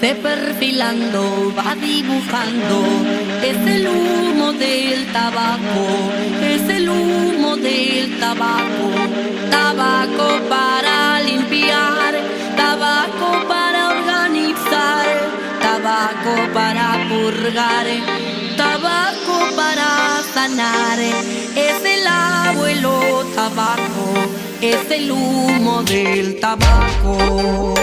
Se perfilando, va dibujando, es el humo del tabaco, es el humo del tabaco. Tabaco para limpiar, tabaco para organizar, tabaco para purgar, tabaco para sanar. Es el abuelo tabaco, es el humo del tabaco.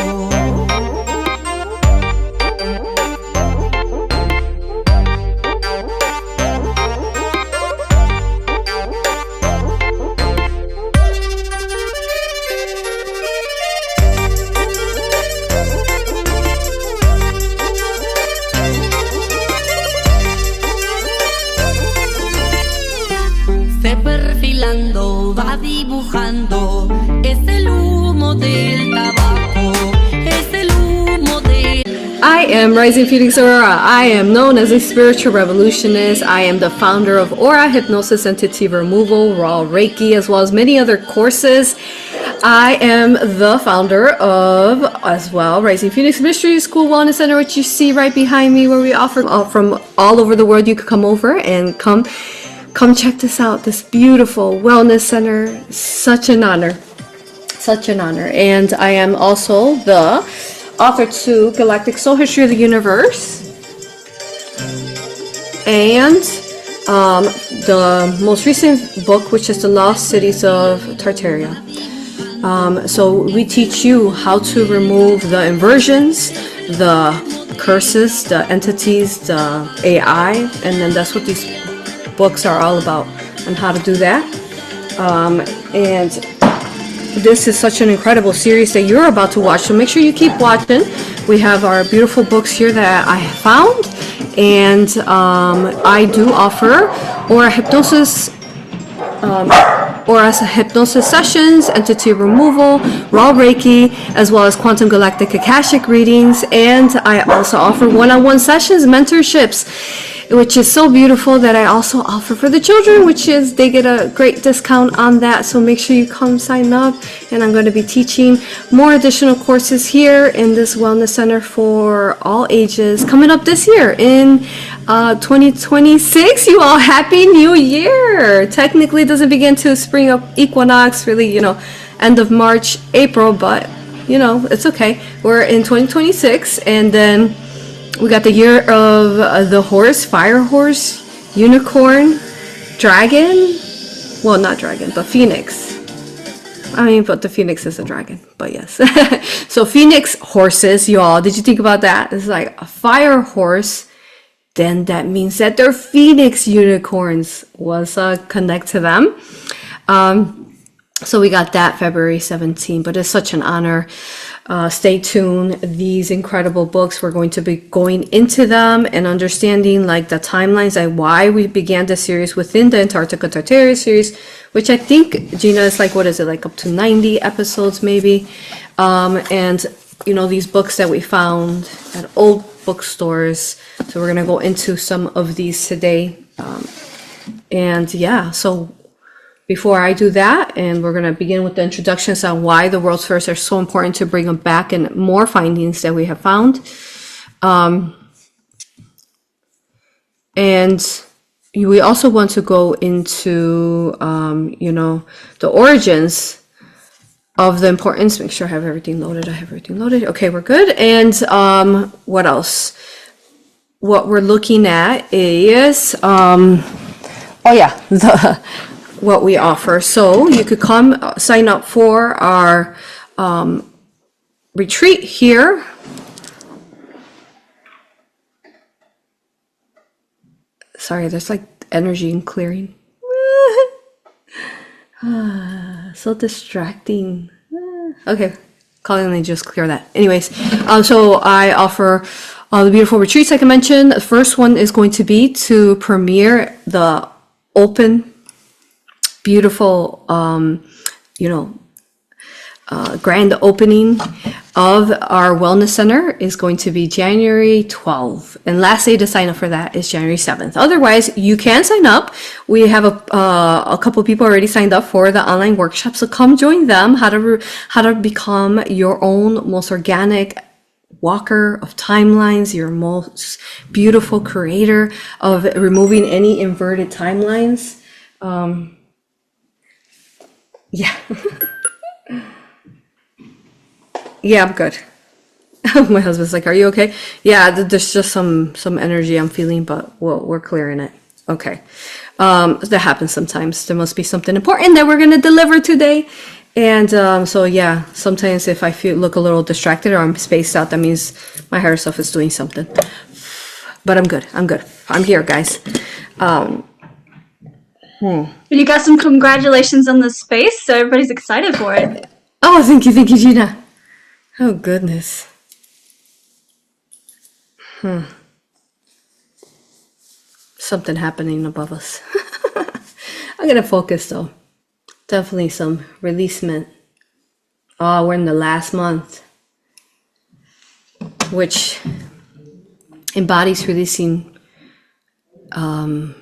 Perfilando, va dibujando, es el humo del tabaco, es el humo del... I am Rising Phoenix Aurora. I am known as a spiritual revolutionist. I am the founder of A.U.R.A, Hypnosis, Entity Removal, Raw Reiki, as well as many other courses. I am the founder of, as well, Rising Phoenix Mystery School Wellness Center, which you see right behind me, where we offer from all over the world. You could come over and come check this out, this beautiful wellness center. Such an honor, and I am also the author to Galactic Soul History of the Universe and the most recent book, which is The Lost Cities of Tartaria. So we teach you how to remove the inversions, the curses, the entities, the AI, and then that's what these books are all about, and how to do that. And this is such an incredible series that you're about to watch, so make sure you keep watching. We have our beautiful books here that I found, and I do offer A.U.R.A hypnosis, A.U.R.A hypnosis sessions, entity removal, raw Reiki, as well as quantum galactic Akashic readings, and I also offer one-on-one sessions, mentorships, which is so beautiful, that I also offer for the children, which is they get a great discount on that. So make sure you come sign up, and I'm going to be teaching more additional courses here in this wellness center for all ages coming up this year in 2026. You all, happy new year. Technically it doesn't begin to spring equinox, really, end of March, April, but it's okay. We're in 2026, and then we got the year of the horse, fire horse, unicorn, dragon. Well, not dragon, but phoenix. But the phoenix is a dragon, but yes. So phoenix horses, y'all. Did you think about that? It's like a fire horse. Then that means that they're phoenix unicorns. Was connect to them. So we got that February 17th, but it's such an honor. Stay tuned. These incredible books, we're going to be going into them and understanding like the timelines and why we began the series within the Antarctica Tartaria series, which I think, Gina, is like, what is it, like up to 90 episodes maybe. And these books that we found at old bookstores. So we're going to go into some of these today. And yeah, so before I do that, and we're going to begin with the introductions on why the world's first are so important to bring them back, and more findings that we have found. And we also want to go into, the origins of the importance. Make sure I have everything loaded. I have everything loaded. Okay, we're good. And what else? What we're looking at is, what we offer. So you could come sign up for our retreat here. Sorry, there's like energy and clearing. So distracting. Okay, Colin, let just clear that. Anyways, so I offer the beautiful retreats like I mentioned. The first one is going to be to premiere the open beautiful grand opening of our wellness center is going to be January 12th, and last day to sign up for that is January 7th. Otherwise, you can sign up. We have a couple people already signed up for the online workshop, so come join them. How to become your own most organic, walker of timelines, your most beautiful creator of removing any inverted timelines. Yeah. Yeah, I'm good. My husband's like, are you okay? Yeah, there's just some energy I'm feeling, but we're clearing it. Okay. That happens sometimes. There must be something important that we're going to deliver today. And so, yeah, sometimes if I look a little distracted or I'm spaced out, that means my higher self is doing something. But I'm good. I'm here, guys. You got some congratulations on the space, so everybody's excited for it. Oh, thank you, Gina. Oh, goodness. Something happening above us. I'm going to focus, though. Definitely some releasement. Oh, we're in the last month, which embodies releasing. Divine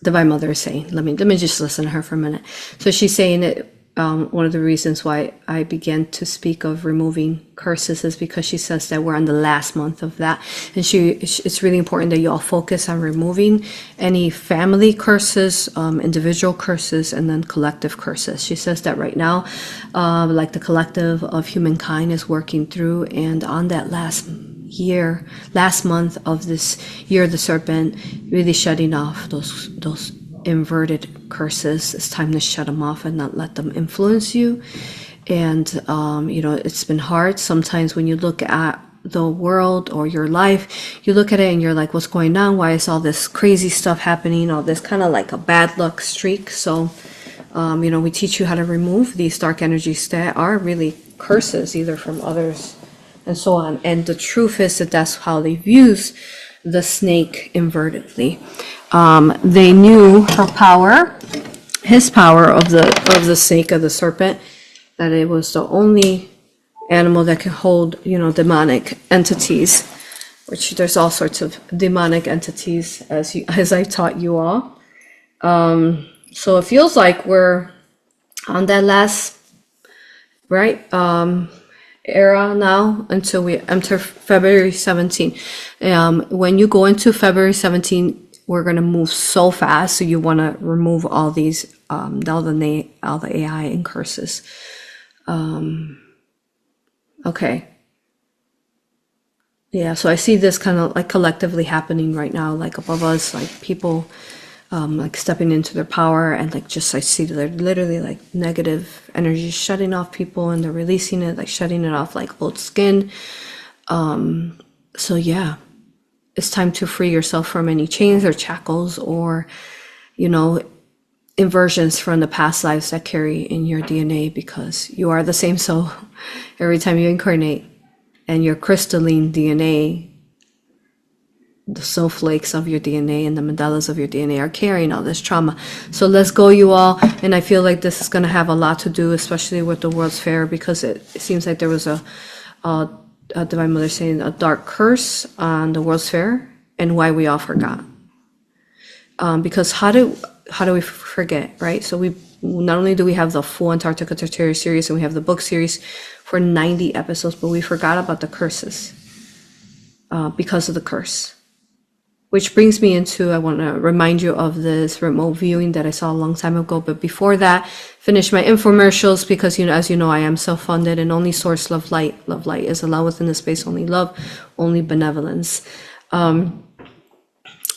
Mother is saying. Let me just listen to her for a minute. So she's saying that one of the reasons why I began to speak of removing curses is because she says that we're on the last month of that, and it's really important that you all focus on removing any family curses, individual curses, and then collective curses. She says that right now, like the collective of humankind is working through, and on that last month of this year of the serpent, really shutting off those inverted curses. It's time to shut them off and not let them influence you. And it's been hard sometimes when you look at the world or your life, you look at it and you're like, what's going on? Why is all this crazy stuff happening? All this kind of like a bad luck streak. So we teach you how to remove these dark energies that are really curses, either from others and so on. And the truth is that that's how they've used the snake invertedly. They knew her power, his power of the snake, of the serpent, that it was the only animal that can hold, demonic entities, which there's all sorts of demonic entities as I taught you all. So it feels like we're on that last, right, era now until we enter February 17. When you go into February 17, we're going to move so fast, so you want to remove all these all the AI and curses. Okay. Yeah, so I see this kind of like collectively happening right now, like above us, like people like stepping into their power, and like just I see they're literally like negative energy shutting off people, and they're releasing it, like shutting it off like old skin. So yeah, it's time to free yourself from any chains or shackles or, inversions from the past lives that carry in your DNA, because you are the same soul every time you incarnate, and your crystalline DNA, the snowflakes of your DNA and the medullars of your DNA are carrying all this trauma. So let's go, you all. And I feel like this is going to have a lot to do, especially with the World's Fair, because it seems like there was a Divine Mother saying a dark curse on the World's Fair, and why we all forgot. Because how do we forget, right? So we not only do we have the full Antarctica Tartaria series, and we have the book series for 90 episodes, but we forgot about the curses because of the curse. Which brings me into, I want to remind you of this remote viewing that I saw a long time ago. But before that, finish my infomercials, because, as you know, I am self-funded, and only source love light. Love light is allowed within the space, only love, only benevolence.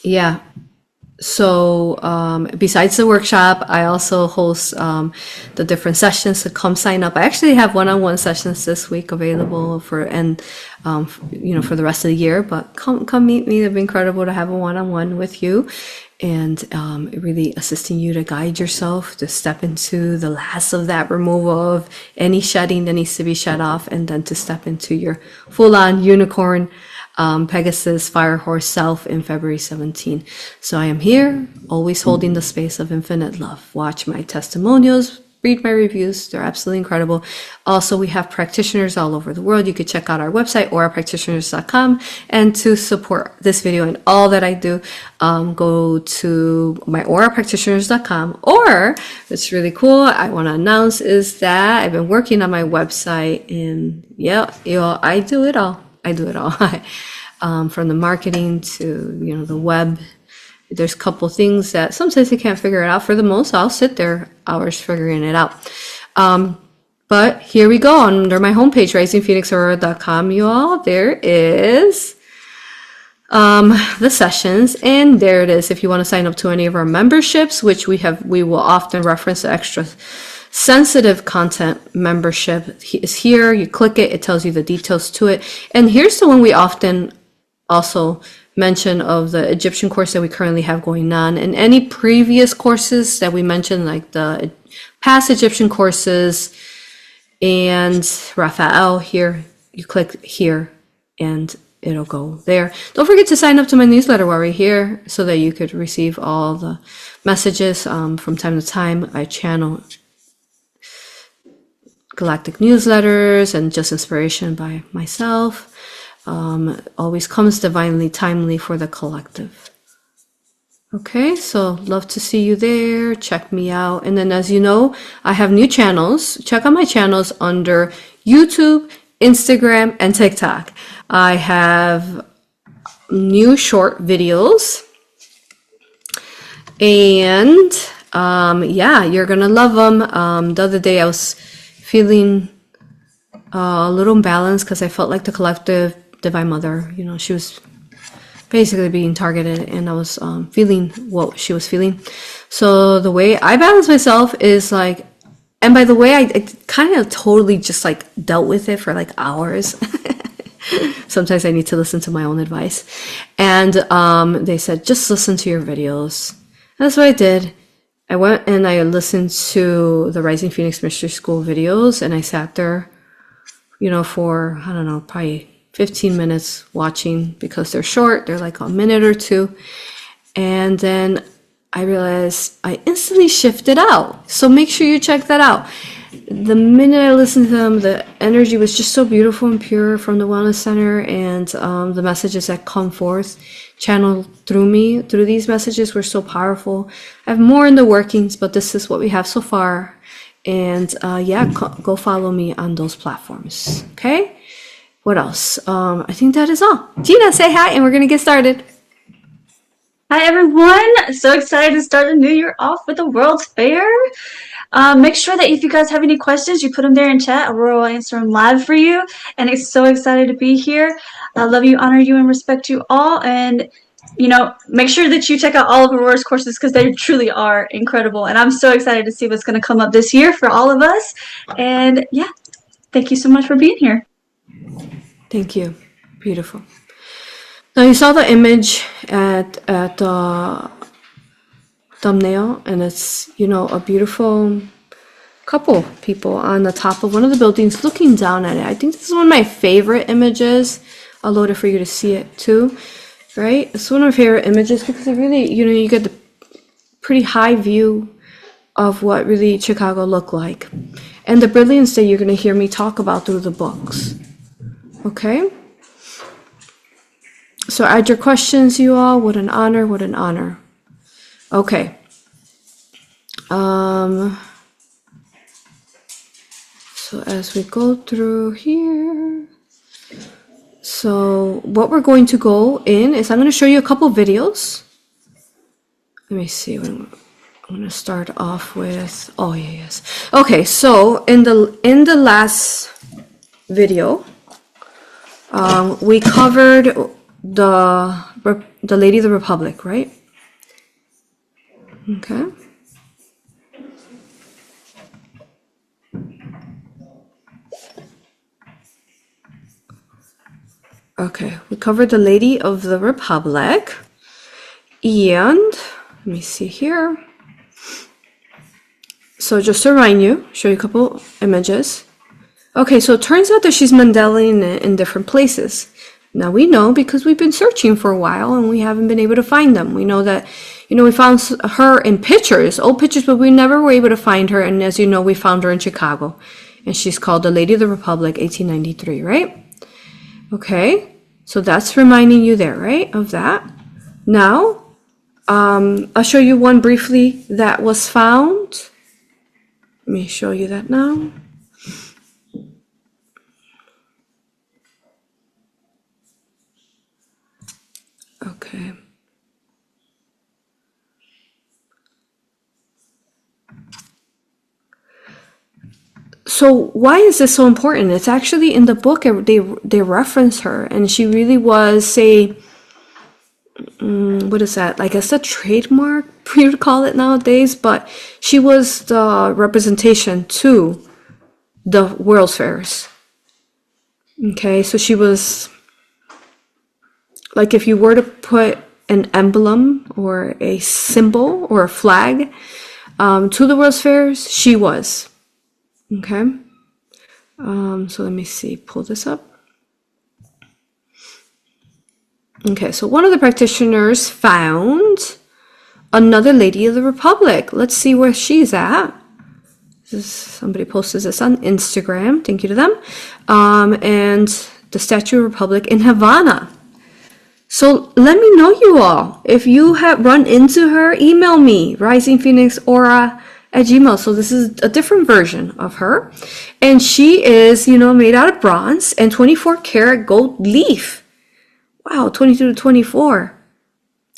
Yeah. So besides the workshop, I also host the different sessions, so come sign up. I actually have one-on-one sessions this week available for the rest of the year, but come meet me. It'd be incredible to have a one-on-one with you, and really assisting you to guide yourself to step into the last of that removal of any shedding that needs to be shed off, and then to step into your full-on unicorn Pegasus Fire Horse self in February 17. So I am here, always holding the space of infinite love. Watch my testimonials read my reviews. They're absolutely incredible. Also, we have practitioners all over the world. You could check out our website, aurapractitioners.com. And to support this video and all that I do, go to my aurapractitioners.com. Or, what's really cool, I want to announce is that I've been working on my website, and yeah, I do it all. I do it all. From the marketing to, the web. There's a couple things that sometimes I can't figure it out. For the most, I'll sit there hours figuring it out. But here we go. Under my homepage, risingphoenixaurora.com, you all, there is the sessions, and there it is. If you want to sign up to any of our memberships, which we will often reference the extra sensitive content membership is here. You click it, it tells you the details to it. And here's the one we often also mention of the Egyptian course that we currently have going on, and any previous courses that we mentioned, like the past Egyptian courses and Raphael. Here, you click here and it'll go there. Don't forget to sign up to my newsletter while we're here so that you could receive all the messages. From time to time, I channel Galactic newsletters and just inspiration by myself. Always comes divinely timely for the collective. Okay, so love to see you there. Check me out. And then, as you know, I have new channels. Check out my channels under YouTube, Instagram, and TikTok. I have new short videos. And yeah, you're gonna love them. The other day I was feeling a little imbalanced because I felt like the collective Divine Mother, she was basically being targeted, and I was feeling what she was feeling. So the way I balance myself is like, and by the way, I kind of totally just like dealt with it for like hours. Sometimes I need to listen to my own advice. And they said, just listen to your videos. And that's what I did. I went and I listened to the Rising Phoenix Mystery School videos, and I sat there, for, I don't know, probably 15 minutes watching, because they're short. They're like a minute or two. And then I realized I instantly shifted out. So make sure you check that out. The minute I listened to them, the energy was just so beautiful and pure from the Wellness Center, and the messages that come forth, channeled through me, through these messages, were so powerful. I have more in the workings, but this is what we have so far. And yeah, go follow me on those platforms. Okay? What else? I think that is all. Gina, say hi, and we're going to get started. Hi, everyone. So excited to start the new year off with the World's Fair. Make sure that if you guys have any questions, you put them there in chat. Aurora will answer them live for you. And it's so excited to be here. I love you, honor you, and respect you all. And, make sure that you check out all of Aurora's courses, because they truly are incredible. And I'm so excited to see what's going to come up this year for all of us. And yeah, thank you so much for being here. Thank you. Beautiful. Now you saw the image at the thumbnail, and it's, a beautiful couple people on the top of one of the buildings looking down at it. I think this is one of my favorite images. I'll load it for you to see it too, right? It's one of my favorite images because it really, you get the pretty high view of what really Chicago looked like, and the brilliance that you're going to hear me talk about through the books. Okay? So add your questions, you all. What an honor, what an honor. Okay. So as we go through here, so what we're going to go in is I'm going to show you a couple videos. Let me see. I'm going to start off with, oh yeah, yes. Okay, so in the last video, we covered the Lady of the Republic, right? Okay. Okay, we covered the Lady of the Republic, and let me see here. So just to remind you, show you a couple images. Okay, so it turns out that she's Mandelaing in different places. Now we know because we've been searching for a while and we haven't been able to find them. We know that, You know, we found her in pictures, old pictures, but we never were able to find her. And as you know, we found her in Chicago. And she's called the Lady of the Republic, 1893, right? Okay, so that's reminding you there, right, of that. Now, I'll show you one briefly that was found. Let me show you that now. Okay. So why is this so important? It's actually in the book. They reference her, and she really was, say, what is that? I guess a trademark, we would call it nowadays. But she was the representation to the World's Fairs. Okay, so she was like, if you were to put an emblem or a symbol or a flag to the World's Fairs, she was. Okay, so let me see, pull this up. Okay, so one of the practitioners found another Lady of the Republic. Let's see where she's at. Somebody posted this on Instagram, thank you to them. And the Statue of Republic in Havana. So let me know, you all, if you have run into her, email me, risingphoenixaura@gmail. So this is a different version of her, and she is, you know, made out of bronze and 24 karat gold leaf. Wow, 22 to 24,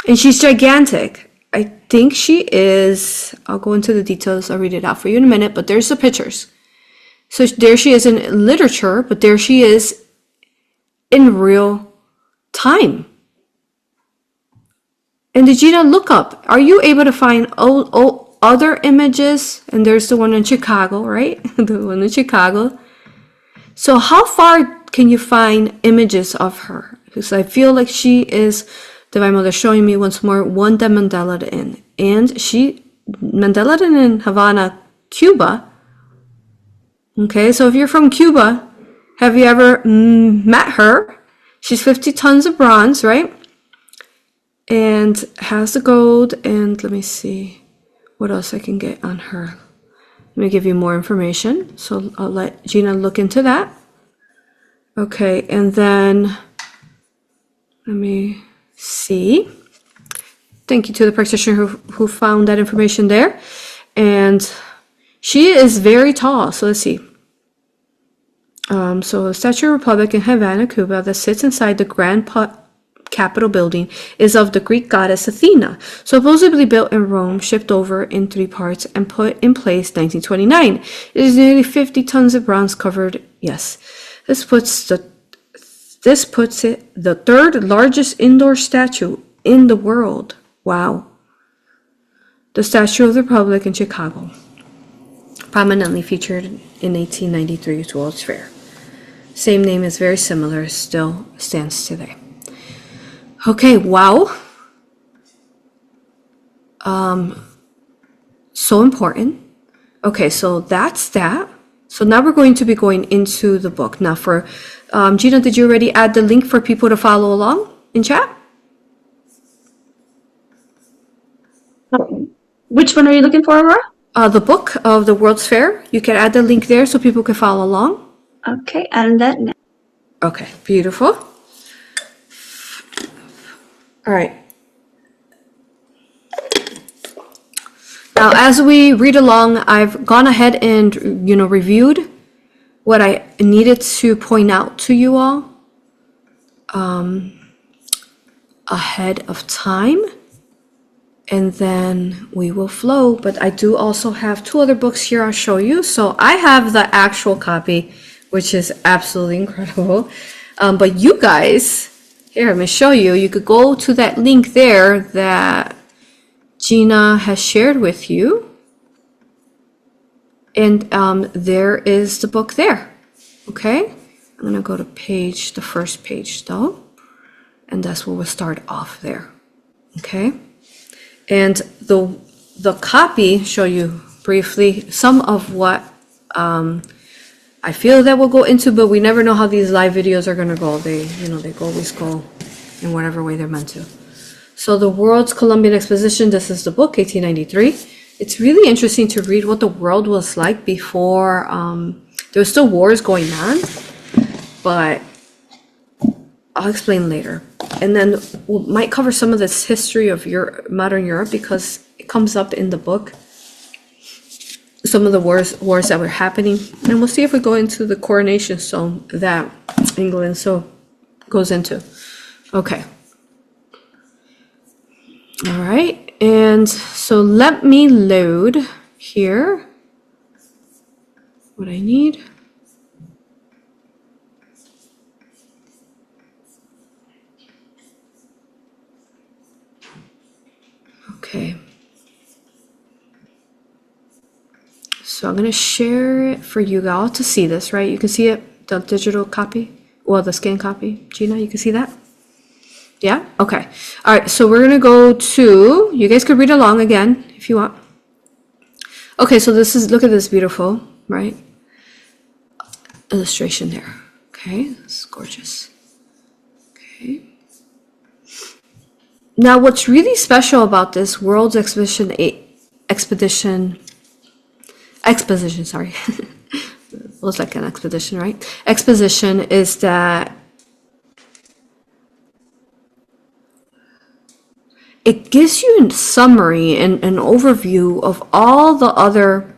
and she's gigantic. I think she is, I'll go into the details, I'll read it out for you in a minute, but there's the pictures. So there she is in literature, but there she is in real time. And did you not look up? Are you able to find other images? And there's the one in Chicago, right? The one in Chicago. So how far can you find images of her? Because I feel like she is, Divine Mother showing me once more, one that Mandela in. And Mandela in Havana, Cuba. Okay, so if you're from Cuba, have you ever met her? She's 50 tons of bronze, right? And has the gold, and let me see what else I can get on her. Let me give you more information. So I'll let Gina look into that. Okay, and then let me see. Thank you to the practitioner who found that information there. And she is very tall, so let's see. So the Statue of Republic in Havana, Cuba, that sits inside the Grand Capitol building, is of the Greek goddess Athena, supposedly built in Rome, shipped over in 3 parts, and put in place 1929. It is nearly 50 tons of bronze covered. Yes, this puts it the 3rd largest indoor statue in the world. Wow. The Statue of the Republic in Chicago, prominently featured in 1893's World's Fair. Same name is very similar, still stands today. Okay, wow. So important. Okay, so that's that. So now we're going to be going into the book. Now for, Gina, did you already add the link for people to follow along in chat? Which one are you looking for, Aurora? The book of the World's Fair. You can add the link there so people can follow along. Okay, adding that now. Okay, beautiful. All right. Now, as we read along, I've gone ahead and, reviewed what I needed to point out to you all ahead of time, and then we will flow. But I do also have 2 other books here I'll show you. So I have the actual copy, which is absolutely incredible. But you guys, here, let me show you. You could go to that link there that Gina has shared with you. And there is the book there. Okay? I'm going to go to the first page though. And that's where we'll start off there. Okay? And the copy, show you briefly some of what I feel that we'll go into, but we never know how these live videos are going to go. They always go in whatever way they're meant to. So the World's Columbian Exposition, this is the book, 1893. It's really interesting to read what the world was like before. There were still wars going on, but I'll explain later. And then we might cover some of this history of modern Europe, because it comes up in the book. Some of the wars that were happening. And we'll see if we go into the coronation stone that England goes into. Okay. All right. And so let me load here what I need. Okay. So I'm going to share it for you all to see this, right? You can see it, the digital copy, well, the scan copy. Gina, you can see that? Yeah? Okay. All right. So we're going to go to, you guys could read along again if you want. Okay. So this is, look at this beautiful, right? Illustration there. Okay. It's gorgeous. Okay. Now, what's really special about this World's Exposition, sorry. It was like an expedition, right? Exposition is that it gives you a summary and an overview of all the other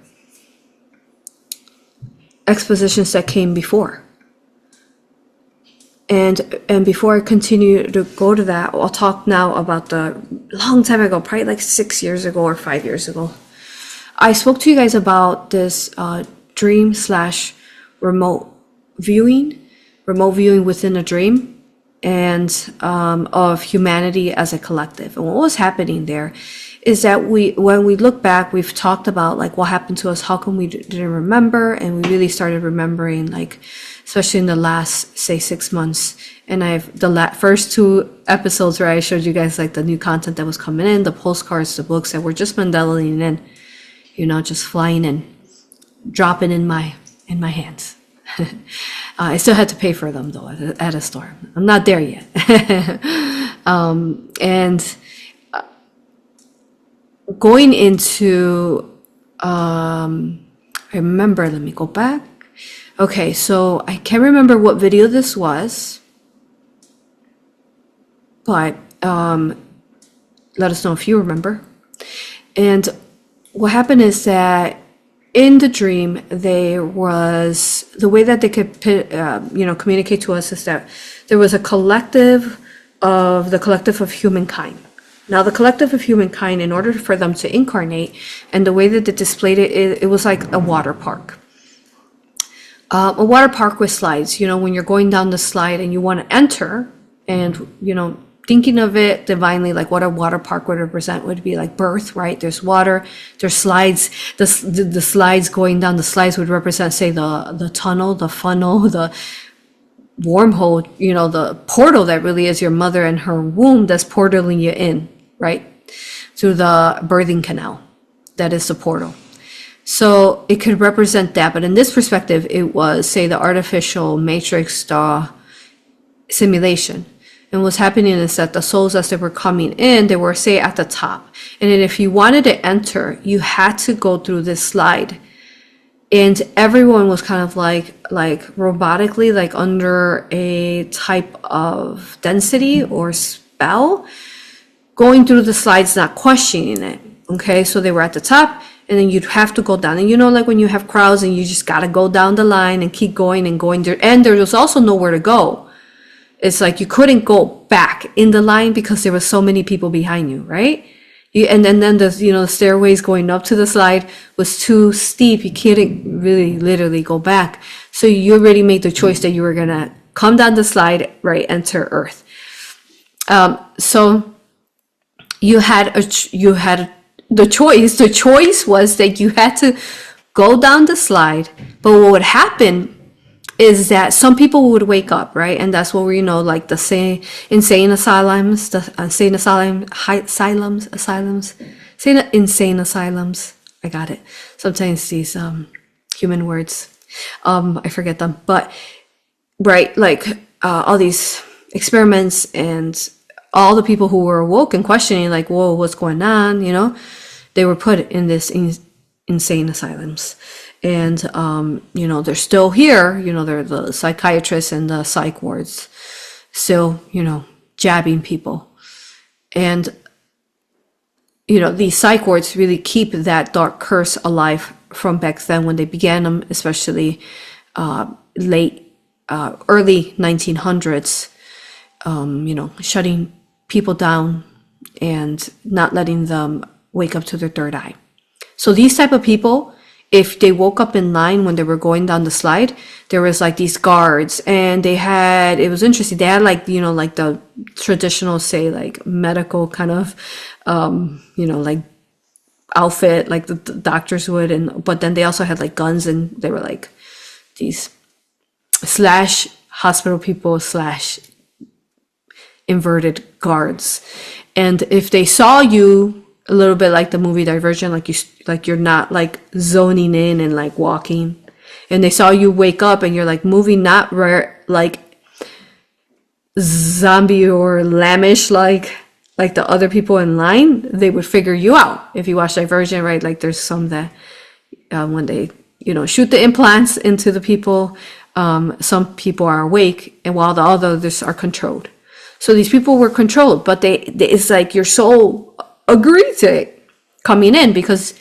expositions that came before. And before I continue to go to that, I'll talk now about the long time ago, probably like 6 years ago or 5 years ago. I spoke to you guys about this dream / remote viewing within a dream, and of humanity as a collective. And what was happening there is that when we look back, we've talked about like what happened to us, how come we didn't remember, and we really started remembering, like especially in the last, say, 6 months. And first 2 episodes where I showed you guys like the new content that was coming in, the postcards, the books that were just Mandelaing in, just flying in, dropping in my hands. I still had to pay for them though at a store. I'm not there yet. And going into, I remember, let me go back. Okay, so I can't remember what video this was, but let us know if you remember. And what happened is that in the dream, there was, the way that they could, communicate to us is that there was a collective of humankind. Now, the collective of humankind, in order for them to incarnate, and the way that they displayed it, it was like a water park. A water park with slides. When you're going down the slide and you want to enter, and, thinking of it divinely, like what a water park would represent would be like birth, right? There's water, there's slides. The slides going down, the slides would represent, say, the tunnel, the funnel, the wormhole, the portal that really is your mother and her womb that's portaling you in, right? Through the birthing canal. That is the portal. So it could represent that. But in this perspective, it was, say, the artificial matrix simulation. And what's happening is that the souls, as they were coming in, they were, say, at the top. And then if you wanted to enter, you had to go through this slide. And everyone was kind of like robotically, like under a type of density or spell, going through the slides, not questioning it. Okay, so they were at the top, and then you'd have to go down. And like when you have crowds and you just got to go down the line and keep going and going there. And there was also nowhere to go. It's like you couldn't go back in the line because there were so many people behind you, right? And then the stairways going up to the slide was too steep. You couldn't really literally go back. So you already made the choice that you were gonna come down the slide, right? Enter Earth. So you had the choice. The choice was that you had to go down the slide. But what would happen is that some people would wake up, right? And that's what we know, like the insane asylums, insane asylums. I got it. Sometimes these human words, I forget them. But right, like all these experiments and all the people who were awoke and questioning, like, whoa, what's going on, you know, they were put in this insane asylums. And, you know, they're still here, you know, they're the psychiatrists and the psych wards still, you know, jabbing people. And, you know, these psych wards really keep that dark curse alive from back then when they began them, especially early 1900s, you know, shutting people down and not letting them wake up to their third eye. So these type of people, if they woke up in line when they were going down the slide, there was like these guards, and it was interesting. They had like, you know, like the traditional, say, like medical kind of, you know, like outfit, like the doctors would, but then they also had like guns, and they were like these slash hospital people slash inverted guards. And if they saw you a little bit like the movie Divergent, like you're not like zoning in and like walking, and they saw you wake up and you're like moving, not like zombie or lambish like the other people in line, they would figure you out. If you watch Divergent, right, like there's some that when they, you know, shoot the implants into the people, some people are awake, and while the others are controlled. So these people were controlled, but it's like your soul agreed to it coming in, because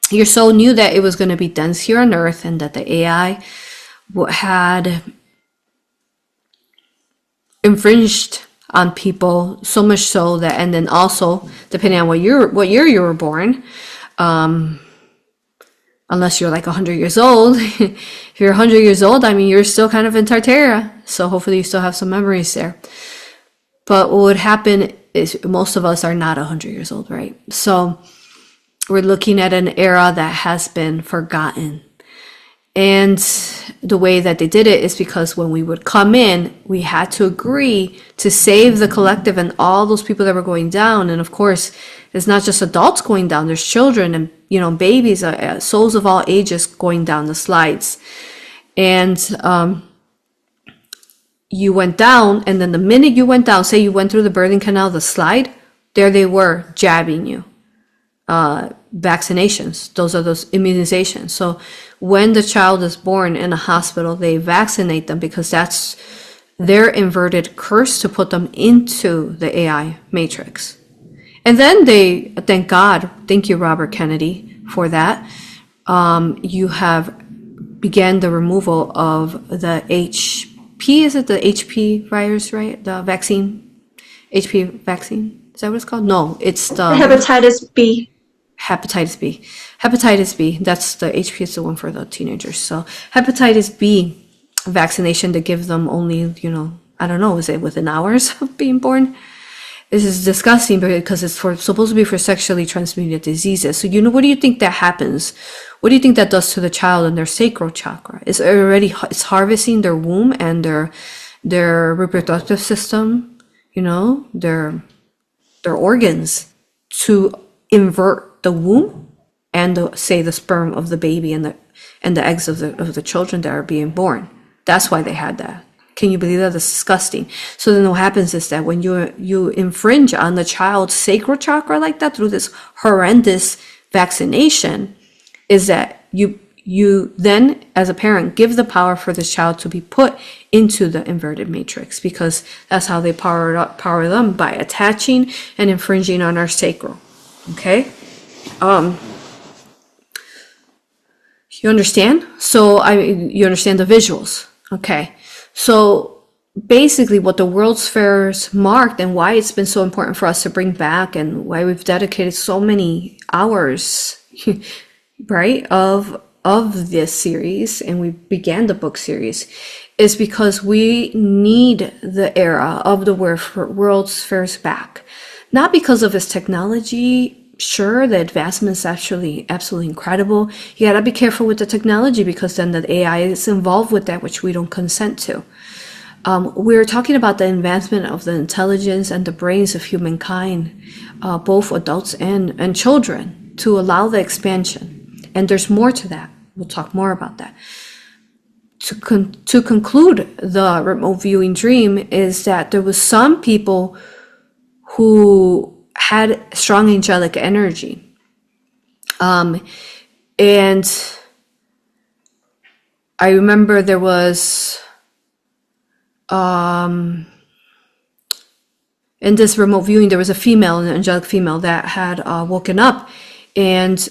your soul knew that it was going to be dense here on Earth, and that the AI had infringed on people so much so that, and then also depending on what year you were born, unless you're like 100 years old, if you're 100 years old, I mean, you're still kind of in Tartaria, so hopefully you still have some memories there. But what would happen is most of us are not 100 years old, right? So we're looking at an era that has been forgotten. And the way that they did it is because when we would come in, we had to agree to save the collective and all those people that were going down. And of course, it's not just adults going down, there's children and, you know, babies, souls of all ages going down the slides. And you went down, and then the minute you went down, say you went through the birthing canal, the slide, there they were jabbing you. Vaccinations, those are those immunizations. So when the child is born in a hospital, they vaccinate them because that's their inverted curse to put them into the AI matrix. And then they, thank God, thank you, Robert Kennedy, for that. You have began the removal of the is it the HP virus, right? The vaccine, HP vaccine. Is that what it's called? No, it's the hepatitis B. Hepatitis B. That's the HP is the one for the teenagers. So hepatitis B vaccination to give them only, you know, I don't know, is it within hours of being born? This is disgusting because it's supposed to be for sexually transmitted diseases. So, you know, what do you think that happens? What do you think that does to the child and their sacral chakra? It's harvesting their womb and their reproductive system, you know, their organs, to invert the womb and the sperm of the baby and the eggs of the children that are being born. That's why they had that. Can you believe that? That's disgusting. So then what happens is that when you infringe on the child's sacral chakra like that through this horrendous vaccination, is that you then, as a parent, give the power for this child to be put into the inverted matrix, because that's how they power them, by attaching and infringing on our sacral. Okay? You understand? So you understand the visuals. Okay. So basically what the World's Fairs marked, and why it's been so important for us to bring back, and why we've dedicated so many hours, right, of this series, and we began the book series, is because we need the era of the World's Fairs back. Not because of its technology. Sure, the advancement is actually absolutely incredible. You gotta be careful with the technology, because then the AI is involved with that, which we don't consent to. We're talking about the advancement of the intelligence and the brains of humankind, both adults and children, to allow the expansion. And there's more to that. We'll talk more about that. To conclude the remote viewing dream is that there was some people who had strong angelic energy. And I remember there was, in this remote viewing, there was a female, an angelic female that had woken up, and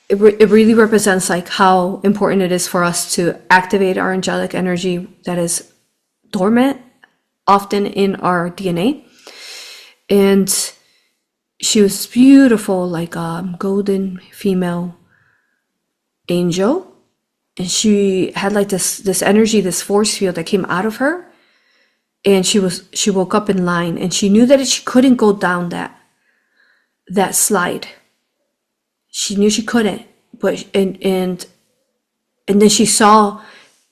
it really represents like how important it is for us to activate our angelic energy that is dormant often in our DNA. And she was beautiful, like a golden female angel, and she had like this energy, this force field that came out of her. And she woke up in line, and she knew that she couldn't go down that slide. She knew she couldn't, but and then she saw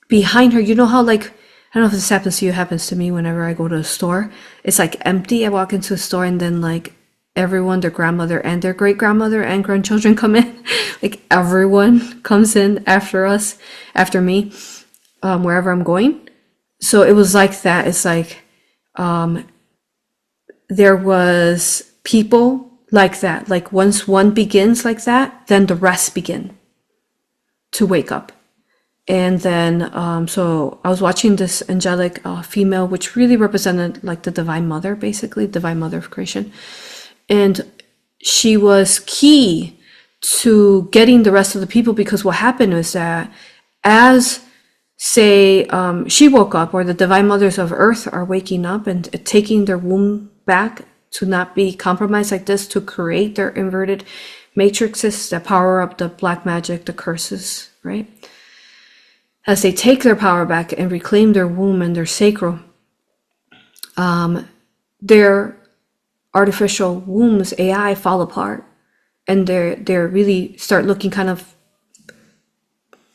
behind her, you know how, like, I don't know if this happens to you, it happens to me whenever I go to a store. It's like empty. I walk into a store, and then like everyone, their grandmother and their great grandmother and grandchildren come in. Like everyone comes in after me, wherever I'm going. So it was like that. It's like there was people like that. Like once one begins like that, then the rest begin to wake up. And then so I was watching this angelic female, which really represented like the Divine Mother, basically, Divine Mother of creation. And she was key to getting the rest of the people, because what happened was that as, say, she woke up, or the Divine Mothers of Earth are waking up and taking their womb back to not be compromised like this, to create their inverted matrices that power up the black magic, the curses, right? As they take their power back and reclaim their womb and their sacral, their artificial wombs, AI, fall apart, and they're really start looking kind of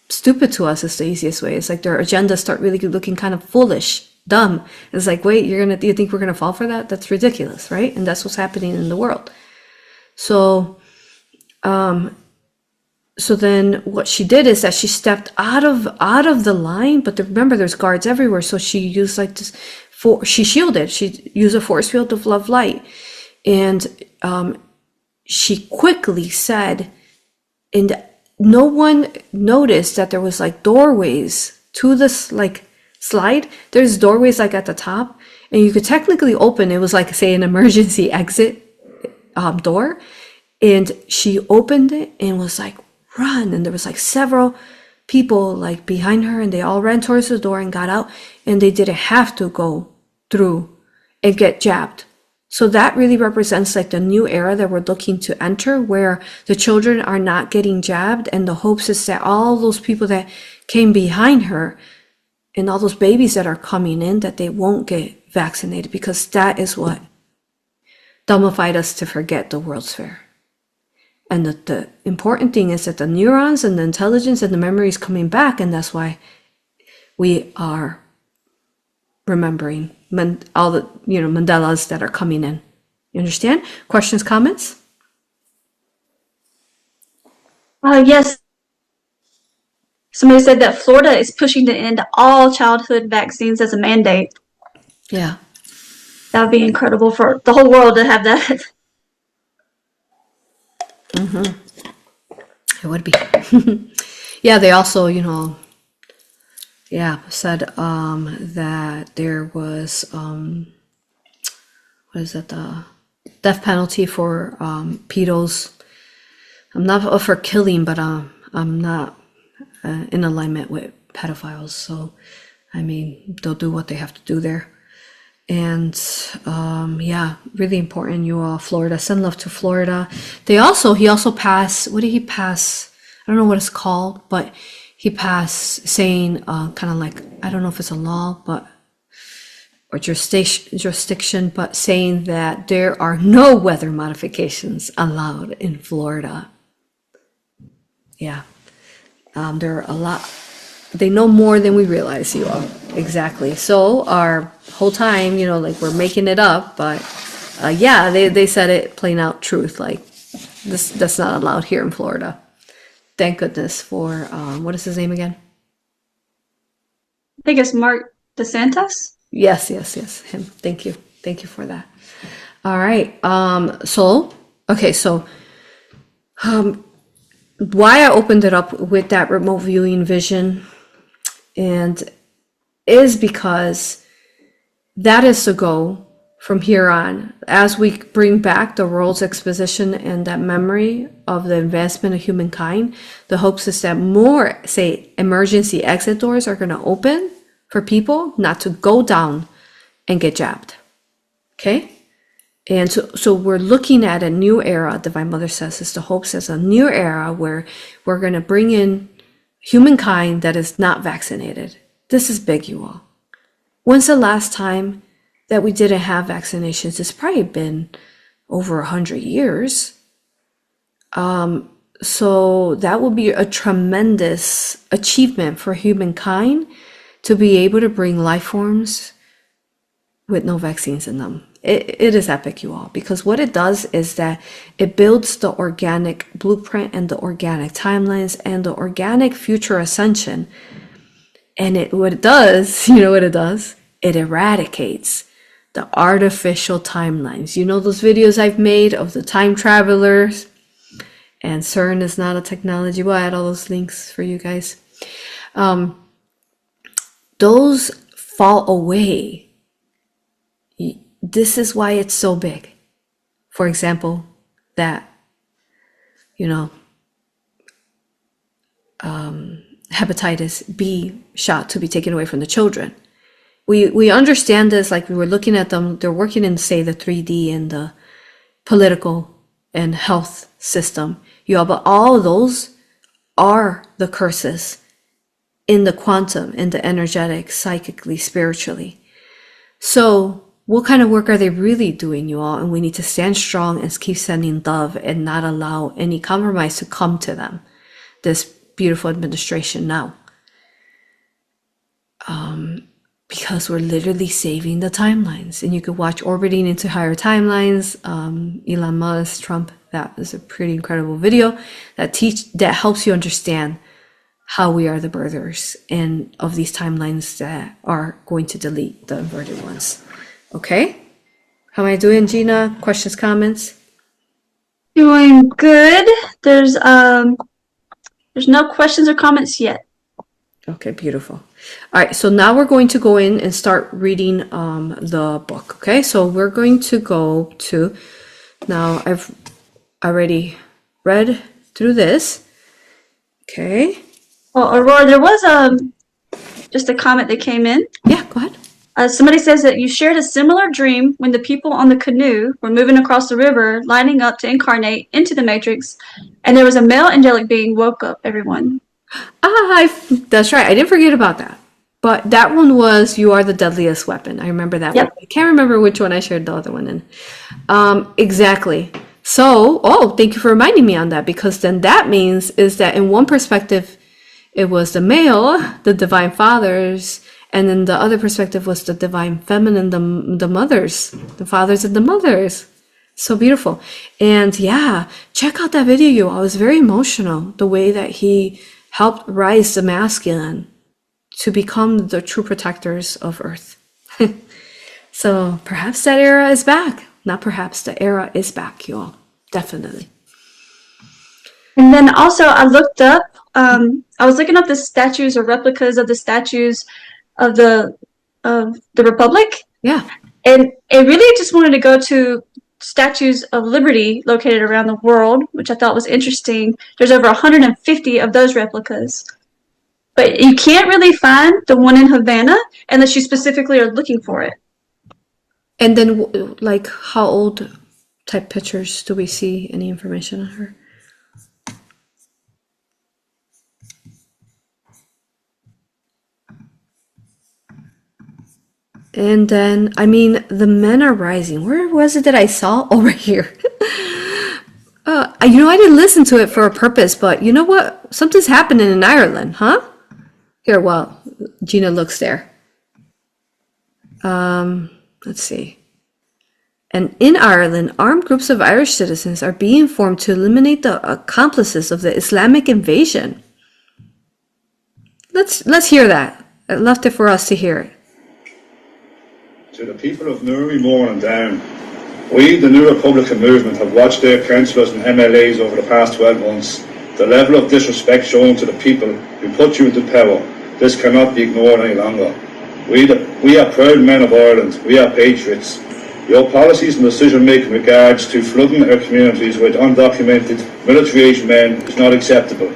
stupid to us. Is the easiest way. It's like their agendas start really looking kind of foolish, dumb. It's like, wait, you think we're gonna fall for that? That's ridiculous, right? And that's what's happening in the world. So so then what she did is that she stepped out of the line, but remember there's guards everywhere. So she used like this, she shielded, she used a force field of love light. And she quickly said, and no one noticed that there was like doorways to this like slide. There's doorways like at the top, and you could technically open, it was like, say, an emergency exit door. And she opened it and was like, run. And there was like several people like behind her, and they all ran towards the door and got out, and they didn't have to go through and get jabbed. So that really represents like the new era that we're looking to enter, where the children are not getting jabbed, and the hopes is that all those people that came behind her and all those babies that are coming in, that they won't get vaccinated, because that is what dumbified us to forget the World's Fair. And the important thing is that the neurons and the intelligence and the memory is coming back, and that's why we are remembering all the Mandalas that are coming in. You understand? Questions, comments? Yes. Somebody said that Florida is pushing to end all childhood vaccines as a mandate. Yeah. That would be incredible for the whole world to have that. Mm-hmm. It would be. Yeah, they also, said that there was, the death penalty for pedos. I'm not for killing, but I'm not in alignment with pedophiles. So, I mean, they'll do what they have to do there. And really important, you all. Florida, send love to Florida. He also passed, what did he pass? I don't know what it's called, but he passed saying kind of like, I don't know if it's a law, but or jurisdiction, but saying that there are no weather modifications allowed in Florida. Yeah, there are a lot. They know more than we realize, you all. Exactly. So our whole time, like we're making it up, but they said it plain out truth. Like that's not allowed here in Florida. Thank goodness for what is his name again? I think it's Mark DeSantis. Yes, him. Thank you for that. All right. So why I opened it up with that remote viewing vision and is because that is the goal from here on. As we bring back the world's exposition and that memory of the advancement of humankind, the hopes is that more, say, emergency exit doors are going to open for people not to go down and get jabbed. Okay? And so we're looking at a new era, Divine Mother says, is the hopes as a new era where we're going to bring in humankind that is not vaccinated. This is big, you all. When's the last time that we didn't have vaccinations? It's probably been over 100 years. So that will be a tremendous achievement for humankind to be able to bring life forms with no vaccines in them. It is epic, you all, because what it does is that it builds the organic blueprint and the organic timelines and the organic future ascension. And what it does, you know what it does? It eradicates the artificial timelines. You know those videos I've made of the time travelers? And CERN is not a technology. We'll add all those links for you guys. Those fall away. This is why it's so big. For example, that, hepatitis B shot to be taken away from the children. We understand this, like we were looking at them, they're working in, say, the 3D and the political and health system. But all of those are the curses in the quantum, in the energetic, psychically, spiritually. So what kind of work are they really doing, you all? And we need to stand strong and keep sending love and not allow any compromise to come to them. This beautiful administration now. Because we're literally saving the timelines. And you could watch Orbiting into Higher Timelines, Elon Musk, Trump. That is a pretty incredible video that helps you understand how we are the birthers and of these timelines that are going to delete the inverted ones. Okay? How am I doing, Gina? Questions, comments? Doing good. There's no questions or comments yet. Okay, beautiful. All right, so now we're going to go in and start reading the book. Okay, so we're going to go to, now I've already read through this. Okay. Well, AuroRa, there was just a comment that came in. Yeah, go ahead. Somebody says that you shared a similar dream when the people on the canoe were moving across the river, lining up to incarnate into the Matrix, and there was a male angelic being woke up everyone. That's right. I didn't forget about that. But that one was "You Are the Deadliest Weapon." I remember that one. I can't remember which one I shared the other one in. Exactly. So, thank you for reminding me on that, because then that means is that in one perspective, it was the male, the divine fathers, and then the other perspective was the divine feminine, the mothers, the fathers and the mothers. So beautiful. And yeah, check out that video, you all. It was very emotional, the way that he helped rise the masculine to become the true protectors of Earth. So perhaps that era is back. Not perhaps, the era is back, you all. Definitely. And then also I looked up, I was looking up the statues or replicas of the statues of the Republic. Yeah. And it really just wanted to go to statues of liberty located around the world, which I thought was interesting. There's over 150 of those replicas. But you can't really find the one in Havana unless you specifically are looking for it. And then, like, how old type pictures do we see? Any information on her? And then, I mean, the men are rising. Where was it that I saw? Oh, right here. I didn't listen to it for a purpose, but you know what? Something's happening in Ireland, huh? Here, well, Gina looks there. Let's see. And in Ireland, armed groups of Irish citizens are being formed to eliminate the accomplices of the Islamic invasion. Let's hear that. I'd love for us to hear it. To the people of Newry, Moore and Down, We, the New Republican movement, have watched their councillors and MLAs over the past 12 months. The level of disrespect shown to the people who put you into power, this cannot be ignored any longer. We are proud men of Ireland. We are patriots. Your policies and decision-making in regards to flooding our communities with undocumented military-aged men is not acceptable.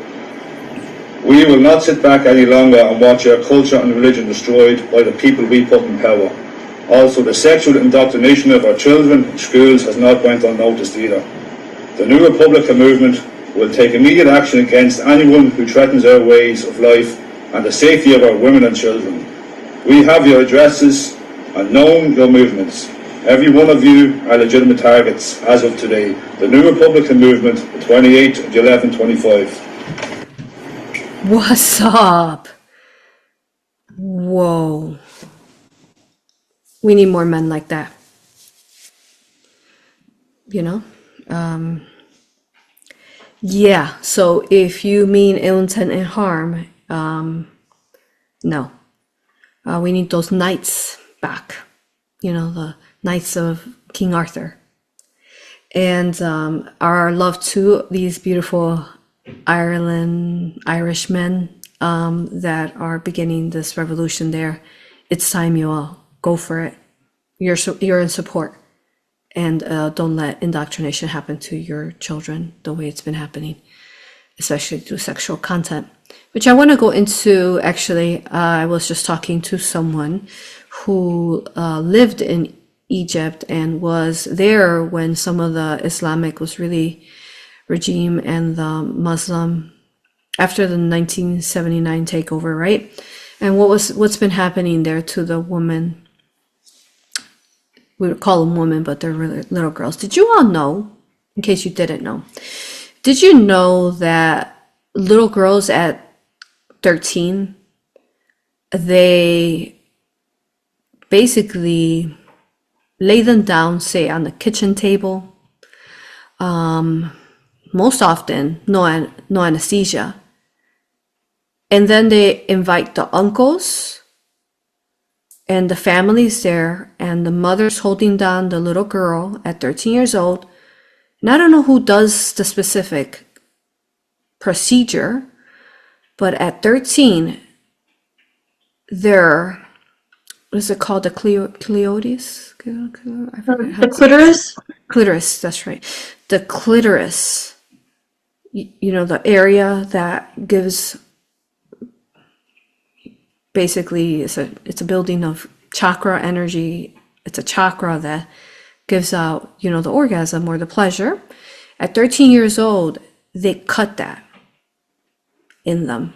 We will not sit back any longer and watch our culture and religion destroyed by the people we put in power. Also, the sexual indoctrination of our children in schools has not went unnoticed either. The New Republican movement will take immediate action against anyone who threatens our ways of life and the safety of our women and children. We have your addresses and known your movements. Every one of you are legitimate targets as of today. The New Republican movement, the 28th of 11/25. What's up? Whoa. We need more men like that. You know? Yeah, so if you mean ill intent and harm, no. We need those knights back. You know, the knights of King Arthur. And our love to these beautiful Irish men that are beginning this revolution there. It's time, you all. Go for it. You're in support. And don't let indoctrination happen to your children the way it's been happening, especially through sexual content, which I want to go into. Actually, I was just talking to someone who lived in Egypt and was there when some of the Islamic was really regime and the Muslim after the 1979 takeover, right? And what's been happening there to the woman. We would call them women, but they're really little girls. Did you all know, in case you didn't know, did you know that little girls at 13, they basically lay them down, say on the kitchen table, most often no anesthesia, and then they invite the uncles and the families there, and the mother's holding down the little girl at 13 years old. And I don't know who does the specific procedure, but at 13, they're, what is it called? The clitoris? The clitoris? Clitoris, that's right. The clitoris, you know, the area that gives, basically it's a building of chakra energy. It's a chakra that gives out, you know, the orgasm or the pleasure. At 13 years old, they cut that in them.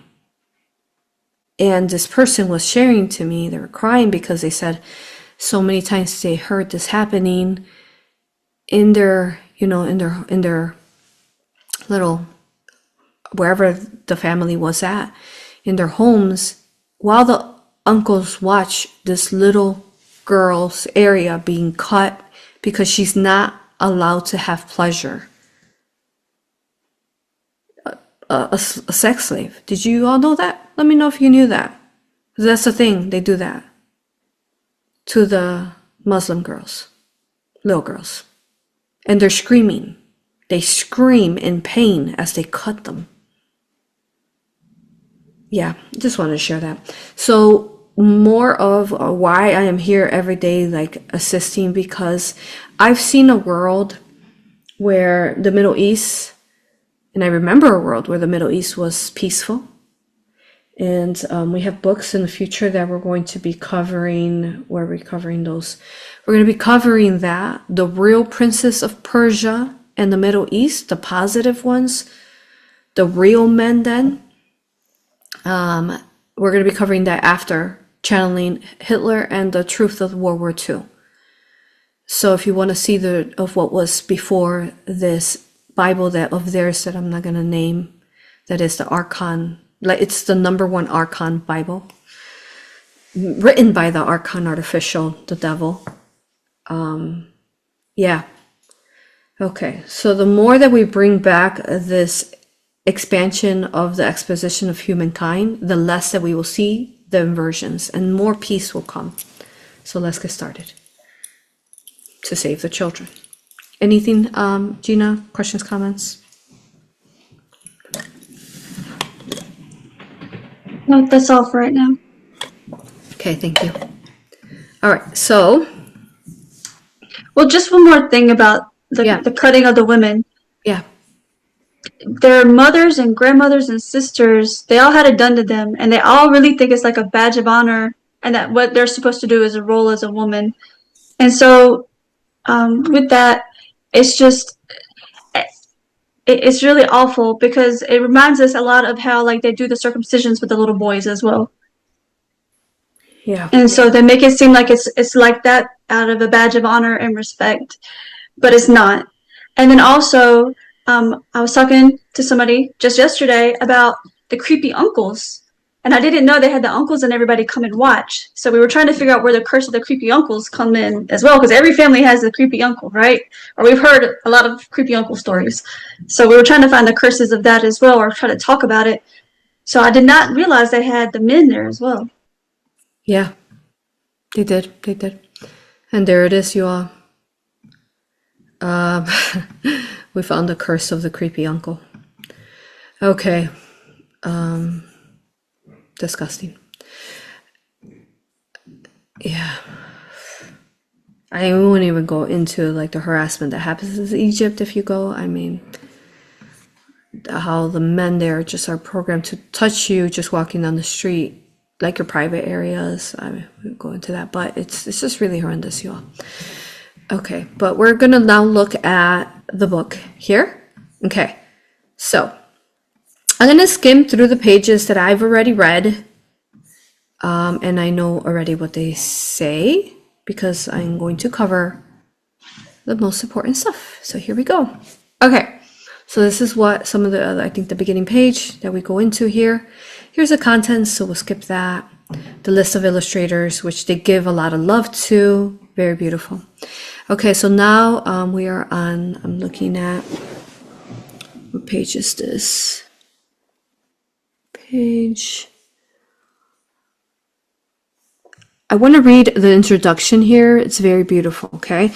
And this person was sharing to me, they were crying because they said so many times they heard this happening in their, you know, in their little, wherever the family was at, in their homes, while the uncles watch this little girl's area being cut because she's not allowed to have pleasure. A sex slave. Did you all know that? Let me know if you knew that. That's the thing, they do that to the Muslim girls, little girls. And they're screaming. They scream in pain as they cut them. Yeah, just wanted to share that. So more of why I am here every day, like assisting, because I've seen a world where the Middle East, and I remember a world where the Middle East was peaceful. And we have books in the future that we're going to be covering. Where are we covering those? We're going to be covering that, the real Princess of Persia and the Middle East, the positive ones, the real men then. We're going to be covering that after channeling Hitler and the truth of World War II. So if you want to see of what was before this Bible of theirs that I'm not going to name, that is the Archon, like it's the #1 Archon Bible, written by the Archon Artificial, the devil. Yeah. Okay, so the more that we bring back this expansion of the exposition of humankind, the less that we will see the inversions and more peace will come. So let's get started to save the children. Anything, Gina? Questions, comments? No, that's all for right now. Okay, thank you. All right, so Well, just one more thing about Yeah. the cutting of the women. yeah, Their mothers and grandmothers and sisters, they all had it done to them, and they all really think it's like a badge of honor, and that what they're supposed to do is a role as a woman. And so, with that, it's just it's really awful because it reminds us a lot of how like they do the circumcisions with the little boys as well. yeah, And so they make it seem like it's like that out of a badge of honor and respect, but it's not. And then also, I was talking to somebody just yesterday about the creepy uncles, and I didn't know they had the uncles and everybody come and watch. So we were trying to figure out where the curse of the creepy uncles come in as well, because every family has a creepy uncle, right? Or we've heard a lot of creepy uncle stories. So we were trying to find the curses of that as well, or try to talk about it. So I did not realize they had the men there as well. yeah. They did. And there it is, you all. We found the curse of the creepy uncle. Okay. Disgusting. Yeah. I won't even go into like the harassment that happens in Egypt if you go. I mean, how the men there just are programmed to touch you just walking down the street, like your private areas. I mean, we won't go into that, but it's just really horrendous, y'all. Okay, but we're gonna now look at the book here. Okay, so I'm gonna skim through the pages that I've already read, and I know already what they say because I'm going to cover the most important stuff. So here we go. Okay, so this is what some of the other, I think the beginning page that we go into here. Here's the contents, so we'll skip that. The list of illustrators, which they give a lot of love to. Very beautiful. Okay, so now we are on, I'm looking at, what page is this? I want to read the introduction here. It's very beautiful, okay?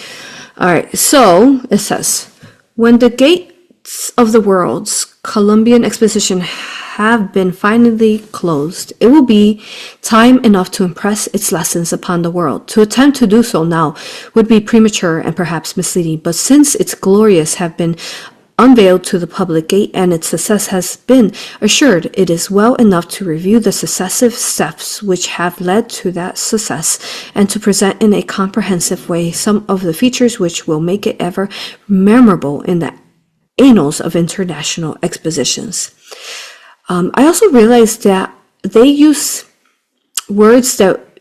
All right, so it says, when the gates of the world's Columbian Exposition have been finally closed, it will be time enough to impress its lessons upon the world. To attempt to do so now would be premature and perhaps misleading, but since its glorious have been unveiled to the public gate and its success has been assured, it is well enough to review the successive steps which have led to that success and to present in a comprehensive way some of the features which will make it ever memorable in the annals of international expositions. I also realized that they use words that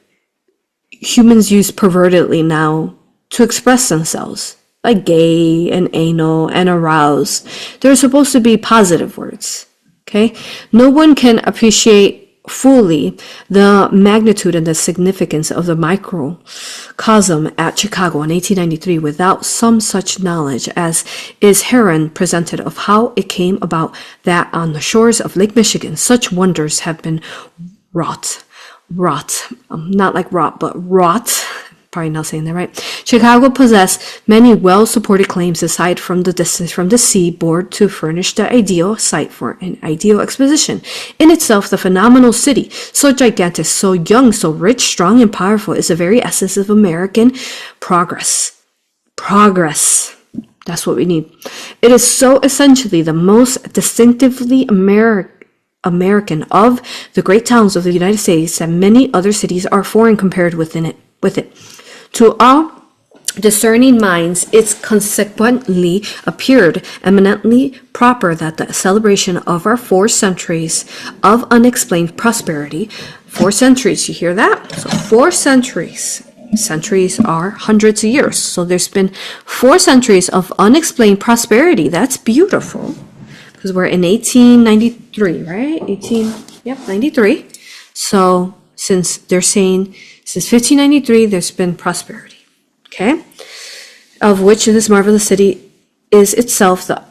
humans use pervertedly now to express themselves, like gay and anal and arouse. They're supposed to be positive words, okay? No one can appreciate fully the magnitude and the significance of the microcosm at Chicago in 1893 without some such knowledge as is herein presented of how it came about that on the shores of Lake Michigan such wonders have been wrought, not like rot, but wrought. Probably not saying that right. Chicago possessed many well-supported claims aside from the distance from the seaboard to furnish the ideal site for an ideal exposition. In itself, the phenomenal city, so gigantic, so young, so rich, strong, and powerful, is the very essence of American progress. Progress. That's what we need. It is so essentially the most distinctively American of the great towns of the United States that many other cities are foreign compared with it. To all discerning minds, it consequently appeared eminently proper that the celebration of our 4 centuries of unexplained prosperity, 4 centuries, you hear that? So 4 centuries. Centuries are hundreds of years. So there's been 4 centuries of unexplained prosperity. That's beautiful. Because we're in 1893, right? 93. So since they're saying since 1593, there's been prosperity, okay? Of which this marvelous city is itself the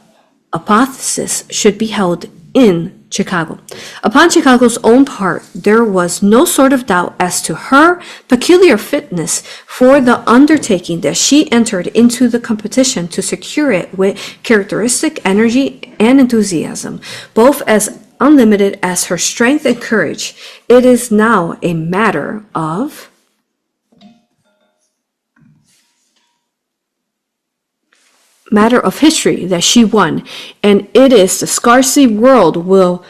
apotheosis should be held in Chicago. Upon Chicago's own part, there was no sort of doubt as to her peculiar fitness for the undertaking that she entered into the competition to secure it with characteristic energy and enthusiasm, both as unlimited as her strength and courage. It is now a matter of history that she won, and it is the scarcely world will,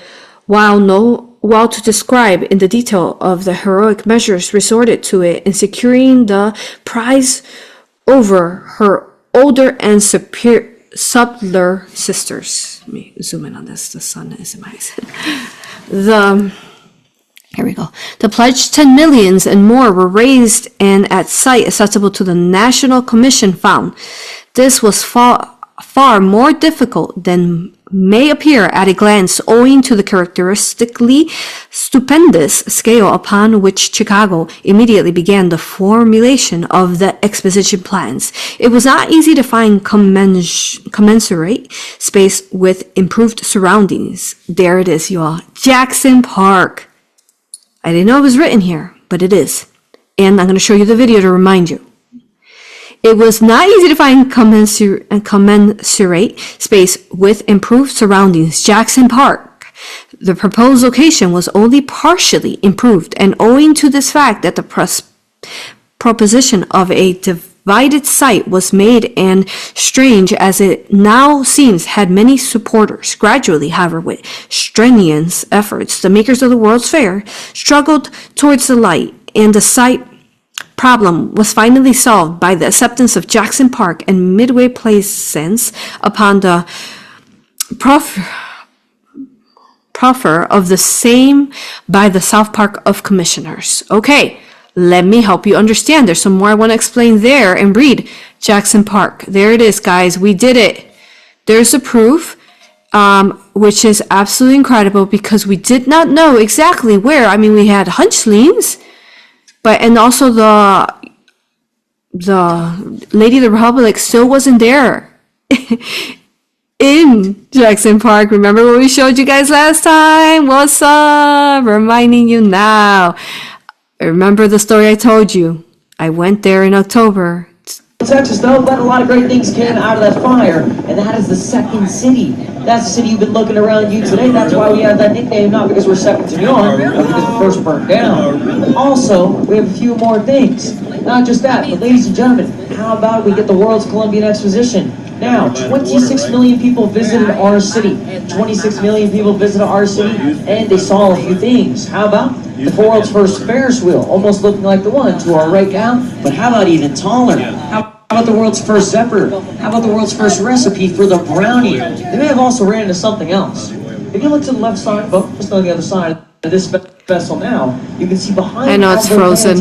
while to describe in the detail of the heroic measures resorted to it in securing the prize over her older and subtler sisters. Let me zoom in on this. The sun is in my eyes. Here we go. The pledged 10 millions and more were raised and at sight accessible to the National Commission found. This was far more difficult than may appear at a glance owing to the characteristically stupendous scale upon which Chicago immediately began the formulation of the exposition plans. It was not easy to find commensurate space with improved surroundings. There it is, you all. Jackson Park. I didn't know it was written here, but it is. And I'm going to show you the video to remind you. It was not easy to find commensurate space with improved surroundings. Jackson Park. The proposed location was only partially improved, and owing to this fact that the proposition of a divided site was made, and strange as it now seems, had many supporters. Gradually, however, with strenuous efforts, the makers of the World's Fair struggled towards the light, and the site problem was finally solved by the acceptance of Jackson Park and Midway Plaisance upon the proffer of the same by the South Park of Commissioners. Okay, let me help you understand. There's some more I want to explain there and read. Jackson Park. There it is, guys. We did it. There's the proof, which is absolutely incredible because we did not know exactly where. I mean, we had hunchlings. But, and also the Lady of the Republic still wasn't there in Jackson Park. Remember what we showed you guys last time? What's up? Reminding you now. Remember the story I told you. I went there in October. Texas, though, but a lot of great things came out of that fire, and that is the second city. That's the city you've been looking around you today. That's why we have that nickname, not because we're second to none, but because we first burnt down. Also, we have a few more things. Not just that, but ladies and gentlemen, how about we get the world's Columbian Exposition? Now, 26 million people visited our city. 26 million people visited our city, and they saw a few things. How about the world's first Ferris wheel, almost looking like the one to our right now, but how about even taller? How about the world's first Zephyr? How about the world's first recipe for the brownie? They may have also ran into something else. If you look to the left side, but just on the other side of this vessel now, you can see behind I know it's frozen.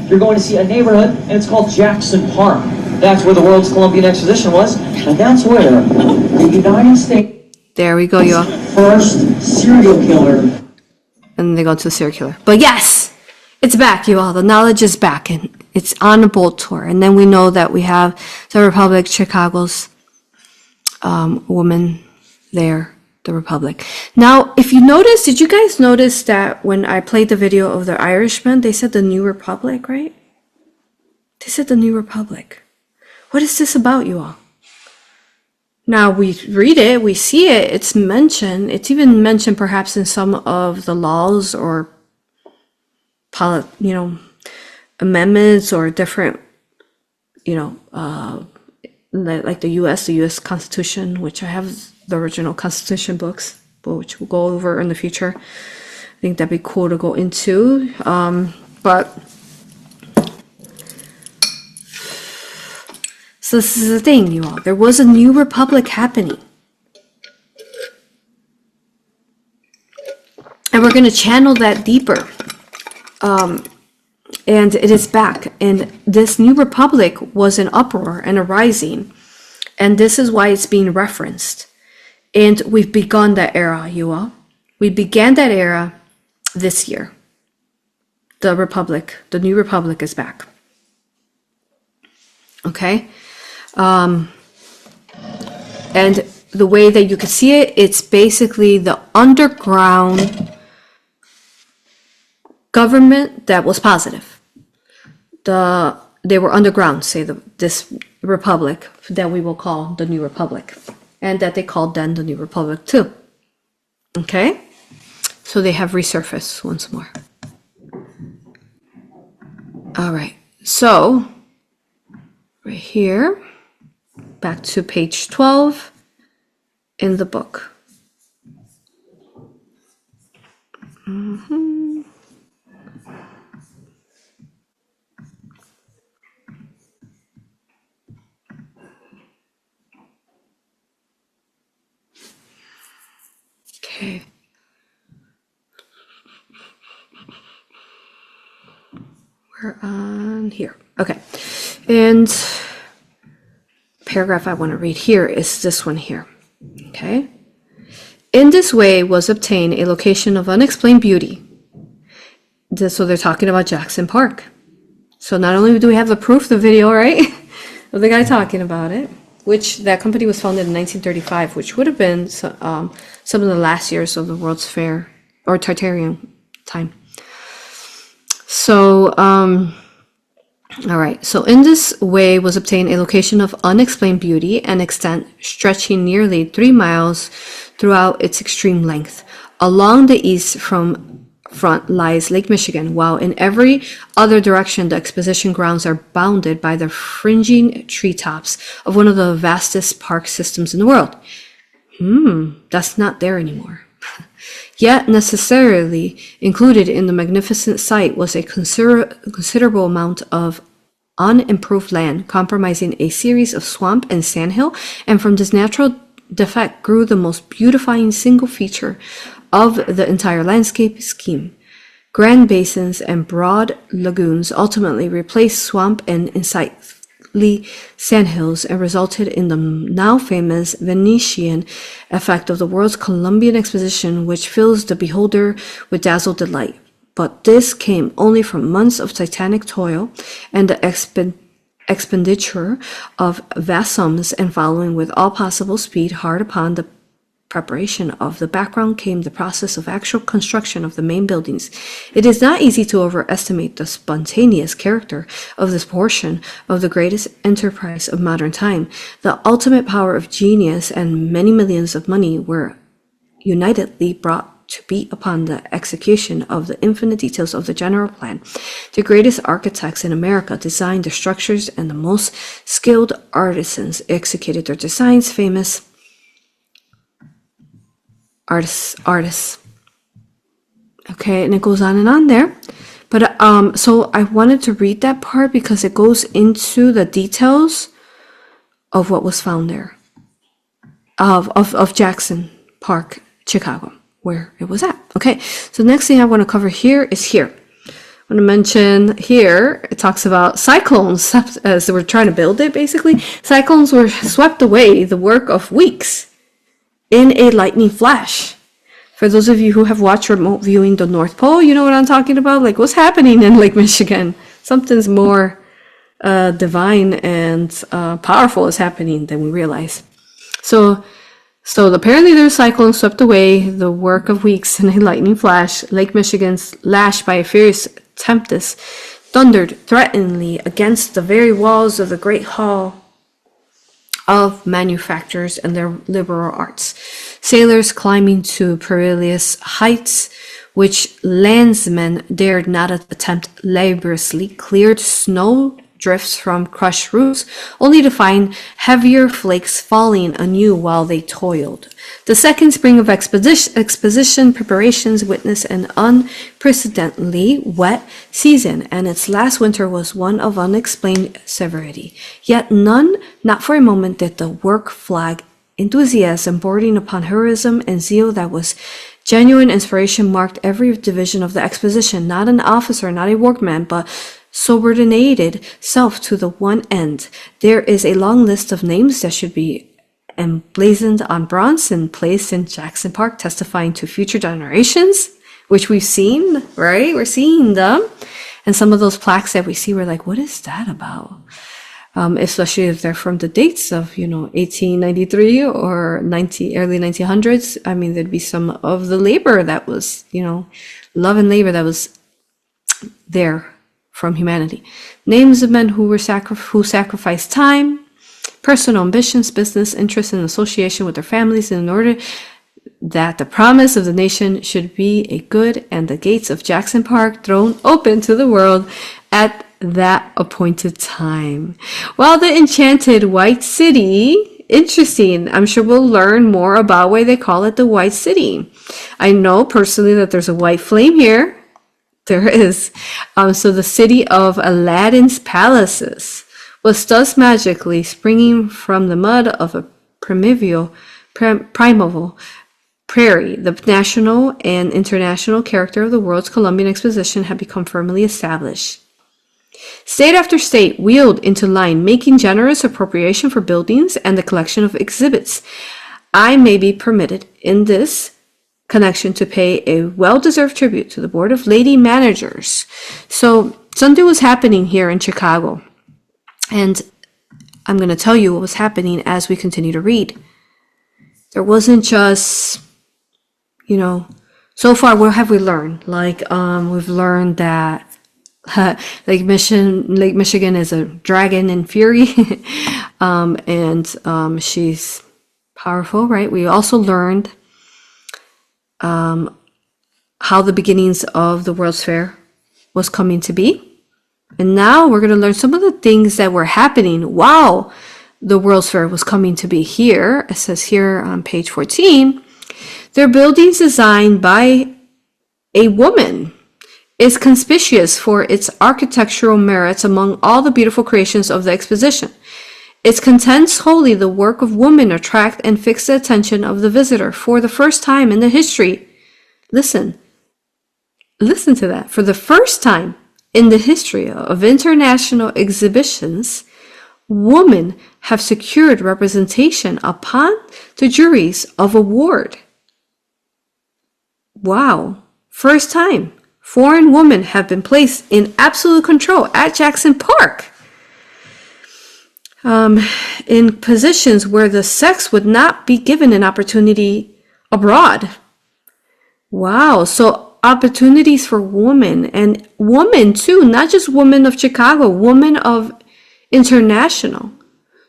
You're going to see a neighborhood, and it's called Jackson Park. That's where the world's Columbian Exposition was, and that's where the United States There we go, y'all. first serial killer. And they go to the serial killer. But yes, it's back, you all. The knowledge is back, and it's on a boat tour. And then we know that we have the Republic, Chicago's woman there, the Republic. Now, if you notice, did you guys notice that when I played the video of the Irishman, they said the New Republic, right? They said the New Republic. What is this about, you all? Now, we read it, we see it, it's mentioned. It's even mentioned perhaps in some of the laws or, amendments or different, like the U.S. Constitution, which I have the original Constitution books, which we'll go over in the future. I think that'd be cool to go into. So this is the thing, you all. There was a new republic happening. And we're going to channel that deeper. And it is back. And this new republic was an uproar and a rising. And this is why it's being referenced. And we've begun that era, you all. We began that era this year. The republic, the new republic is back. Okay? And the way that you can see it, it's basically the underground government that was positive. They were underground, say this republic that we will call the New Republic, and that they called then the New Republic too. Okay, so they have resurfaced once more. All right, so right here, back to page 12 in the book. Okay. We're on here. Okay. And paragraph I want to read here is this one here. Okay. In this way was obtained a location of unexplained beauty. So they're talking about Jackson Park. So not only do we have the proof, the video, right, of the guy talking about it, which that company was founded in 1935, which would have been some of the last years of the World's Fair or Tartarian time. So, all right. So in this way was obtained a location of unexplained beauty and extent stretching nearly 3 miles throughout its extreme length. Along the east front lies Lake Michigan, while in every other direction the exposition grounds are bounded by the fringing treetops of one of the vastest park systems in the world. That's not there anymore. Yet necessarily included in the magnificent site was a considerable amount of unimproved land, comprising a series of swamp and sandhill, and from this natural defect grew the most beautifying single feature of the entire landscape scheme. Grand basins and broad lagoons ultimately replaced swamp and unsightly sandhills and resulted in the now famous Venetian effect of the world's Columbian Exposition, which fills the beholder with dazzled delight. But this came only from months of titanic toil and the expenditure of vast sums, and following with all possible speed hard upon the preparation of the background came the process of actual construction of the main buildings. It is not easy to overestimate the spontaneous character of this portion of the greatest enterprise of modern time. The ultimate power of genius and many millions of money were unitedly brought to beat upon the execution of the infinite details of the general plan. The greatest architects in America designed the structures, and the most skilled artisans executed their designs. Famous artists. Okay, and it goes on and on there. But so I wanted to read that part because it goes into the details of what was found there. Of Jackson Park, Chicago, where it was at. Okay, so next thing I want to cover here is here. I want to mention here, it talks about cyclones, as they were trying to build it, basically. Cyclones were swept away the work of weeks in a lightning flash. For those of you who have watched remote viewing the North Pole, you know what I'm talking about? Like, what's happening in Lake Michigan? Something's more divine and powerful is happening than we realize. So apparently there's cyclones swept away the work of weeks in a lightning flash. Lake Michigan's lashed by a furious tempest thundered threateningly against the very walls of the great hall of manufactures and their liberal arts. Sailors climbing to perilous heights, which landsmen dared not attempt, laboriously cleared snow drifts from crushed roofs, only to find heavier flakes falling anew while they toiled. The second spring of exposition preparations witnessed an unprecedentedly wet season, and its last winter was one of unexplained severity. Yet not for a moment did the work flag enthusiasm bordering upon heroism and zeal that was genuine inspiration marked every division of the exposition. Not an officer, not a workman, but subordinated self to the one end. There is a long list of names that should be emblazoned on bronze and placed in Jackson Park, testifying to future generations, which we've seen, right? We're seeing them. And some of those plaques that we see, we're like, what is that about? especially if they're from the dates of, 1893 or early 1900s. I mean, there'd be some of the labor that was, love and labor that was there from humanity. Names of men who sacrificed time, personal ambitions, business interests, and association with their families in order that the promise of the nation should be a good and the gates of Jackson Park thrown open to the world at that appointed time. Well, the enchanted White City, interesting. I'm sure we'll learn more about why they call it the White City. I know personally that there's a white flame here. There is. So the city of Aladdin's palaces was thus magically springing from the mud of a primeval prairie. The national and international character of the world's Columbian Exposition had become firmly established. State after state wheeled into line, making generous appropriation for buildings and the collection of exhibits. I may be permitted in this connection to pay a well-deserved tribute to the Board of Lady Managers. So something was happening here in Chicago, and I'm going to tell you what was happening as we continue to read. There wasn't just, so far, what have we learned? We've learned that Lake Michigan is a dragon in fury, and she's powerful, right? We also learned how the beginnings of the World's Fair was coming to be. And now we're going to learn some of the things that were happening while the World's Fair was coming to be here. It says here on page 14, their buildings designed by a woman is conspicuous for its architectural merits among all the beautiful creations of the exposition. It contents wholly the work of women attract and fix the attention of the visitor for the first time in the history. Listen to that. For the first time in the history of international exhibitions, women have secured representation upon the juries of award. Wow. First time. Foreign women have been placed in absolute control at Jackson Park. In positions where the sex would not be given an opportunity abroad. Wow. So opportunities for women, and women too, not just women of Chicago, women of international.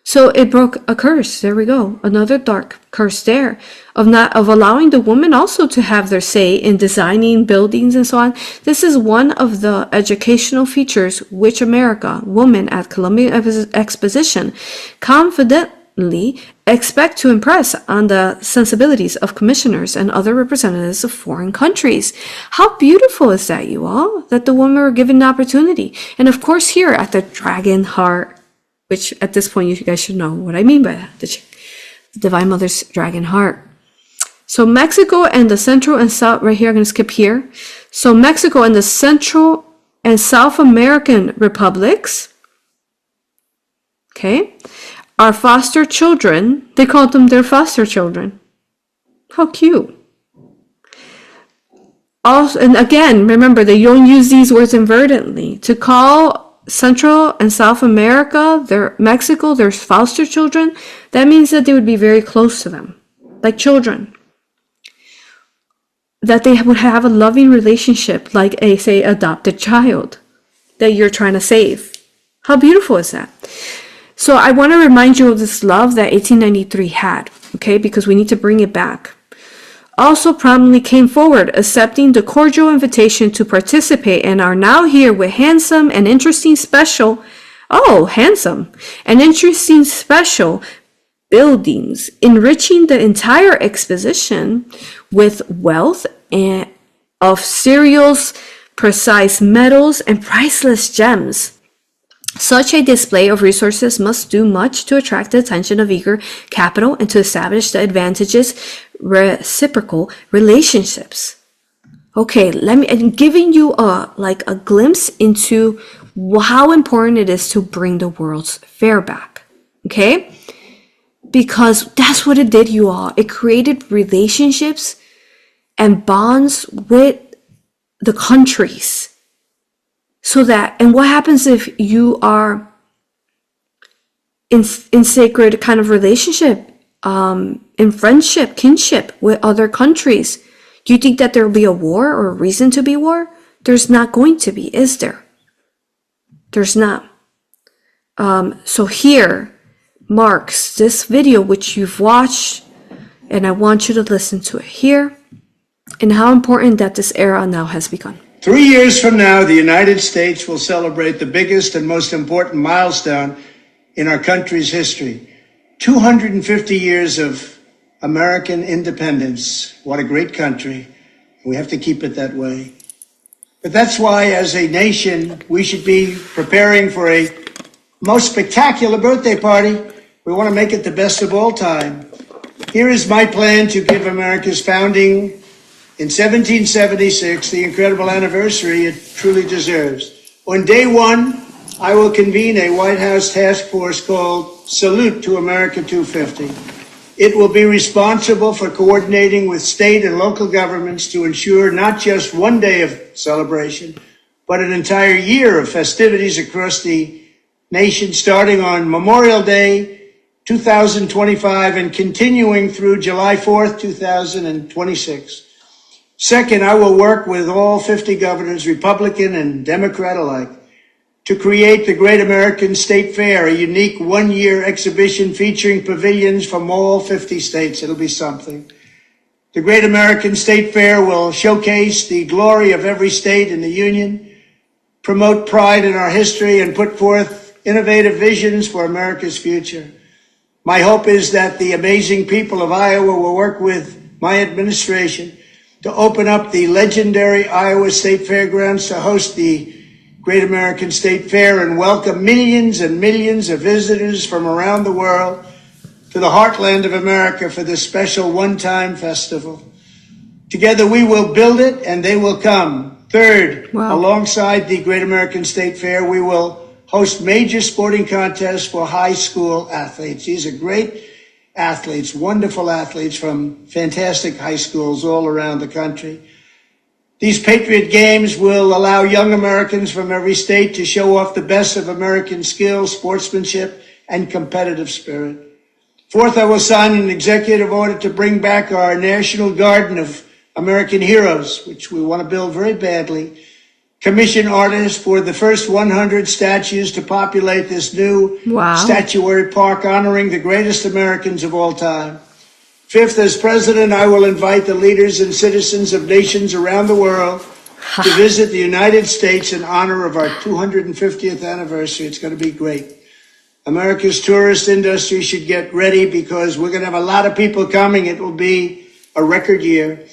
So it broke a curse. There we go. Another dark curse there of allowing the women also to have their say in designing buildings and so on. This is one of the educational features which America, women at Columbian Exposition, confidently expect to impress on the sensibilities of commissioners and other representatives of foreign countries. How beautiful is that, you all? That the women were given the opportunity. And of course here at the Dragon Heart, which at this point you guys should know what I mean by that, the Divine Mother's Dragon Heart. So Mexico and the Central and South, right here, I'm going to skip here. So Mexico and the Central and South American republics, okay, are foster children. They called them their foster children. How cute. Also, and again, remember, they don't use these words inadvertently. To call Central and South America, Mexico, their foster children, that means that they would be very close to them, like children. That they would have a loving relationship, like a, say, adopted child that you're trying to save. How beautiful is that? So I want to remind you of this love that 1893 had, okay, because we need to bring it back. Also promptly came forward, accepting the cordial invitation to participate, and are now here with handsome and interesting special buildings, enriching the entire exposition with wealth and of cereals, precise metals, and priceless gems. Such a display of resources must do much to attract the attention of eager capital and to establish the advantageous reciprocal relationships. Okay, I'm giving you a glimpse into how important it is to bring the World's Fair back. Okay? Because that's what it did, you all. It created relationships and bonds with the countries. So that, and what happens if you are in sacred kind of relationship, in friendship, kinship with other countries. Do you think that there will be a war or a reason to be war? There's not going to be, is there? There's not. So here marks this video which you've watched, and I want you to listen to it here, and how important that this era now has begun. 3 years from now, the United States will celebrate the biggest and most important milestone in our country's history. 250 years of American independence. What a great country. We have to keep it that way. But that's why, as a nation, we should be preparing for a most spectacular birthday party. We want to make it the best of all time. Here is my plan to give America's founding in 1776 the incredible anniversary it truly deserves. On day one, I will convene a White House task force called Salute to America 250. It will be responsible for coordinating with state and local governments to ensure not just one day of celebration, but an entire year of festivities across the nation, starting on Memorial Day 2025 and continuing through July 4th, 2026. Second, I will work with all 50 governors, Republican and Democrat alike, to create the Great American State Fair, a unique one-year exhibition featuring pavilions from all 50 states. It'll be something. The Great American State Fair will showcase the glory of every state in the Union, promote pride in our history, and put forth innovative visions for America's future. My hope is that the amazing people of Iowa will work with my administration to open up the legendary Iowa State Fairgrounds to host the Great American State Fair and welcome millions and millions of visitors from around the world to the heartland of America for this special one-time festival. Together we will build it and they will come. Third, alongside the Great American State Fair, we will host major sporting contests for high school athletes. These are great athletes, wonderful athletes from fantastic high schools all around the country. These Patriot Games will allow young Americans from every state to show off the best of American skill, sportsmanship, and competitive spirit. Fourth, I will sign an executive order to bring back our National Garden of American Heroes, which we want to build very badly. Commission artists for the first 100 statues to populate this new statuary park honoring the greatest Americans of all time. Fifth, as president, I will invite the leaders and citizens of nations around the world to visit the United States in honor of our 250th anniversary. It's going to be great. America's tourist industry should get ready because we're going to have a lot of people coming. It will be a record year.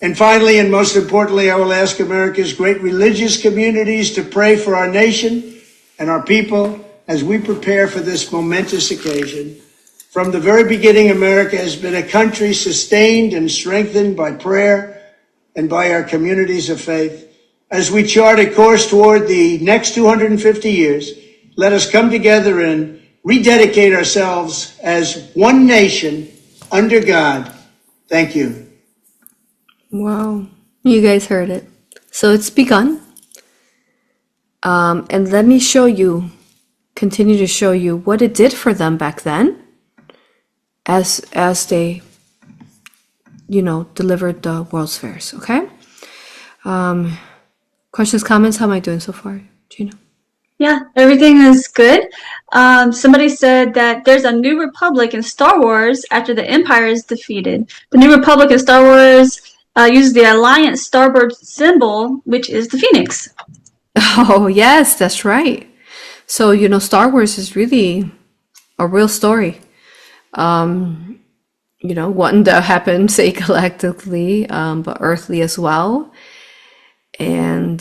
And finally, and most importantly, I will ask America's great religious communities to pray for our nation and our people as we prepare for this momentous occasion. From the very beginning, America has been a country sustained and strengthened by prayer and by our communities of faith. As we chart a course toward the next 250 years, let us come together and rededicate ourselves as one nation under God. Thank you. Wow, you guys heard it. So it's begun. And let me continue to show you what it did for them back then as they, delivered the World's Fairs, okay? Questions, comments? How am I doing so far? Do you know? Yeah, everything is good. Somebody said that there's a new republic in Star Wars after the Empire is defeated. The new republic in Star Wars uses the Alliance Starbird symbol, which is the Phoenix. Oh, yes, that's right. So, Star Wars is really a real story. One that happened, say, galactically, but earthly as well. And,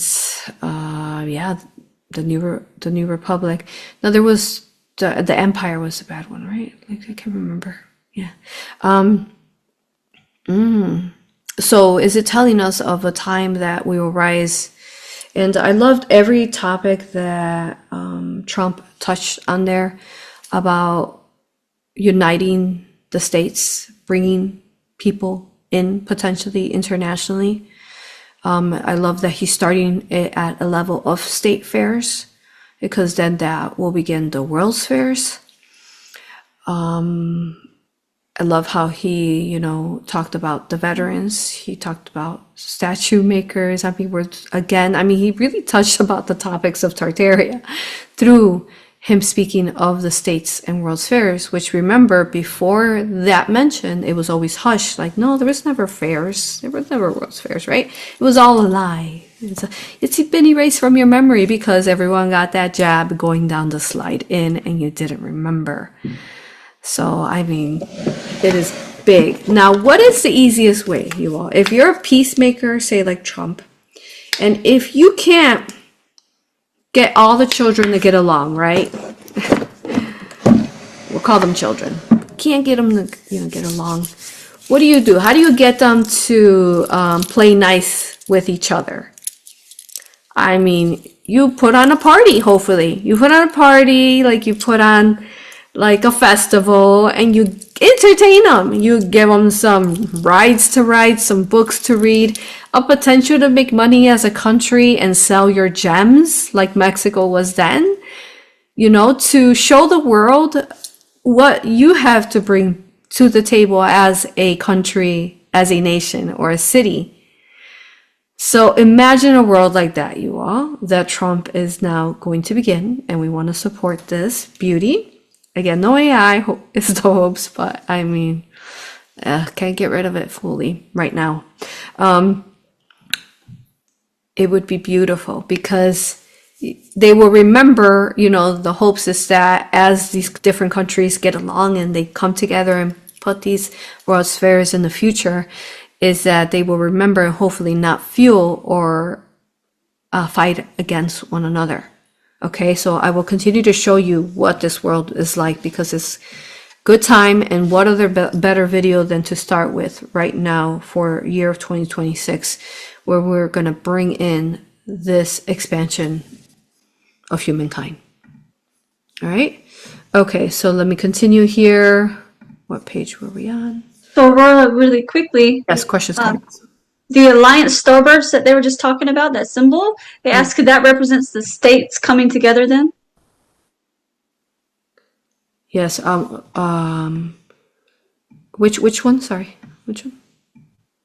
the new republic. Now there was the Empire was a bad one, right? Like I can't remember. Yeah. So is it telling us of a time that we will rise? And I loved every topic that Trump touched on there about uniting the states, bringing people in potentially internationally. I love that he's starting it at a level of state fairs, because then that will begin the World's Fairs. I love how he, you know, talked about the veterans. He talked about statue makers. I mean, he really touched about the topics of Tartaria through him speaking of the states and world's fairs, which, remember, before that mention, it was always hushed. Like, no, there was never fairs. There was never world's fairs, right? It was all a lie. It's been erased from your memory because everyone got that jab going down the slide in and you didn't remember. So, I mean, it is big. Now, what is the easiest way, you all? If you're a peacemaker, say like Trump, and if you can't get all the children to get along, right? We'll call them children. Can't get them to, you know, get along. What do? How do you get them to play nice with each other? I mean, you put on a party, hopefully. You put on a party, like you put on like a festival, and you entertain them. You give them some rides to ride, some books to read, a potential to make money as a country and sell your gems like Mexico was then, you know, to show the world what you have to bring to the table as a country, as a nation, or a city. So imagine a world like that, you all, that Trump is now going to begin, and we want to support this beauty. Again, no AI is the hopes, but I mean, can't get rid of it fully right now. It would be beautiful because they will remember, you know, the hopes is that as these different countries get along and they come together and put these world's fairs in the future, is that they will remember and hopefully not fuel or fight against one another. Okay, so I will continue to show you what this world is like because it's good time, and what other better video than to start with right now for year of 2026, where we're going to bring in this expansion of humankind. All right, okay, so let me continue here. What page were we on? So Aurora, really quickly. Yes, questions, comments. The Alliance Starbirds that they were just talking about, that symbol, they asked if that represents the states coming together then? Yes, which one? Sorry, which one?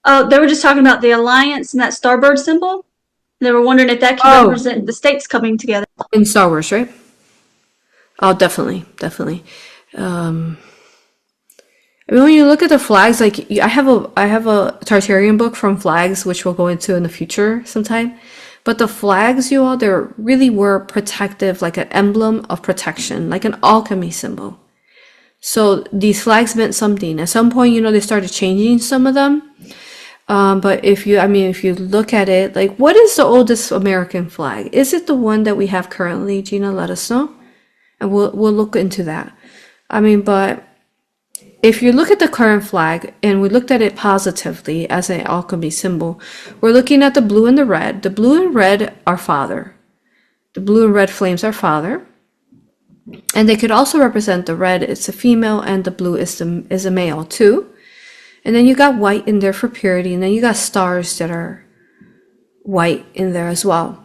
Oh, they were just talking about the Alliance and that Starbird symbol. They were wondering if that could represent the states coming together. In Star Wars, right? Oh, definitely. I mean, when you look at the flags, like I have a Tartarian book from flags, which we'll go into in the future sometime. But the flags, you all, they really were protective, like an emblem of protection, like an alchemy symbol. So these flags meant something. At some point, you know, they started changing some of them. But if you look at it, like, what is the oldest American flag? Is it the one that we have currently? Gina, let us know, and we'll look into that. I mean, but if you look at the current flag, and we looked at it positively as an alchemy symbol, we're looking at the blue and the red. The blue and red are father. The blue and red flames are father. And they could also represent the red, it's a female, and the blue is a male too. And then you got white in there for purity, and then you got stars that are white in there as well.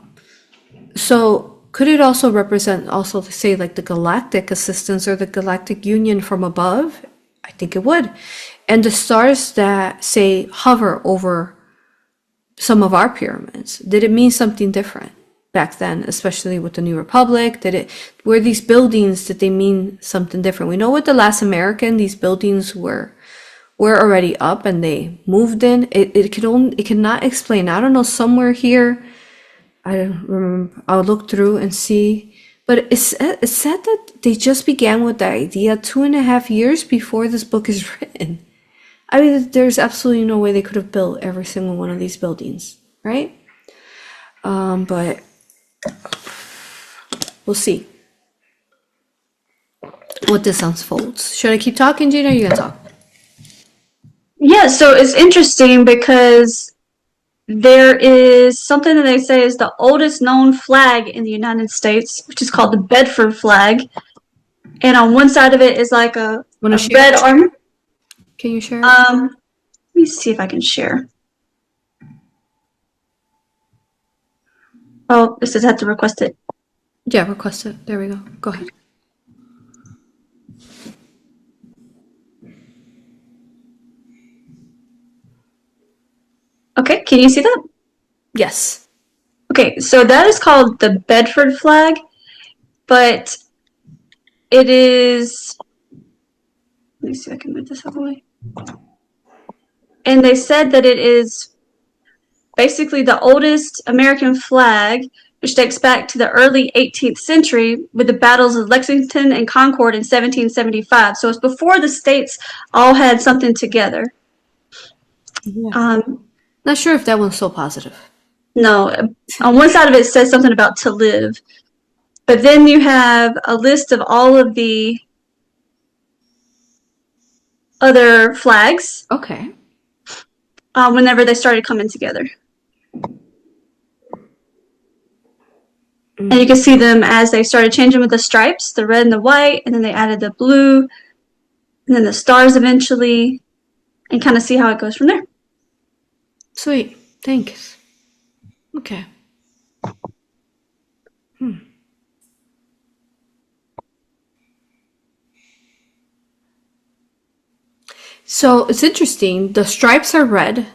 So could it also represent, also say, like the galactic assistance or the galactic union from above? I think it would. And the stars that say hover over some of our pyramids, did it mean something different back then, especially with the New Republic? Were these buildings, did they mean something different? We know with the last American, these buildings were already up and they moved in. It cannot explain. I don't know, somewhere here, I don't remember, I'll look through and see. But it's said that they just began with the idea 2.5 years before this book is written. I mean, there's absolutely no way they could have built every single one of these buildings, right? But we'll see what this unfolds. Should I keep talking, Gina, or are you gonna talk? Yeah, so it's interesting because there is something that they say is the oldest known flag in the United States, which is called the Bedford flag. And on one side of it is like a red arm. Can you share? Let me see if I can share. Oh, it says I have to request it. Yeah, request it. There we go. Go ahead. Okay, can you see that? Yes. Okay, so that is called the Bedford flag, but it is. Let me see if I can move this out of the way. And they said that it is basically the oldest American flag, which dates back to the early 18th century with the battles of Lexington and Concord in 1775. So it's before the states all had something together. Yeah. Not sure if that one's so positive. No, on one side of it says something about to live, but then you have a list of all of the other flags Okay. whenever they started coming together. And you can see them as they started changing with the stripes, the red and the white, and then they added the blue, and then the stars eventually, and kind of see how it goes from there. Sweet. Thanks. Okay. So it's interesting. The stripes are red,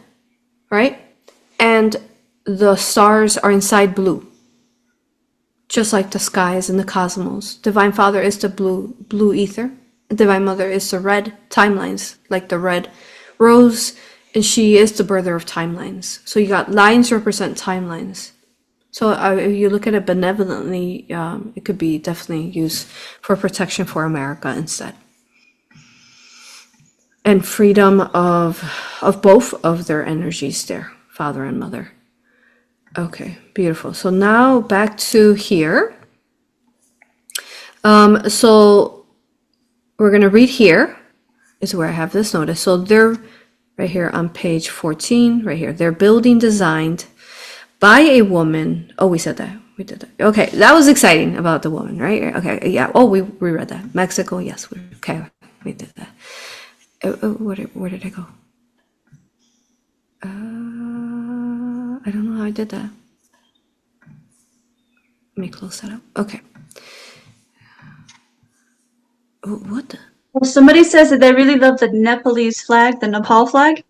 right? And the stars are inside blue. Just like the skies and the cosmos. Divine Father is the blue ether. Divine Mother is the red timelines, like the red rose, and she is the birther of timelines. So you got lines represent timelines. So if you look at it benevolently, it could be definitely used for protection for America instead. And freedom of both of their energies there, Father and Mother. Okay, beautiful. So now back to here. So we're going to read here is where I have this notice. So they're right here on page 14, right here. They're building designed by a woman. Oh, we said that. We did that. Okay, that was exciting about the woman, right? Okay, yeah. Oh, we read that. Mexico, yes. Okay, we did that. Where did I go? I don't know how I did that. Let me close that up. Okay. Oh, what the? Well, somebody says that they really love the Nepalese flag, the Nepal flag.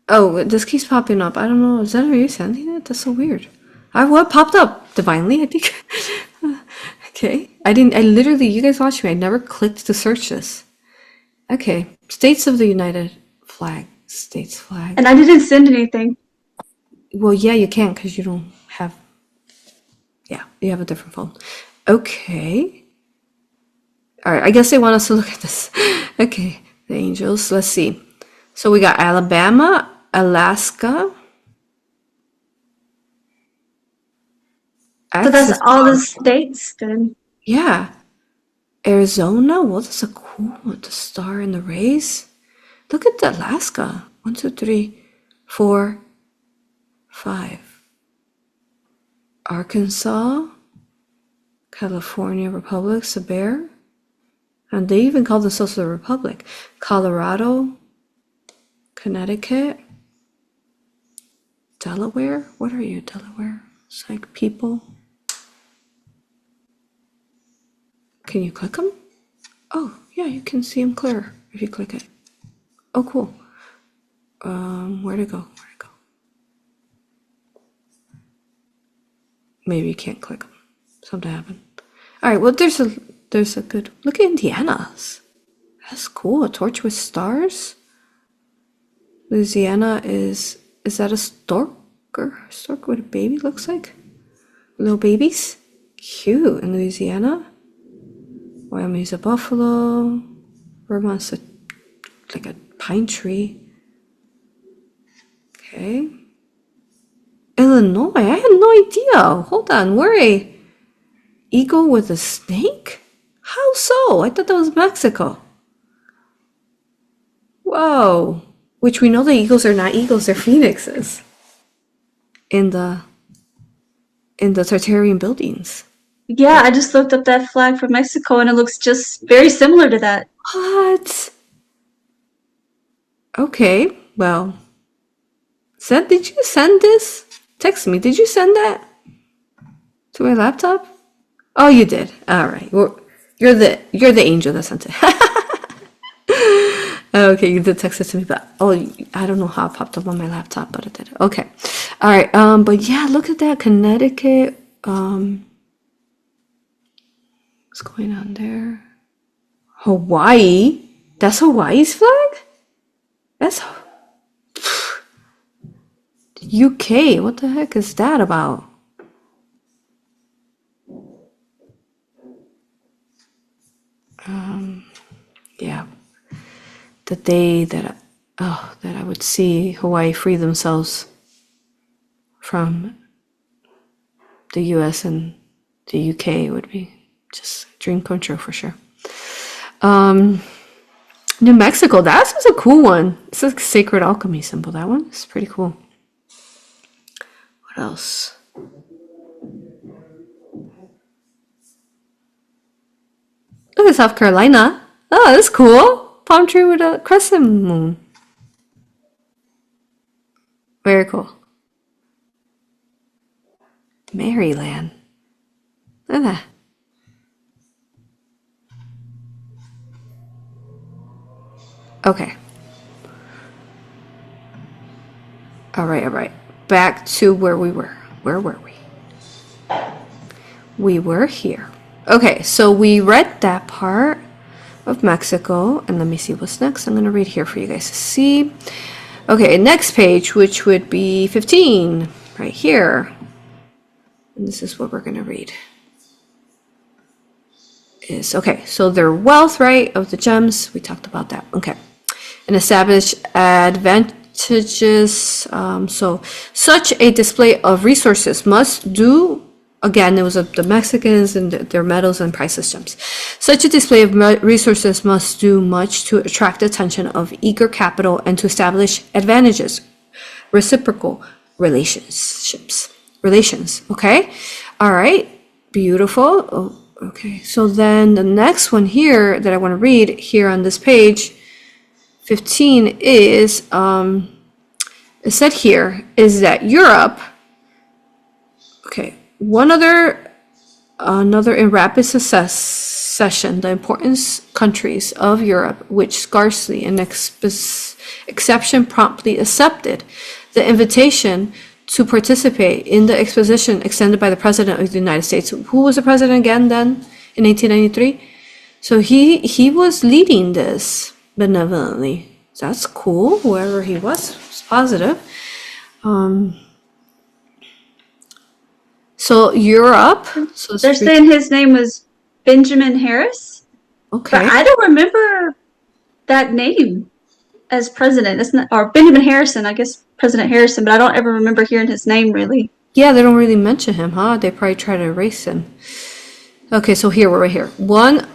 Oh, this keeps popping up. I don't know. Is that are you sending it? That's so weird. What popped up? Divinely, I think. Okay. I literally, you guys watch me. I never clicked to search this. Okay. States of the United Flag. States flag. And I didn't send anything. Well, yeah, you can't because you don't have. Yeah, you have a different phone. Okay. All right. I guess they want us to look at this. Okay. The angels. Let's see. So we got Alabama, Alaska. So that's all the states then. Yeah. Arizona. Well, that's a cool one. The star and the rays. Look at the Alaska. 1, 2, 3, 4, 5. Arkansas. California Republic, the bear. And they even call themselves the Republic. Colorado. Connecticut. Delaware. What are you, Delaware? It's like people. Can you click them? Oh, yeah, you can see them clear if you click it. Oh, cool. Where'd it go? Maybe you can't click them. Something happened. All right, well, there's a good... Look at Indiana's. That's cool. A torch with stars. Louisiana is that a stork? Or a stork what a baby looks like? Little babies? Cute. In Louisiana. Wyoming's a buffalo. Vermont's like a pine tree. Okay. Illinois, I had no idea. Hold on, we're a eagle with a snake? How so? I thought that was Mexico. Whoa. Which we know the eagles are not eagles, they're phoenixes. In the Tartarian buildings. Yeah, I just looked up that flag from Mexico and it looks just very similar to that. What? Okay, well. Did you send this? Text me. Did you send that to my laptop? Oh, you did. All right. Well, you're the angel that sent it. Okay, you did text it to me, but I don't know how it popped up on my laptop, but it did. Okay, all right. But yeah, look at that, Connecticut. What's going on there? Hawaii. That's Hawaii's flag. That's UK. What the heck is that about? Yeah, the day that I would see Hawaii free themselves from the US and the UK would be just a dream come true for sure. New Mexico, that's a cool one. It's a sacred alchemy symbol. That one is pretty cool. What else? Look at South Carolina. Oh, that's cool. Palm tree with a crescent moon. Very cool. Maryland. Look at that. Okay. All right. Back to where we were. Where were we? We were here. Okay, so we read that part of Mexico, and let me see what's next. I'm going to read here for you guys to see. Okay, next page, which would be 15, right here. And this is what we're going to read. Okay, so their wealth, right, of the gems, we talked about that. Okay, and establish advantages. So such a display of resources must do, again, it was the Mexicans and their metals and price systems. Such a display of resources must do much to attract the attention of eager capital and to establish advantages, reciprocal relations. Okay, all right, beautiful. Oh, okay, so then the next one here that I want to read here on this page 15 is it said here is that Europe, okay, another in rapid succession, the important countries of Europe, which scarcely an exception promptly accepted the invitation to participate in the exposition extended by the President of the United States. Who was the president again then in 1893? So he was leading this benevolently. That's cool. Whoever he was positive. So Europe. So They're saying his name was Benjamin Harris. Okay. But I don't remember that name as president. It's not, or Benjamin Harrison, I guess President Harrison, but I don't ever remember hearing his name really. Yeah, they don't really mention him, huh? They probably try to erase him. Okay, so here we're right here. One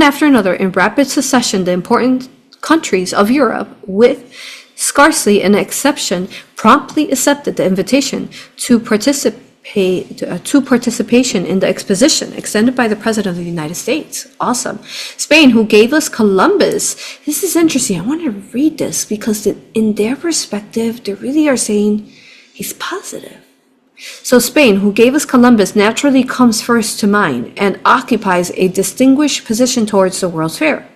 after another, in rapid succession, the important countries of Europe, with scarcely an exception, promptly accepted the invitation to participation in the exposition extended by the President of the United States. Awesome. Spain, who gave us Columbus. This is interesting. I want to read this because in their perspective, they really are saying he's positive. So Spain, who gave us Columbus, naturally comes first to mind and occupies a distinguished position towards the World's Fair.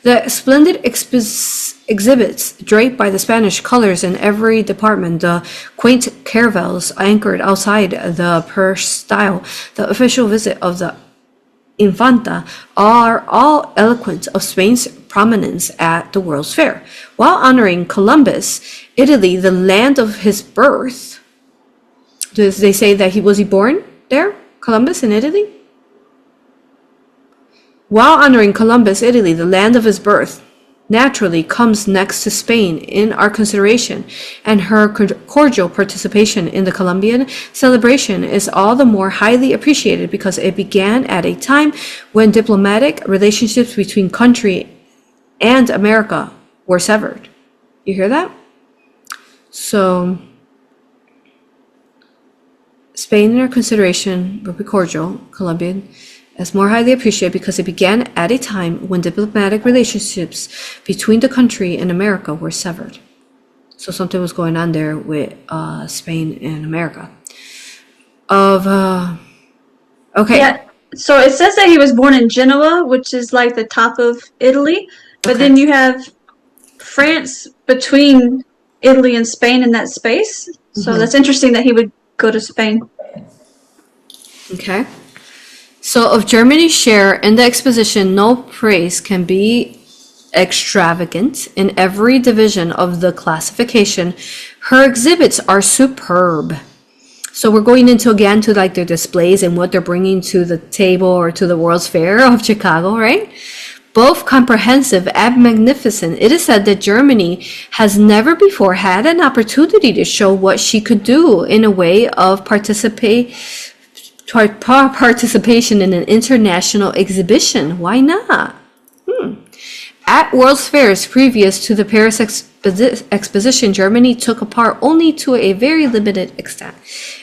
The splendid exhibits draped by the Spanish colors in every department, the quaint caravels anchored outside the peristyle, the official visit of the Infanta, are all eloquent of Spain's prominence at the World's Fair. While honoring Columbus, Italy, the land of his birth, do they say that he was born there, Columbus in Italy? While honoring Columbus, Italy, the land of his birth, naturally comes next to Spain in our consideration, and her cordial participation in the Columbian celebration is all the more highly appreciated because it began at a time when diplomatic relationships between country and America were severed. You hear that? So, Spain in our consideration will be cordial, Columbian, as more highly appreciated because it began at a time when diplomatic relationships between the country and America were severed. So something was going on there with Spain and America. Okay. Yeah, So it says that he was born in Genoa, which is like the top of Italy, but Okay. then you have France between Italy and Spain in that space. So that's interesting that he would go to Spain. Okay. So of Germany's share in the exposition, no praise can be extravagant. In every division of the classification, her exhibits are superb. So we're going into again to like their displays and what they're bringing to the table or to the World's Fair of Chicago, right? Both comprehensive and magnificent. It is said that Germany has never before had an opportunity to show what she could do in a way of participation in an international exhibition. Why not? At World's Fairs previous to the Paris Exposition, Germany took part only to a very limited extent,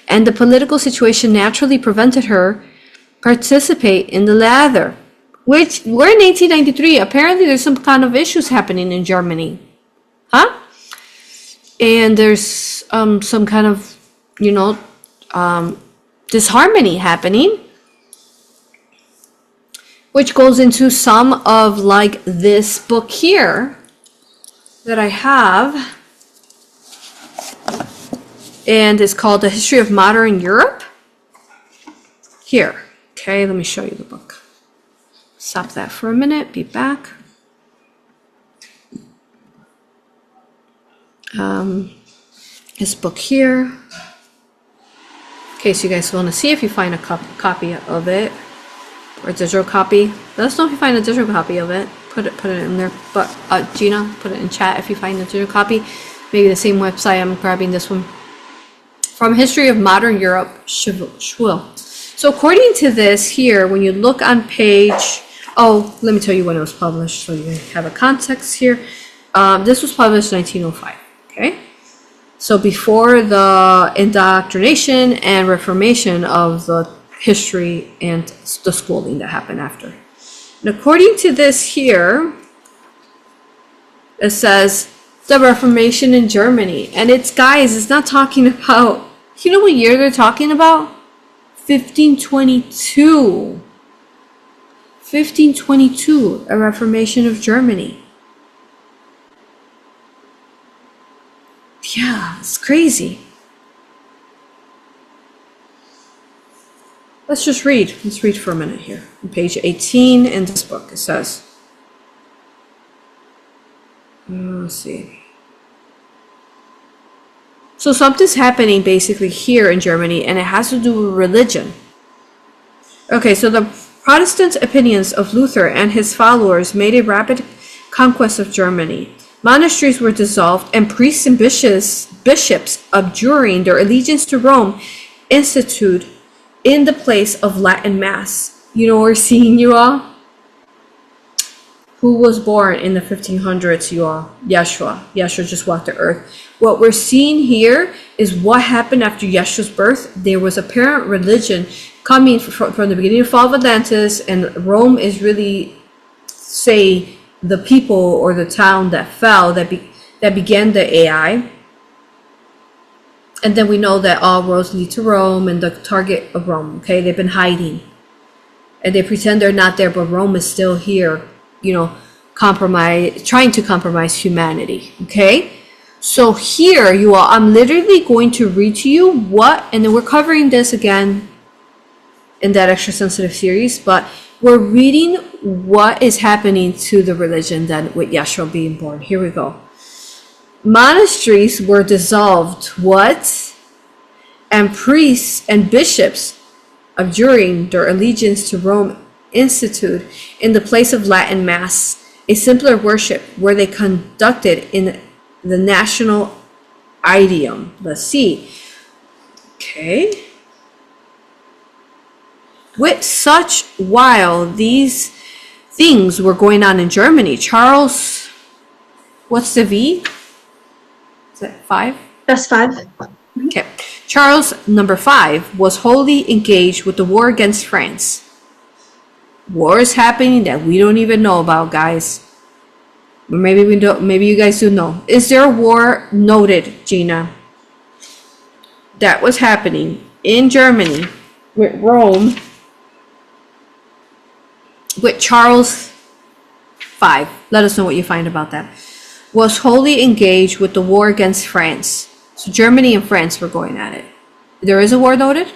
and the political situation naturally prevented her participate in the latter. Which we're in 1893. Apparently, there's some kind of issues happening in Germany, huh? And there's some kind of, disharmony happening, which goes into some of like this book here that I have, and it's called The History of Modern Europe. Here, okay, let me show you the book. Stop that for a minute, be back. This book here. In case you guys want to see if you find a copy of it, or a digital copy. Let us know if you find a digital copy of it. Put it in there. But Gina, put it in chat if you find a digital copy. Maybe the same website. I'm grabbing this one. From History of Modern Europe, Schwill. So according to this here, when you look on page, let me tell you when it was published so you have a context here. This was published in 1905, okay? So before the indoctrination and reformation of the history and the schooling that happened after. And according to this here, it says the Reformation in Germany. And it's not talking about, you know what year they're talking about? 1522. 1522, a Reformation of Germany. Yeah, it's crazy. Let's just read. Let's read for a minute here. On page 18 in this book, it says, let's see. So something's happening basically here in Germany, and it has to do with religion. Okay, so the Protestant opinions of Luther and his followers made a rapid conquest of Germany. Monasteries were dissolved, and priests and bishops, abjuring their allegiance to Rome, instituted in the place of Latin Mass. You know, we're seeing you all. Who was born in the 1500s, you all? Yeshua. Yeshua just walked the earth. What we're seeing here is what happened after Yeshua's birth. There was apparent religion coming from the beginning of fall of Atlantis, and Rome is really, say, the people or the town that fell, that began the AI. And then we know that all roads lead to Rome and the target of Rome, okay? They've been hiding. And they pretend they're not there, but Rome is still here, trying to compromise humanity, okay? So here, you all, I'm literally going to read to you and then we're covering this again in that extra sensitive series, but we're reading what is happening to the religion then with Yeshua being born. Here we go. Monasteries were dissolved, and priests and bishops, abjuring their allegiance to Rome, instituted in the place of Latin Mass a simpler worship where they conducted in the national idiom. Let's see. Okay. With such while these things were going on in Germany, Charles, what's the V? Is that 5? That's 5. Okay. Charles, number 5, was wholly engaged with the war against France. War is happening that we don't even know about, guys. Or maybe we don't. Maybe you guys do know. Is there a war noted, Gina, that was happening in Germany with Rome with Charles V, let us know what you find about that, was wholly engaged with the war against France. So Germany and France were going at it. There is a war noted?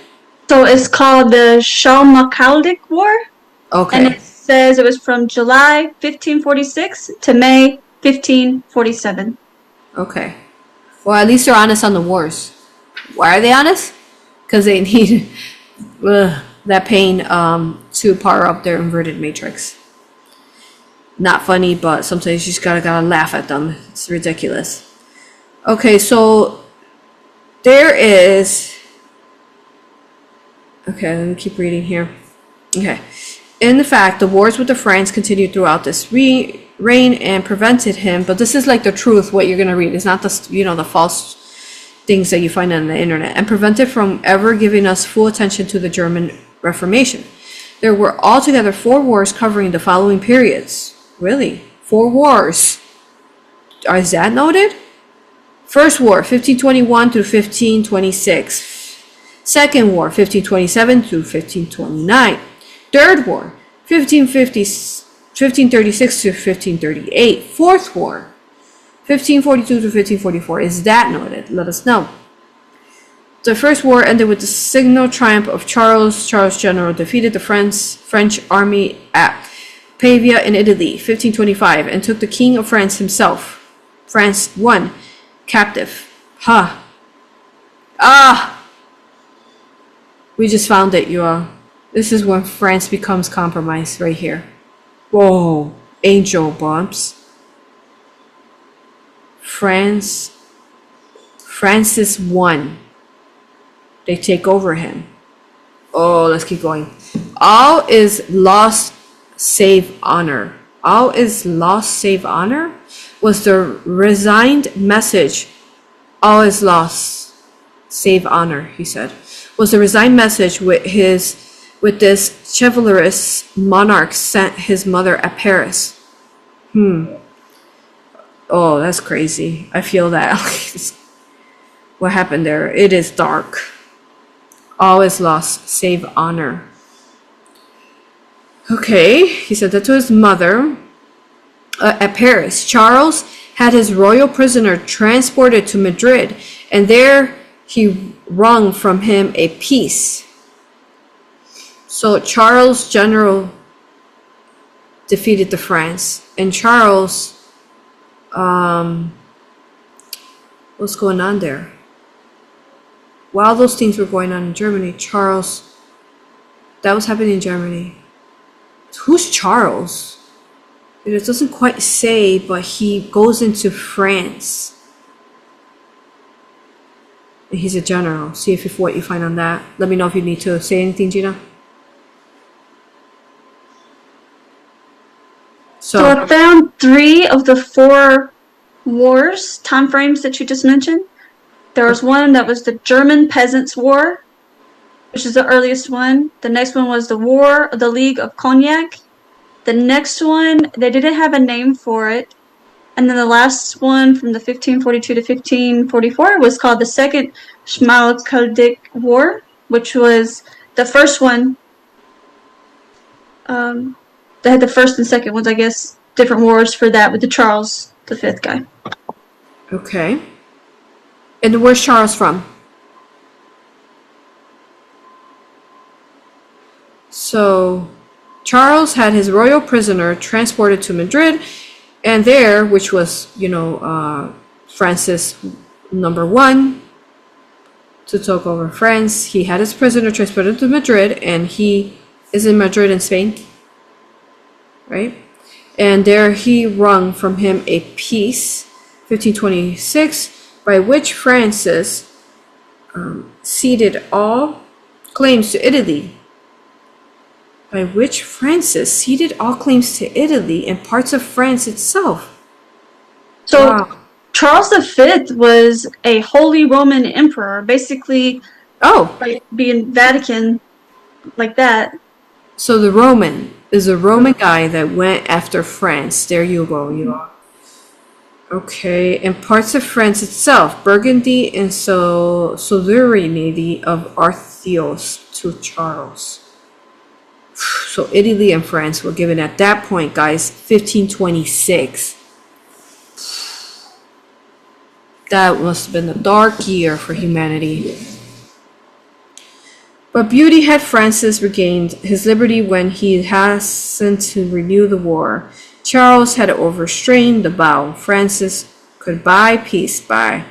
So it's called the Chalmacaldic War. Okay. And it says it was from July 1546 to May 1547. Okay. Well, at least they're honest on the wars. Why are they honest? Because they need that pain to power up their inverted matrix. Not funny, but sometimes you just gotta laugh at them. It's ridiculous. Okay, so there is. Okay, let me keep reading here. Okay. In fact, the wars with the France continued throughout this reign and prevented him, but this is like the truth, what you're going to read. It's not the, the false things that you find on the internet, and prevented from ever giving us full attention to the German Reformation. There were altogether 4 wars covering the following periods. Really? 4 wars. Is that noted? First War, 1521 through 1526. Second War, 1527 through 1529. Third War, 1536 to 1538. Fourth War, 1542 to 1544. Is that noted? Let us know. The First War ended with the signal triumph of Charles. Charles' general defeated the French army at Pavia in Italy, 1525, and took the King of France himself. France won, captive. We just found it, you all. This is when France becomes compromised, right here. Whoa, angel bumps. Francis won. They take over him. Oh, let's keep going. All is lost save honor. All is lost save honor was the resigned message. All is lost save honor, he said, was the resigned message with this chivalrous monarch sent his mother at Paris. Oh, that's crazy. I feel that. What happened there? It is dark. All is lost save honor. Okay, he said that to his mother at Paris. Charles had his royal prisoner transported to Madrid, and there he wrung from him a peace. So Charles' general defeated the France, and Charles, what's going on there? While those things were going on in Germany, Charles, that was happening in Germany. Who's Charles? It doesn't quite say, but he goes into France. And he's a general. See if what you find on that. Let me know if you need to say anything, Gina. So I found 3 of the 4 wars, time frames that you just mentioned. There was one that was the German Peasants' War, which is the earliest one. The next one was the War of the League of Cognac. The next one, they didn't have a name for it. And then the last one from the 1542 to 1544 was called the Second Schmalkaldic War, which was the first one. They had the first and second ones, I guess, different wars for that with the Charles V guy. Okay. And where's Charles from? So Charles had his royal prisoner transported to Madrid, and there, which was, Francis #1 to take over France, he had his prisoner transported to Madrid, and he is in Madrid in Spain, right? And there he wrung from him a peace, 1526, by which Francis ceded all claims to Italy. By which Francis ceded all claims to Italy and parts of France itself. So Wow. Charles V was a Holy Roman Emperor, basically like being Vatican, like that. So the Roman is a Roman guy that went after France. There you go, Okay, and parts of France itself, Burgundy and sovereignty of Arthios to Charles. So Italy and France were given at that point, guys, 1526. That must have been a dark year for humanity. But beauty had Francis regained his liberty when he hastened to renew the war. Charles had overstrained the bow. Francis could buy peace by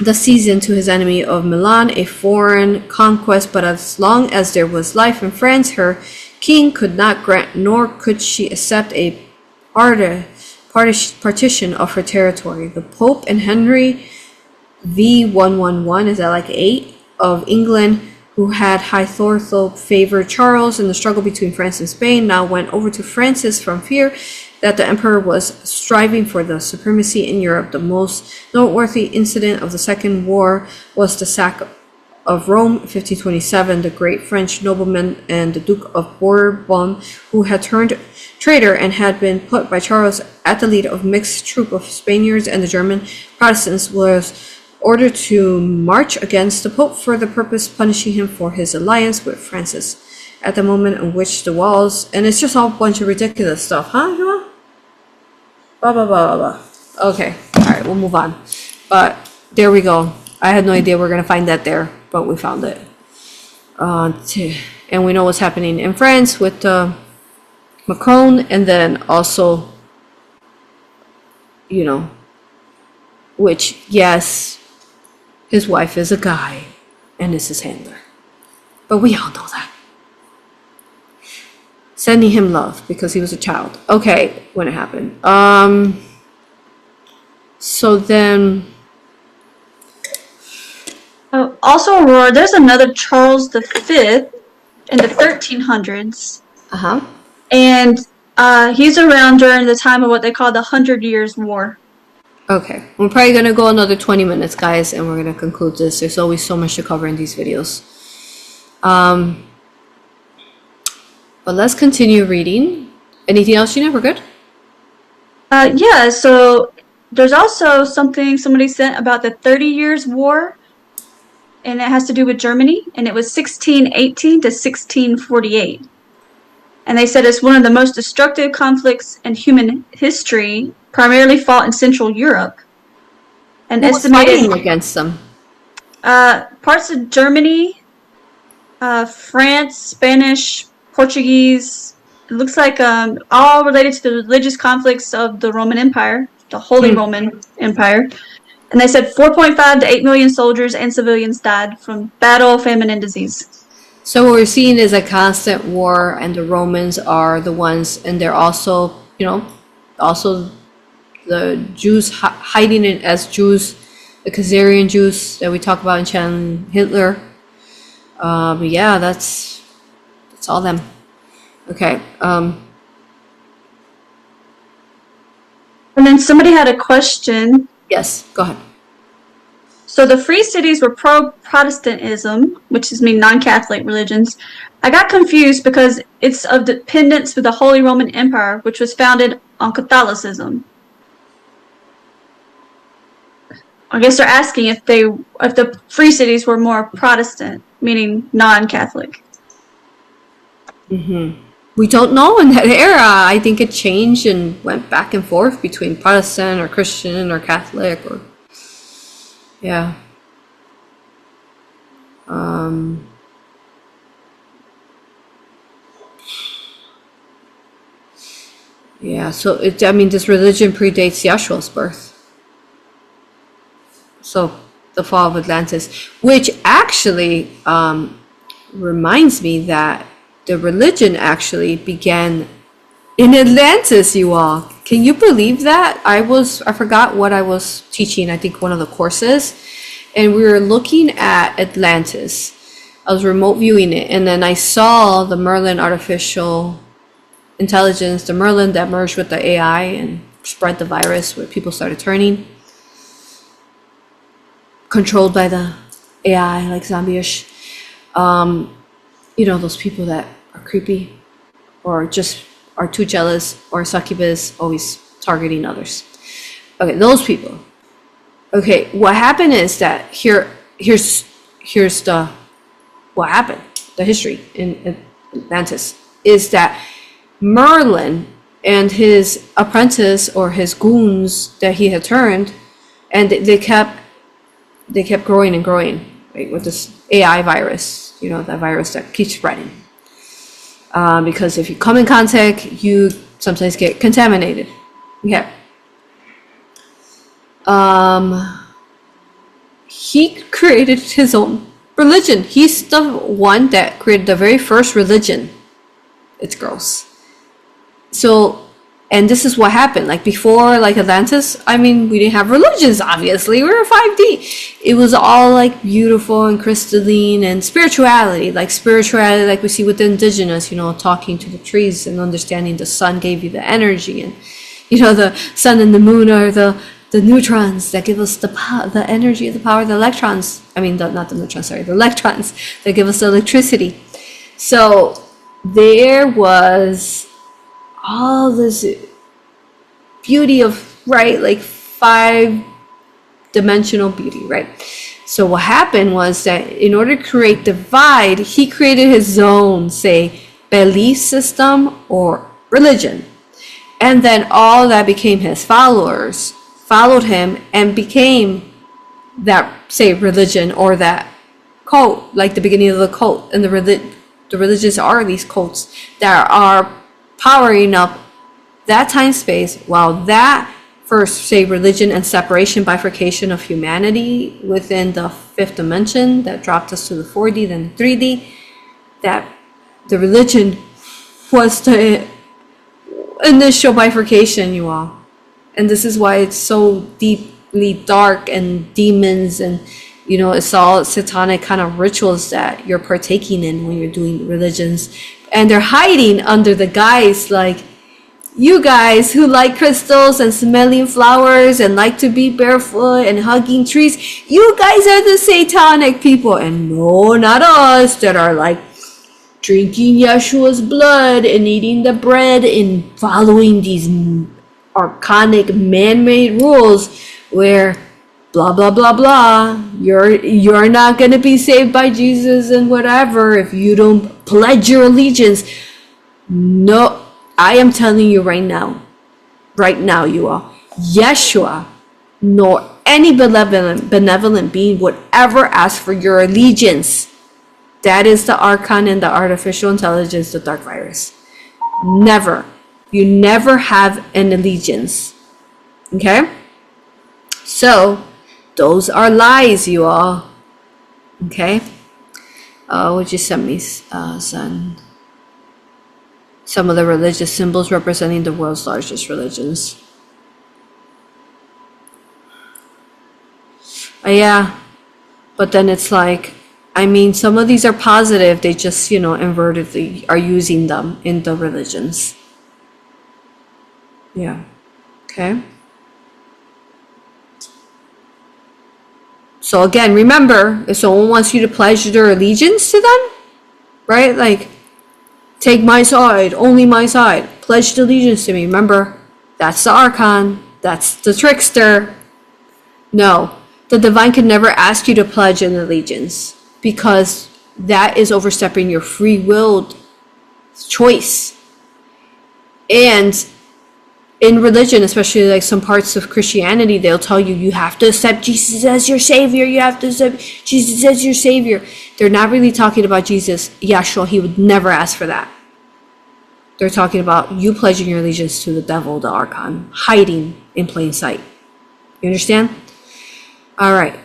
the season to his enemy of Milan, a foreign conquest, but as long as there was life in France, her king could not grant, nor could she accept a partition of her territory. The Pope and Henry V111, is that like 8, of England, who had hitherto favored Charles in the struggle between France and Spain, now went over to Francis from fear that the emperor was striving for the supremacy in Europe. The most noteworthy incident of the Second War was the sack of Rome, 1527. The great French nobleman and the Duke of Bourbon, who had turned traitor and had been put by Charles at the lead of mixed troop of Spaniards and the German Protestants, was ordered to march against the Pope for the purpose punishing him for his alliance with Francis. At the moment in which the walls, and it's just all a bunch of ridiculous stuff, huh, Joa? Blah, blah, blah, blah, blah. Okay, all right, we'll move on. But there we go. I had no idea we were going to find that there, but we found it. And we know what's happening in France with Macron, and then also, you know, which, yes, his wife is a guy and is his handler. But we all know that. Sending him love because he was a child. Okay, when it happened. So then... Also, Aurora, there's another Charles V in the 1300s. Uh-huh. And he's around during the time of what they call the 100 Years' War. Okay, we're probably going to go another 20 minutes, guys, and we're going to conclude this. There's always so much to cover in these videos. But let's continue reading. Anything else, Gina? We're good? Yeah, so there's also something somebody sent about the 30 Years' War, and it has to do with Germany, and it was 1618 to 1648. And they said it's one of the most destructive conflicts in human history, primarily fought in Central Europe. And Who was fighting against them? Parts of Germany, France, Spanish, Portuguese. It looks like all related to the religious conflicts of the Roman Empire, the Holy Roman Empire. And they said 4.5 to 8 million soldiers and civilians died from battle, famine, and disease. So what we're seeing is a constant war, and the Romans are the ones, and they're also, you know, also the Jews hiding it as Jews, the Khazarian Jews that we talk about in Chan Hitler. But yeah, that's all them. Okay. And then somebody had a question. Yes, go ahead. So the free cities were pro-Protestantism, which is mean non-Catholic religions. I got confused because it's of dependence with the Holy Roman Empire, which was founded on Catholicism. I guess they're asking if the free cities were more Protestant, meaning non-Catholic. We don't know in that era. I think it changed and went back and forth between Protestant or Christian or Catholic or yeah. Yeah, so I mean, this religion predates Yahshua's birth. So the fall of Atlantis, which actually reminds me that the religion actually began in Atlantis, you all. Can you believe that? I forgot what I was teaching, I think one of the courses, and we were looking at Atlantis. I was remote viewing it, and then I saw the Merlin artificial intelligence, the Merlin that merged with the AI and spread the virus where people started turning. Controlled by the AI, like zombie-ish. You know, those people that are creepy or just are too jealous, or succubus, always targeting others. Okay, those people. Okay, what happened is that here's the what happened, the history in Atlantis, is that Merlin and his apprentice or his goons that he had turned, and they kept growing and growing, right, with this AI virus, that virus that keeps spreading. Because if you come in contact, you sometimes get contaminated. Okay. He created his own religion. He's the one that created the very first religion. It's gross. So, and this is what happened. Like before, like Atlantis, I mean, we didn't have religions, obviously. We were 5D. It was all like beautiful and crystalline, and spirituality like we see with the indigenous, talking to the trees and understanding the sun gave you the energy, and, the sun and the moon are the neutrons that give us the energy, the power, the electrons. I mean, not the neutrons, sorry, the electrons that give us the electricity. So there was all this beauty of, right, like 5-dimensional beauty, right? So what happened was that in order to create divide, he created his own, say, belief system or religion. And then all that became his followers followed him and became that, say, religion or that cult, like the beginning of the cult. And the religions are these cults that are powering up that time space, while that first, say, religion and separation, bifurcation of humanity within the 5th dimension that dropped us to the 4D, then 3D, that the religion was the initial bifurcation, you all. And this is why it's so deeply dark and demons and, it's all satanic kind of rituals that you're partaking in when you're doing religions. And they're hiding under the guise like, you guys who like crystals and smelling flowers and like to be barefoot and hugging trees, you guys are the satanic people. And no, not us, that are like drinking Yeshua's blood and eating the bread and following these archonic man-made rules where blah blah blah blah, you're not going to be saved by Jesus and whatever if you don't pledge your allegiance. No, I am telling you right now, you all, Yeshua nor any benevolent being would ever ask for your allegiance. That is the archon and the artificial intelligence, the dark virus. Never. You never have an allegiance. Okay? So, those are lies, you all. Okay? Would you send me, son? Some of the religious symbols representing the world's largest religions. Yeah. But then it's like, I mean, some of these are positive. They just, invertedly are using them in the religions. Yeah. Okay. So again, remember, if someone wants you to pledge their allegiance to them, right? Like, take my side, only my side. Pledge allegiance to me. Remember, that's the archon. That's the trickster. No, the divine can never ask you to pledge an allegiance because that is overstepping your free willed choice. And in religion, especially like some parts of Christianity, they'll tell you, you have to accept Jesus as your savior. You have to accept Jesus as your savior. They're not really talking about Jesus. Yeshua, he would never ask for that. They're talking about you pledging your allegiance to the devil, the archon, hiding in plain sight. You understand? All right.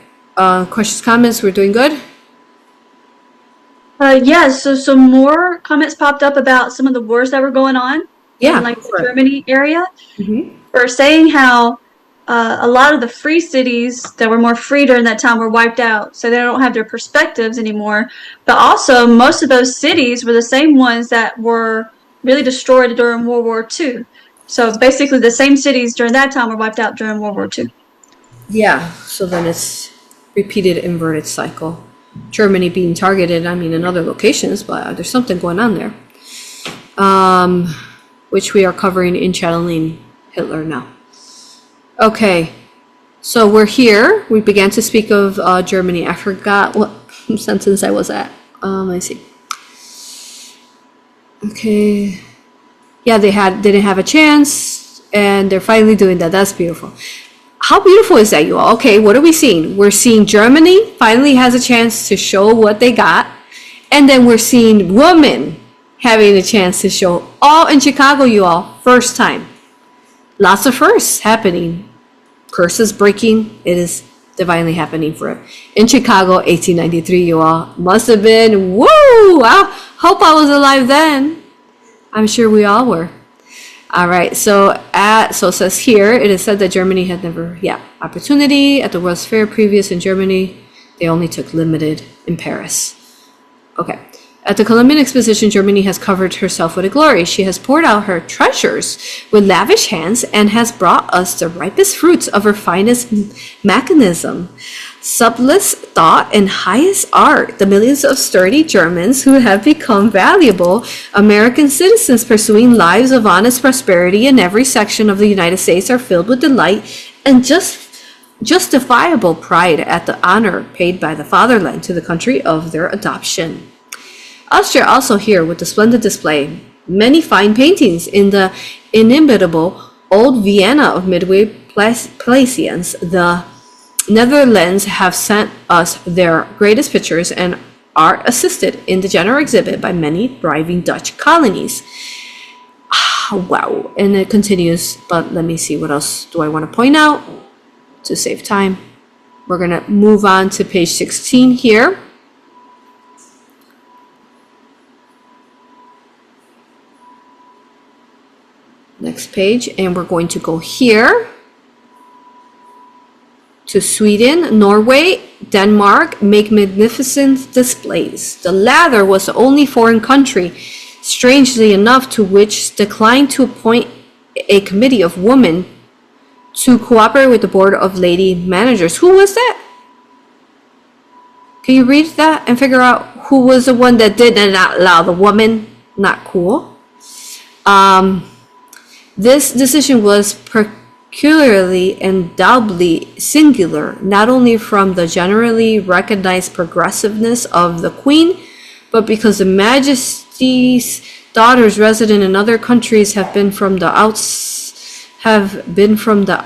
Questions, comments? We're doing good? Yes, so some more comments popped up about some of the wars that were going on in like the Germany area. Mm-hmm. For saying how a lot of the free cities that were more free during that time were wiped out, so they don't have their perspectives anymore. But also, most of those cities were the same ones that were really destroyed during World War II. So basically, the same cities during that time were wiped out during World War II. Yeah. So then it's repeated inverted cycle. Germany being targeted, I mean, in other locations, but there's something going on there. Which we are covering in Channeling Hitler now. Okay, so we're here. We began to speak of Germany. I forgot what sentence I was at. Let me see. Okay. Yeah, they didn't have a chance, and they're finally doing that. That's beautiful. How beautiful is that, you all? Okay, what are we seeing? We're seeing Germany finally has a chance to show what they got, and then we're seeing women having a chance to show, all in Chicago, you all, first time. Lots of firsts happening. Curses breaking. It is divinely happening for it. In Chicago, 1893, you all. Must have been, woo! I hope I was alive then. I'm sure we all were. All right, so it says here, it is said that Germany had never, opportunity at the World's Fair previous in Germany. They only took limited in Paris. Okay. At the Columbian Exposition, Germany has covered herself with a glory. She has poured out her treasures with lavish hands and has brought us the ripest fruits of her finest mechanism, subtlest thought, and highest art. The millions of sturdy Germans who have become valuable American citizens pursuing lives of honest prosperity in every section of the United States are filled with delight and justifiable pride at the honor paid by the fatherland to the country of their adoption. Austria also here with a splendid display. Many fine paintings in the inimitable old Vienna of Midway Placians. The Netherlands have sent us their greatest pictures and are assisted in the general exhibit by many thriving Dutch colonies. Wow. And it continues, but let me see, what else do I want to point out to save time? We're going to move on to page 16 here. Next page, and we're going to go here to Sweden, Norway, Denmark, make magnificent displays. The latter was the only foreign country, strangely enough, to which declined to appoint a committee of women to cooperate with the board of lady managers. Who was that? Can you read that and figure out who was the one that did not allow the woman? Not cool. This decision was peculiarly and doubly singular, not only from the generally recognized progressiveness of the Queen, but because the Majesty's daughters resident in other countries have been from the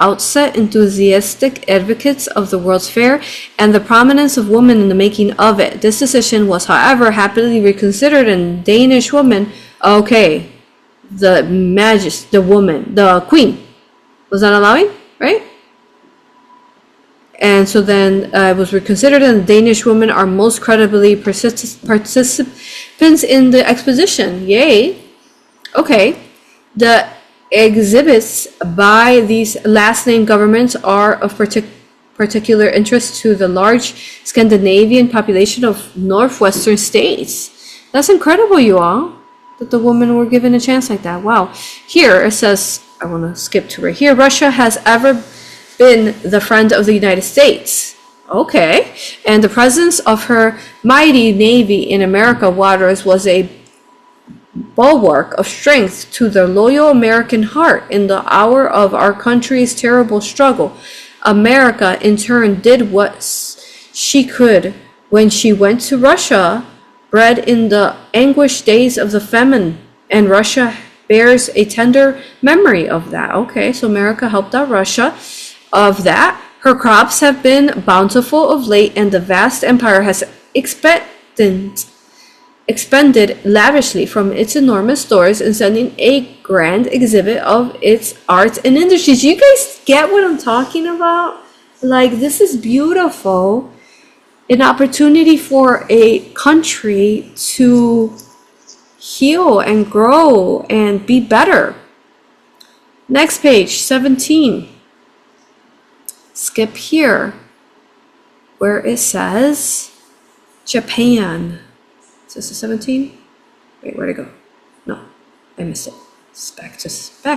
outset enthusiastic advocates of the World's Fair and the prominence of women in the making of it. This decision was, however, happily reconsidered, and Danish woman, the Queen was not allowing, right? And so then it was reconsidered, and Danish women are most credibly participants in the exposition. Yay. Okay. The exhibits by these last named governments are of particular interest to the large Scandinavian population of northwestern states. That's incredible, you all, that the women were given a chance like that. Wow. Here it says, I want to skip to right here, Russia has ever been the friend of the United States. Okay. And the presence of her mighty navy in American waters was a bulwark of strength to the loyal American heart in the hour of our country's terrible struggle. America, in turn, did what she could when she went to Russia, bred in the anguished days of the famine, and Russia bears a tender memory of that. Okay, so America helped out Russia of that. Her crops have been bountiful of late, and the vast empire has expended lavishly from its enormous stores in sending a grand exhibit of its arts and industries. You guys get what I'm talking about? Like, this is beautiful. An opportunity for a country to heal and grow and be better. Next page, 17. Skip here where it says Japan. Is this a 17? Wait, where'd it go? No, I missed it. It's back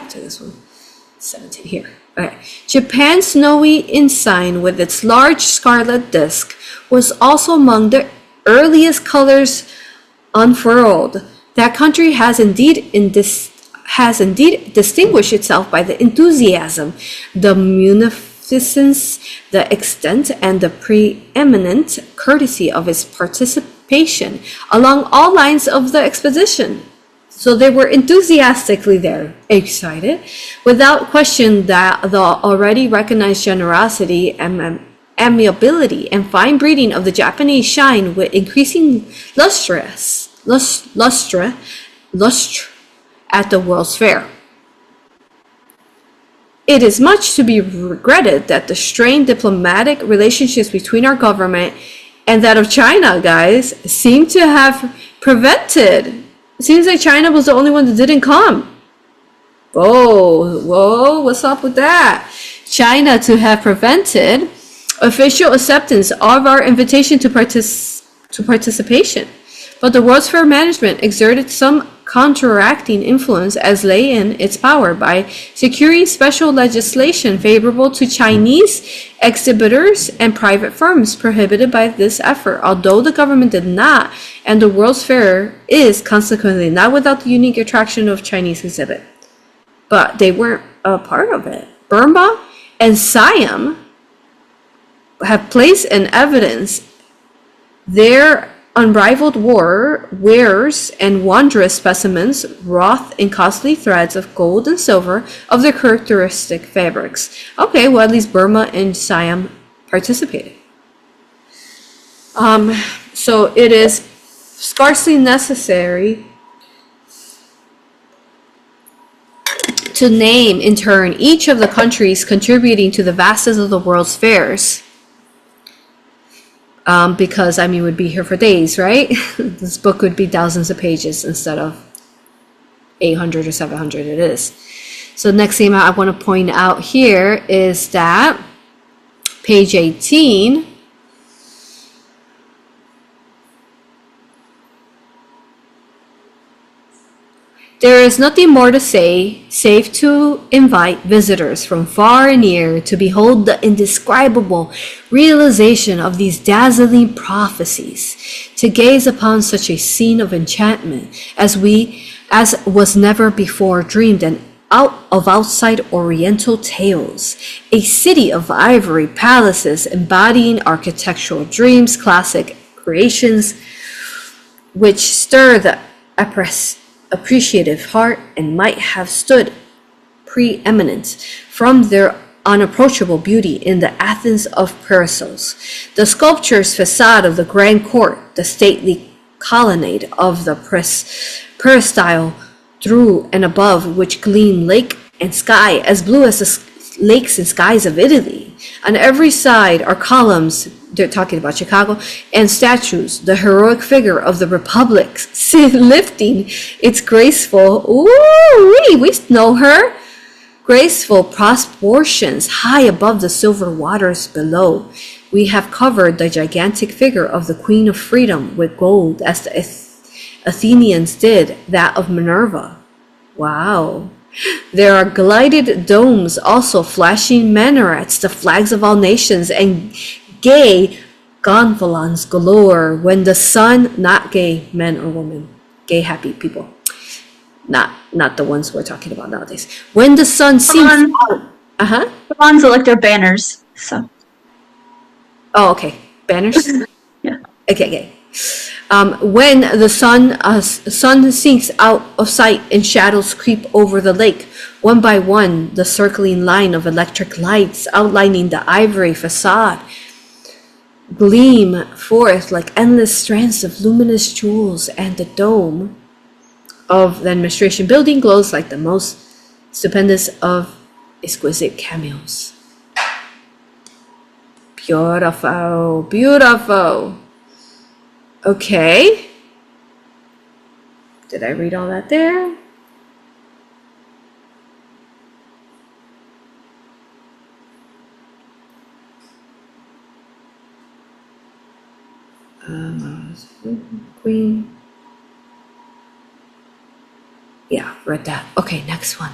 to this one. 17 here. Okay. Japan's snowy ensign with its large scarlet disc was also among the earliest colors unfurled. That country has indeed distinguished itself by the enthusiasm, the munificence, the extent, and the preeminent courtesy of its participation along all lines of the expedition. So they were enthusiastically there, excited, without question that the already recognized generosity and amiability and fine breeding of the Japanese shine with increasing lustre at the World's Fair. It is much to be regretted that the strained diplomatic relationships between our government and that of China, guys, seem to have prevented. It seems like China was the only one that didn't come. Whoa, what's up with that? China to have prevented official acceptance of our invitation to participation. But the World's Fair management exerted some counteracting influence as lay in its power by securing special legislation favorable to Chinese exhibitors and private firms prohibited by this effort, although the government did not, and the World's Fair is consequently not without the unique attraction of Chinese exhibit. But they weren't a part of it. Burma and Siam have placed in evidence their unrivaled wares and wondrous specimens wrought in costly threads of gold and silver of their characteristic fabrics. Okay, well, at least Burma and Siam participated. So it is scarcely necessary to name in turn each of the countries contributing to the vastness of the world's fairs. Because, I mean, we'd be here for days, right? This book would be thousands of pages instead of 800 or 700 it is. So next thing I want to point out here is that page 18, there is nothing more to say, save to invite visitors from far and near to behold the indescribable realization of these dazzling prophecies, to gaze upon such a scene of enchantment as was never before dreamed and out of outside Oriental tales, a city of ivory palaces embodying architectural dreams, classic creations, which stir the appreciative heart and might have stood preeminent from their unapproachable beauty in the Athens of Pericles. The sculpture's facade of the Grand Court, the stately colonnade of the peristyle through and above which gleam lake and sky as blue as the lakes and skies of Italy. On every side are columns, they're talking about Chicago, and statues, the heroic figure of the Republic lifting its graceful, we know her, graceful proportions high above the silver waters below. We have covered the gigantic figure of the Queen of Freedom with gold, as the Athenians did that of Minerva. Wow. There are glided domes, also flashing minarets, the flags of all nations, and gay gonfalons galore when the sun, not gay men or women, gay happy people, not the ones we're talking about nowadays. When the sun sinks out, The ones that like their banners. So. Oh, okay, banners. Yeah. Okay. When the sun sinks out of sight and shadows creep over the lake, one by one, the circling line of electric lights outlining the ivory facade gleam forth like endless strands of luminous jewels, and the dome of the administration building glows like the most stupendous of exquisite cameos. Beautiful, beautiful. Okay. Did I read all that there? Queen. Yeah, read that. Okay, next one.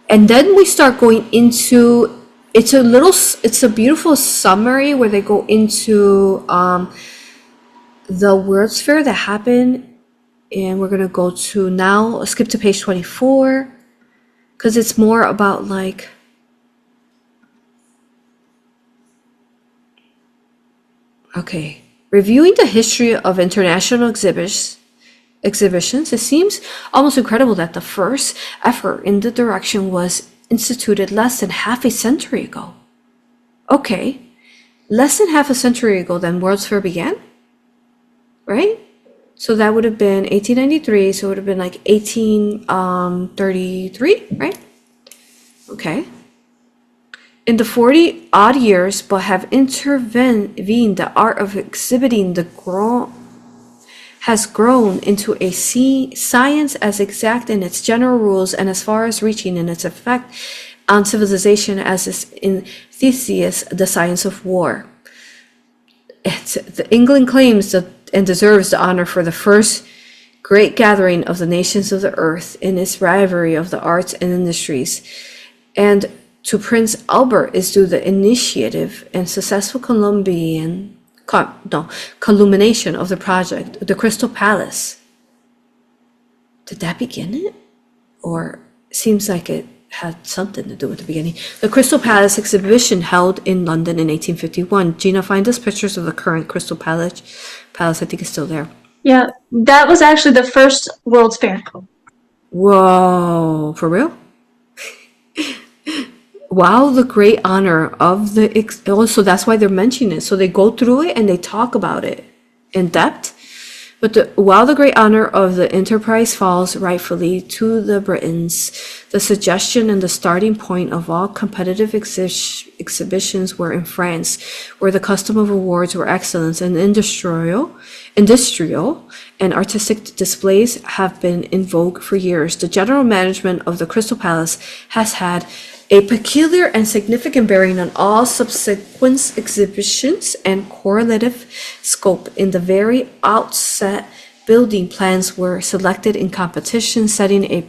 And then we start going into, it's a beautiful summary where they go into the World's Fair that happened, and we're gonna go to now, skip to page 24, because it's more about like, okay, reviewing the history of international exhibitions, it seems almost incredible that the first effort in the direction was instituted less than half a century ago. Okay, less than half a century ago then World's Fair began, right? So that would have been 1893, so it would have been like 1833, right? Okay. In the 40 odd years, but have intervened the art of exhibiting has grown into a science as exact in its general rules and as far as reaching in its effect on civilization as is in THSI, the science of war. England claims and deserves the honor for the first great gathering of the nations of the earth in its rivalry of the arts and industries. And to Prince Albert is due the initiative and successful culmination of the project, the Crystal Palace. Did that begin it? Or it seems like it had something to do with the beginning. The Crystal Palace exhibition held in London in 1851. Gina, find us pictures of the current Crystal Palace. I think it's still there. Yeah, that was actually the first World's Fair. Whoa, for real? Wow, the great honor of the so that's why they're mentioning it. So they go through it and they talk about it in depth. But while the great honor of the enterprise falls rightfully to the Britons, the suggestion and the starting point of all competitive exhibitions were in France, where the custom of awards were excellence and industrial and artistic displays have been in vogue for years. The general management of the Crystal Palace has had a peculiar and significant bearing on all subsequent exhibitions and correlative scope. In the very outset, building plans were selected in competition, setting a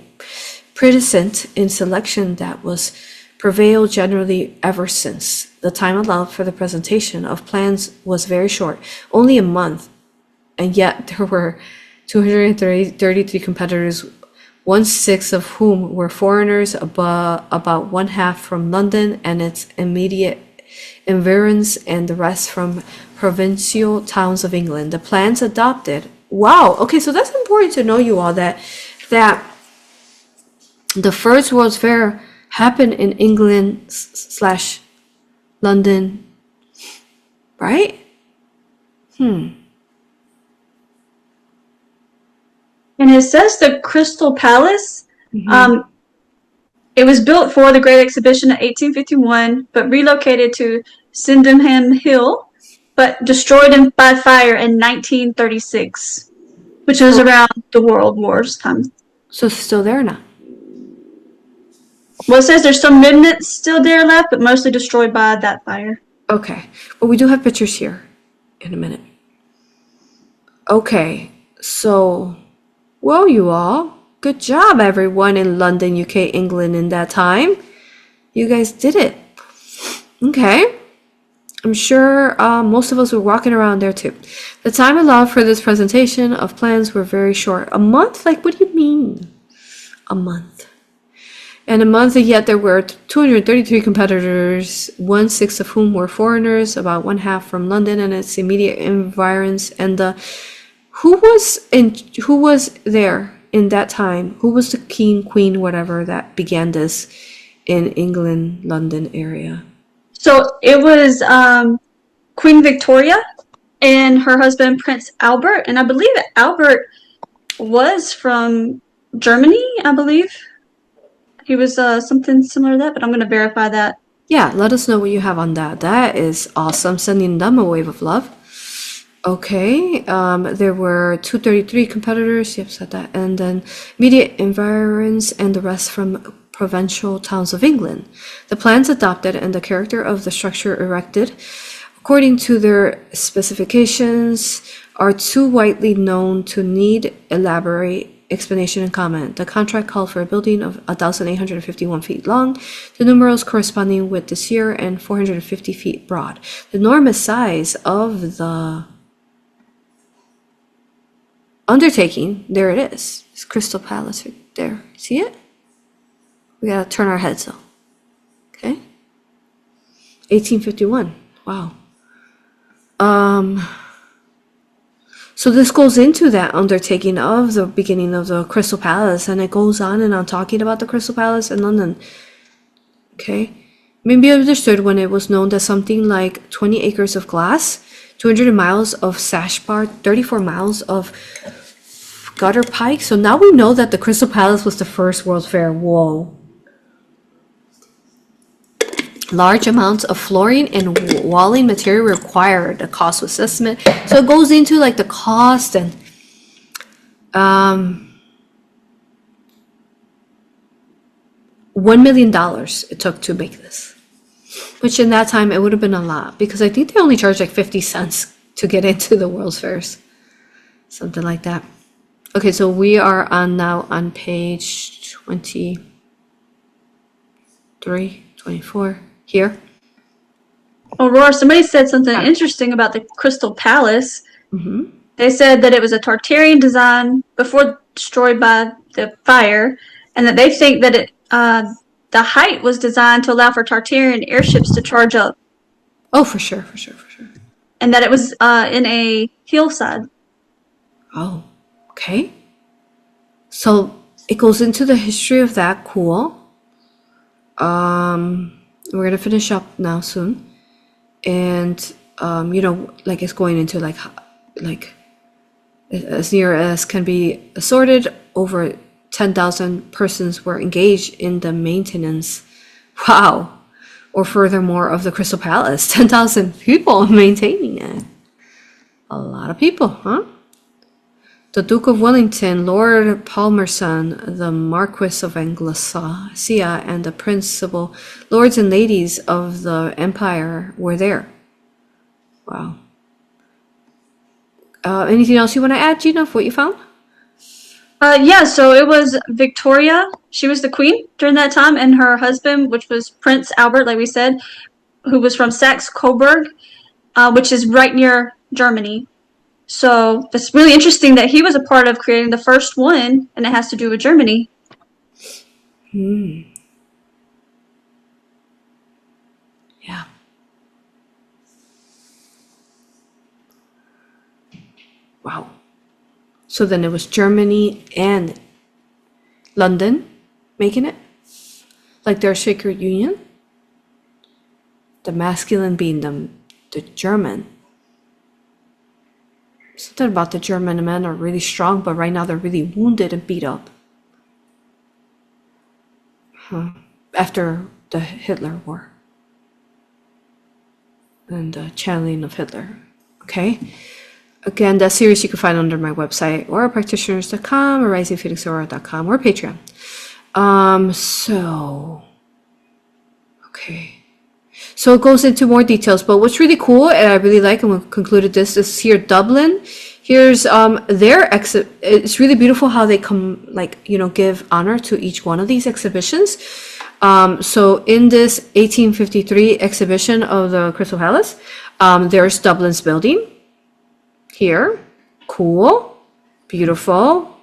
precedent in selection that was prevailed generally ever since. The time allowed for the presentation of plans was very short, only a month, and yet there were 233 competitors, 1/6 of whom were foreigners, about one half from London and its immediate environs, and the rest from provincial towns of England. The plans adopted. Wow. Okay, so that's important to know, you all, that the first World's Fair happened in England / London, right? And it says the Crystal Palace. It was built for the Great Exhibition in 1851, but relocated to Sydenham Hill, but destroyed by fire in 1936, which was around the World Wars time. So it's still there now. Well, it says there's some remnants still there left, but mostly destroyed by that fire. Okay. Well, we do have pictures here in a minute. Okay. So, well, you all, good job, everyone in London, UK, England in that time. You guys did it. Okay. I'm sure most of us were walking around there too. The time allowed for this presentation of plans were very short. A month? Like, what do you mean? A month. And a month, and yet there were 233 competitors, 1/6 of whom were foreigners, about one half from London and its immediate environs. And who was there in that time? Who was the king, queen, whatever that began this in England, London area? So it was Queen Victoria and her husband Prince Albert, and I believe Albert was from Germany. I believe he was something similar to that, but I'm going to verify that. Yeah, let us know what you have on that. That is awesome. Sending them a wave of love. Okay, there were 233 competitors. Yep, said that, and then immediate environs, and the rest from provincial towns of England. The plans adopted and the character of the structure erected, according to their specifications, are too widely known to need elaborate explanation and comment. The contract called for a building of 1,851 feet long, the numerals corresponding with this year, and 450 feet broad. The enormous size of the undertaking, there it is. It's Crystal Palace right there. See it? We gotta turn our heads though. Okay. 1851. Wow. So this goes into that undertaking of the beginning of the Crystal Palace, and it goes on and on talking about the Crystal Palace in London. Okay, maybe understood when it was known that something like 20 acres of glass, 200 miles of sash bar, 34 miles of gutter pike. So now we know that the Crystal Palace was the first World's Fair. Whoa. Large amounts of flooring and walling material required. The cost was estimated. So it goes into like the cost and $1 million it took to make this. Which in that time it would have been a lot, because I think they only charged like 50 cents to get into the World's Fairs. Something like that. Okay, so we are now on page 23, 24. Here. AuroRa, somebody said something interesting about the Crystal Palace. Mm-hmm. They said that it was a Tartarian design before destroyed by the fire, and that they think that the height was designed to allow for Tartarian airships to charge up. Oh, for sure. And that it was in a hillside. Oh, okay. So it goes into the history of that. Cool. We're gonna finish up now soon, and like it's going into like as near as can be assorted. Over 10,000 persons were engaged in the maintenance. Wow. Or furthermore of the Crystal Palace. 10,000 people maintaining it. A lot of people, huh? The Duke of Wellington, Lord Palmerston, the Marquis of Anglesea, and the principal lords and ladies of the empire were there. Wow. Anything else you want to add, Gina, of what you found? Yeah, so it was Victoria. She was the queen during that time, and her husband, which was Prince Albert, like we said, who was from Saxe-Coburg, which is right near Germany. So it's really interesting that he was a part of creating the first one, and it has to do with Germany. Yeah. Wow. So then it was Germany and London making it? Like their sacred union? The masculine being the German. Something about the German men are really strong, but right now they're really wounded and beat up. After the Hitler War. And the channeling of Hitler. Okay. Again, that series you can find under my website, aurapractitioners.com, or risingphoenixaura.com, or Patreon. Okay. So it goes into more details, but what's really cool, and I really like, and we'll conclude this, is here Dublin. Here's their exhibit. It's really beautiful how they come, give honor to each one of these exhibitions. So in this 1853 exhibition of the Crystal Palace, there's Dublin's building. Here, cool, beautiful,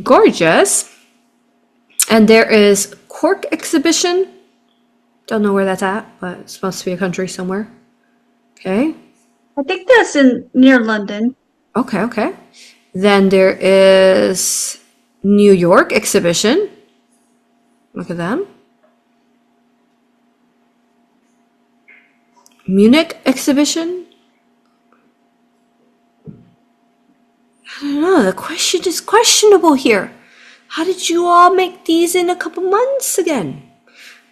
gorgeous. And there is Cork exhibition. Don't know where that's at, but it's supposed to be a country somewhere. Okay. I think that's near London. Okay. Then there is New York exhibition. Look at them. Munich exhibition. I don't know, the question is questionable here. How did you all make these in a couple months again?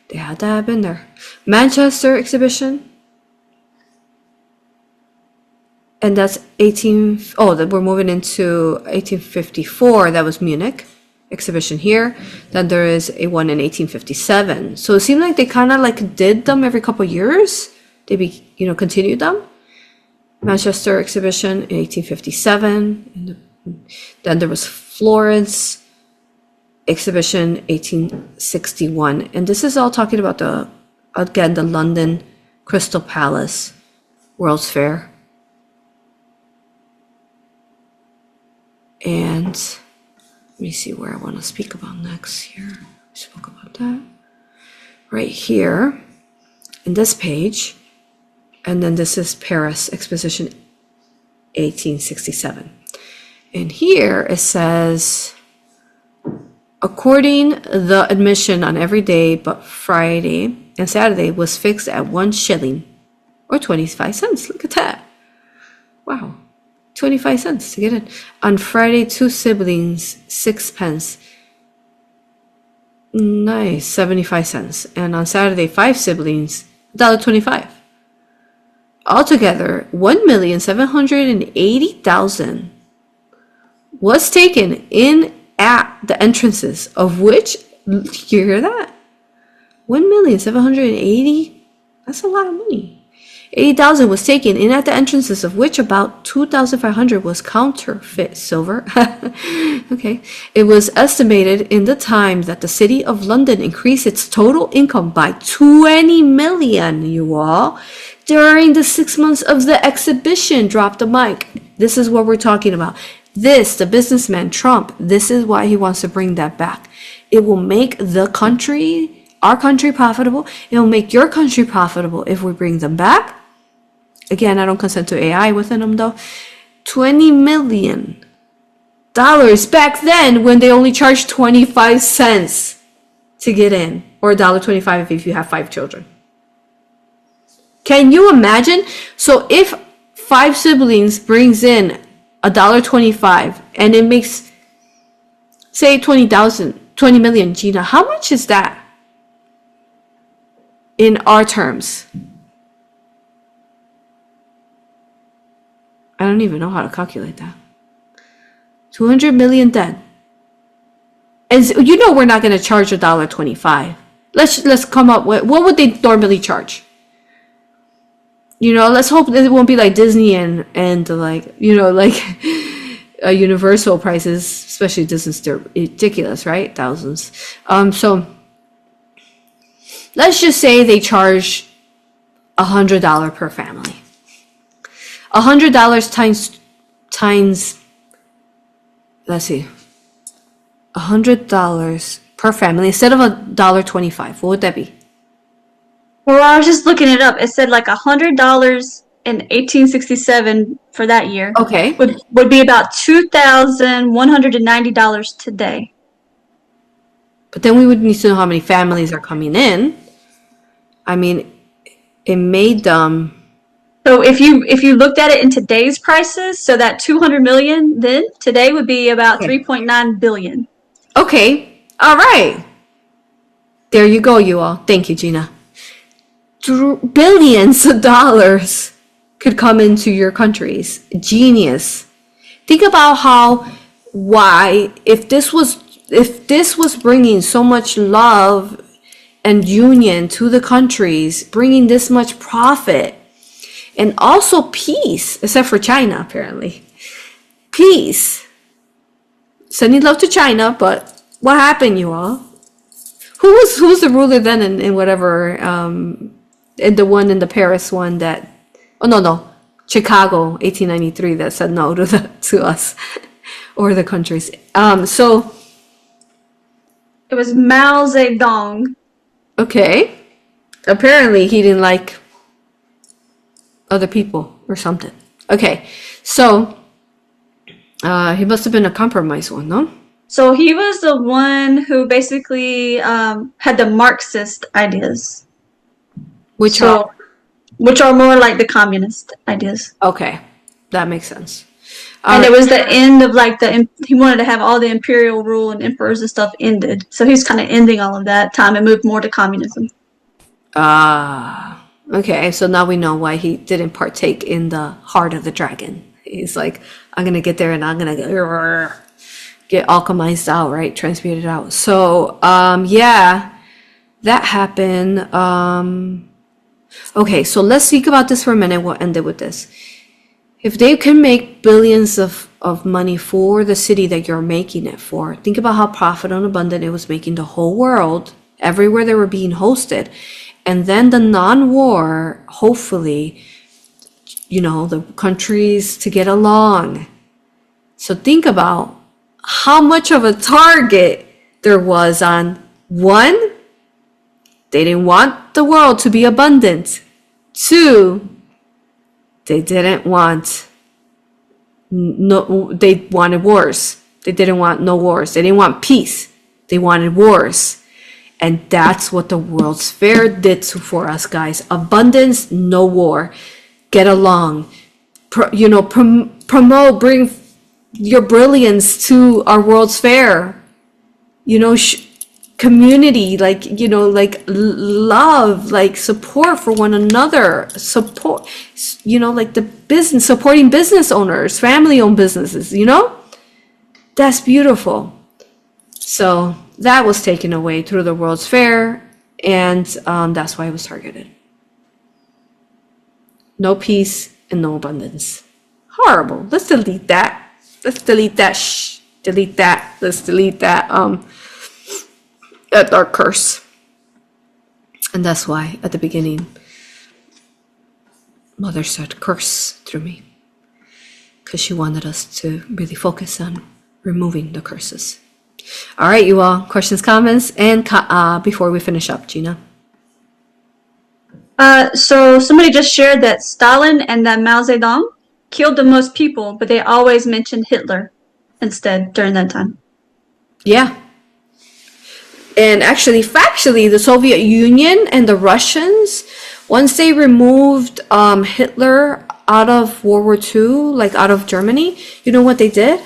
They had to have been there. Manchester exhibition. And that's we're moving into 1854. That was Munich exhibition here. Then there is a one in 1857. So it seemed like they kind of did them every couple years. They continued them. Manchester exhibition in 1857. Then there was Florence exhibition 1861. And this is all talking about the London Crystal Palace World's Fair. And let me see where I want to speak about next here. We spoke about that. Right here in this page. And then this is Paris Exposition 1867. And here it says, according the admission on every day but Friday and Saturday was fixed at 1 shilling or 25 cents. Look at that. Wow. 25 cents to get in. On Friday, 2 siblings, 6 pence. Nice, 75 cents. And on Saturday, 5 siblings, $1.25. Altogether, 1,780,000 was taken in at the entrances, of which, you hear that? 1,780,000? That's a lot of money. 80,000 was taken in at the entrances, of which about 2,500 was counterfeit silver. Okay. It was estimated in the time that the city of London increased its total income by 20 million, you all, during the 6 months of the exhibition. Drop the mic. This is what we're talking about. This, the businessman, Trump, this is why he wants to bring that back. It will make the country, our country, profitable. It will make your country profitable if we bring them back. Again, I don't consent to AI within them though. $20 million back then when they only charged 25 cents to get in, or $1.25 if you have 5 children. Can you imagine? So if 5 siblings brings in $1.25 and it makes, say, 20 million, Gina, how much is that in our terms? I don't even know how to calculate that. 200 million then. And you know we're not going to charge $1.25. Let's come up with, what would they normally charge? You know, let's hope that it won't be like Disney and like, you know, like Universal prices, especially Disney's, they're ridiculous, right? Thousands. So let's just say they charge $100 per family. $100 times, let's see, $100 per family instead of $1.25. What would that be? Well, I was just looking it up. It said like $100 in 1867 for that year. Okay. Would be about $2,190 today. But then we would need to know how many families are coming in. I mean, it made them. So if you looked at it in today's prices, so that 200 million then today would be about 3.9 billion. Okay. All right. There you go, you all. Thank you, Gina. Billions of dollars could come into your countries. Genius. Think about if this was bringing so much love and union to the countries, bringing this much profit and also peace, except for China, apparently. Peace. Sending love to China, but what happened, you all? Who was the ruler then in whatever, in the one in the Paris one that, Chicago, 1893, that said no to us or the countries. So it was Mao Zedong. Okay. Apparently he didn't like other people or something. Okay. So he must have been a compromised one, no? So he was the one who basically had the Marxist ideas. Which are more like the communist ideas. Okay, that makes sense. And it was the end of like he wanted to have all the imperial rule and emperors and stuff ended. So he's kind of ending all of that time and moved more to communism. Okay, so now we know why he didn't partake in the heart of the dragon. He's like, I'm going to get there and I'm going to get alchemized out, right? Transmuted out. So, yeah, that happened. Okay, so let's think about this for a minute. We'll end it with this. If they can make billions of money for the city that you're making it for, think about how profitable and abundant it was making the whole world, everywhere they were being hosted. And then the non-war, hopefully, the countries to get along. So think about how much of a target there was on one, they didn't want the world to be abundant. 2, they didn't want No, they wanted wars. They didn't want no wars. They didn't want peace. They wanted wars. And that's what the World's Fair did for us, guys. Abundance, no war. Get along. Promote, bring your brilliance to our World's Fair. Community, like love, like support for one another, support, like the business, supporting business owners, family-owned businesses, that's beautiful. So that was taken away through the World's Fair, and that's why it was targeted. No peace and no abundance. Horrible. Let's delete that. Delete that. Let's delete that. That dark curse. And that's why at the beginning Mother said curse through me, because she wanted us to really focus on removing the curses. All right, you all, questions, comments, and before we finish up, Gina. So somebody just shared that Stalin and that Mao Zedong killed the most people, but they always mentioned Hitler instead during that time. Yeah. And actually, factually, the Soviet Union and the Russians, once they removed Hitler out of World War II, like out of Germany, you know what they did?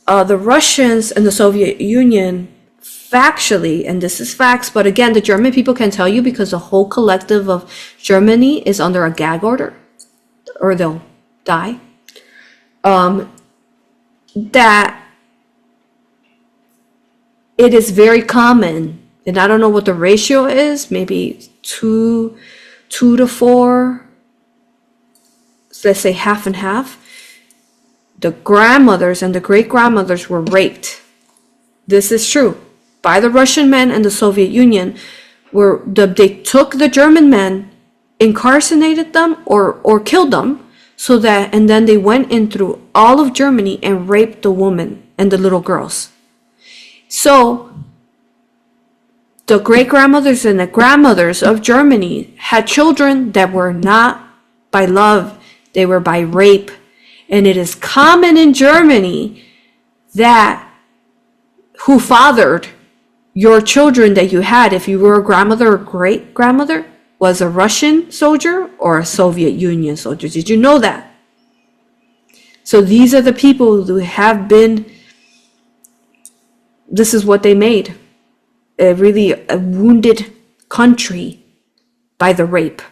The Russians and the Soviet Union, factually, and this is facts, but again, the German people can tell you because the whole collective of Germany is under a gag order, or they'll die, that it is very common, and I don't know what the ratio is, maybe 2 to 4, let's say half and half. The grandmothers and the great-grandmothers were raped. This is true. By the Russian men and the Soviet Union, they took the German men, incarcerated them or killed them, and then they went in through all of Germany and raped the women and the little girls. So the great-grandmothers and the grandmothers of Germany had children that were not by love, they were by rape. And it is common in Germany that who fathered your children that you had, if you were a grandmother or great-grandmother, was a Russian soldier or a Soviet Union soldier. Did you know that? So these are the people who have been, this is what they made. A wounded country by the rape.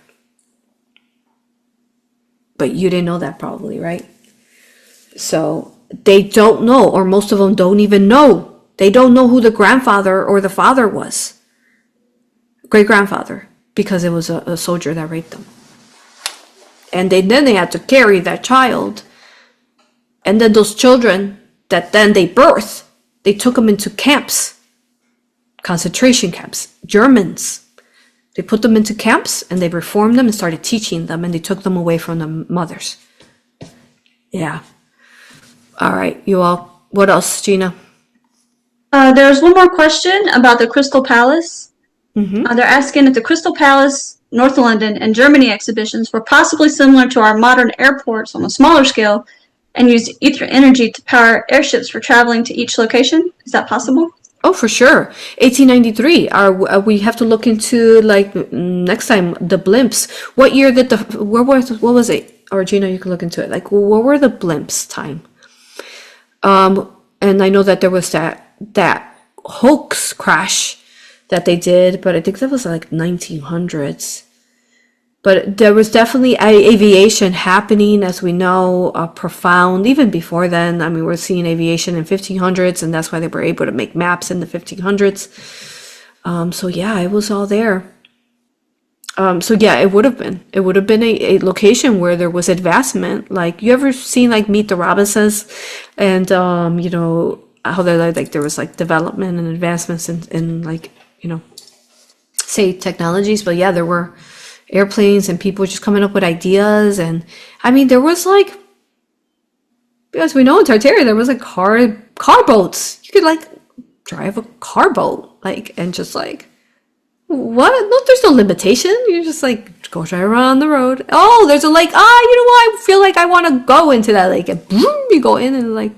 But you didn't know that probably, right? So they don't know, or most of them don't even know. They don't know who the grandfather or the father was. Great-grandfather, because it was a soldier that raped them. And then they had to carry that child. And then those children that then they birthed, they took them into camps, concentration camps, Germans. They put them into camps and they reformed them and started teaching them, and they took them away from the mothers. Yeah. All right, you all. What else, Gina? There's one more question about the Crystal Palace. Mm-hmm. They're asking if the Crystal Palace, North London, and Germany exhibitions were possibly similar to our modern airports on a smaller scale and used ether energy to power airships for traveling to each location. Is that possible? Oh, for sure. 1893. We have to look into, like, next time, the blimps. What year did what was it? Or Gina, you can look into it. Like, what were the blimps time? And I know that there was that hoax crash that they did, but I think that was like 1900s. But there was definitely aviation happening, as we know, profound, even before then. I mean, we're seeing aviation in 1500s, and that's why they were able to make maps in the 1500s. So yeah, it was all there. So yeah, it would have been a location where there was advancement. Like, you ever seen like Meet the Robinsons, and you know how they're like there was like development and advancements in like, you know, say technologies. But yeah, there were airplanes and people just coming up with ideas. And I mean, there was like, as we know in Tartaria, there was like car boats. You could like drive a car boat, like, and just like What? No, there's no limitation. You're just like, go drive around the road. Oh, there's a lake. Ah, you know what? I feel like I want to go into that lake. And boom, you go in and like,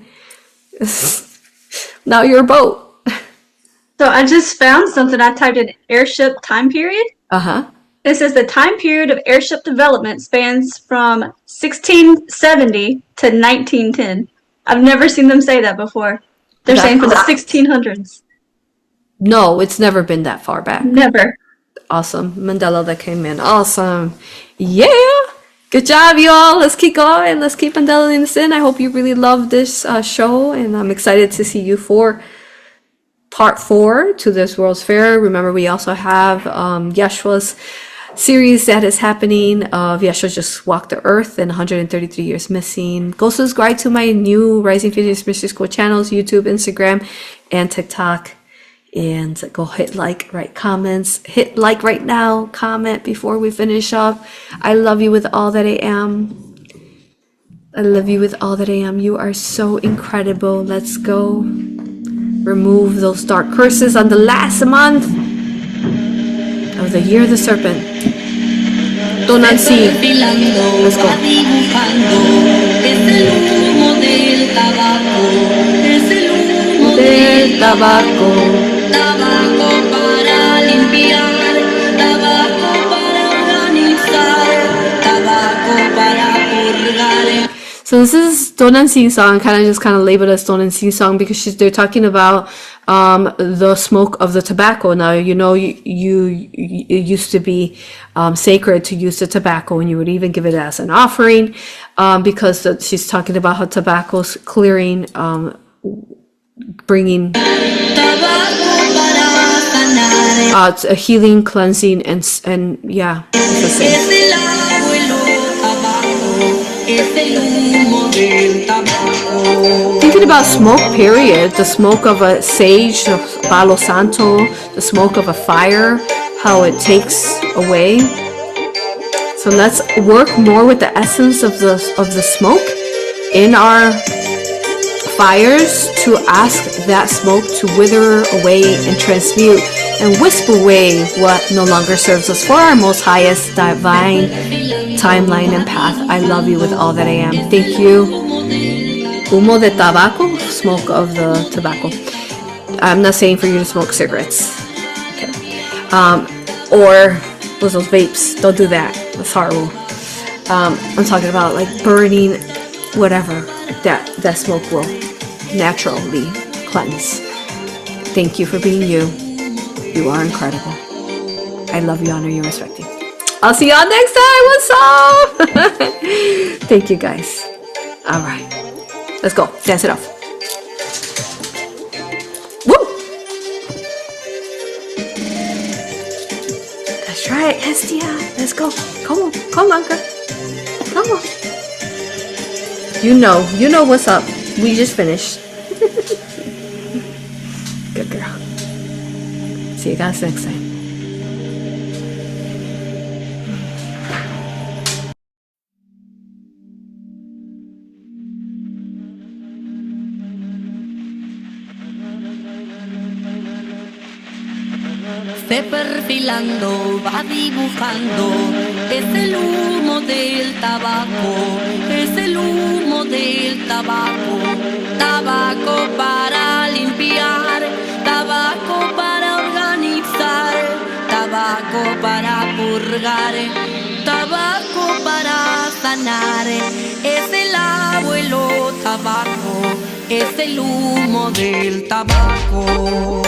now you're a boat. So I just found something. I typed in airship time period. Uh-huh. It says the time period of airship development spans from 1670 to 1910. I've never seen them say that before. They're saying from the 1600s. No, it's never been that far back. Never. Awesome. Mandela that came in. Awesome. Yeah. Good job, y'all. Let's keep going. Let's keep Mandela this in. I hope you really love this show, and I'm excited to see you for part 4 to this World's Fair. Remember, we also have Yeshua's series that is happening of Yeshua just walked the earth and 133 years missing. Go subscribe to my new Rising Futurist Mystery School channels, YouTube, Instagram, and TikTok. And go hit like, write comments. Hit like right now, comment before we finish up. I love you with all that I am. I love you with all that I am. You are so incredible. Let's go. Remove those dark curses on the last month of the year of the serpent. Donancy. Let's go. Del tabaco. Tabaco para limpiar, tabaco para organizar, tabaco para purgar. So this is Donancy song, kind of labeled as Donancy song because they're talking about the smoke of the tobacco. Now, you know, it used to be sacred to use the tobacco, and you would even give it as an offering because she's talking about how tobacco's clearing, bringing a healing, cleansing, and yeah, it's the same. Thinking about smoke, period, the smoke of a sage, the Palo Santo, the smoke of a fire, how it takes away. So let's work more with the essence of the smoke in our fires to ask that smoke to wither away and transmute and wisp away what no longer serves us for our most highest divine timeline and path. I love you with all that I am. Thank you. Humo de tabaco, smoke of the tobacco. I'm not saying for you to smoke cigarettes. Okay. Or those vapes. Don't do that. That's horrible. I'm talking about like burning whatever that smoke will naturally cleanse. Thank you for being you. You are incredible. I love you, honor you, respect you. I'll see y'all next time. What's up? Thank you, guys. All right. Let's go. Dance it off. Woo! That's right, Hestia. Let's go. Come on. Come on, girl. Come on. You know what's up. We just finished. Good girl. See you guys next time. Se perfilando, va dibujando, es el humo del tabaco, es el humo del tabaco, tabaco para limpiar, tabaco para organizar, tabaco para purgar, tabaco para sanar, es el abuelo tabaco, es el humo del tabaco.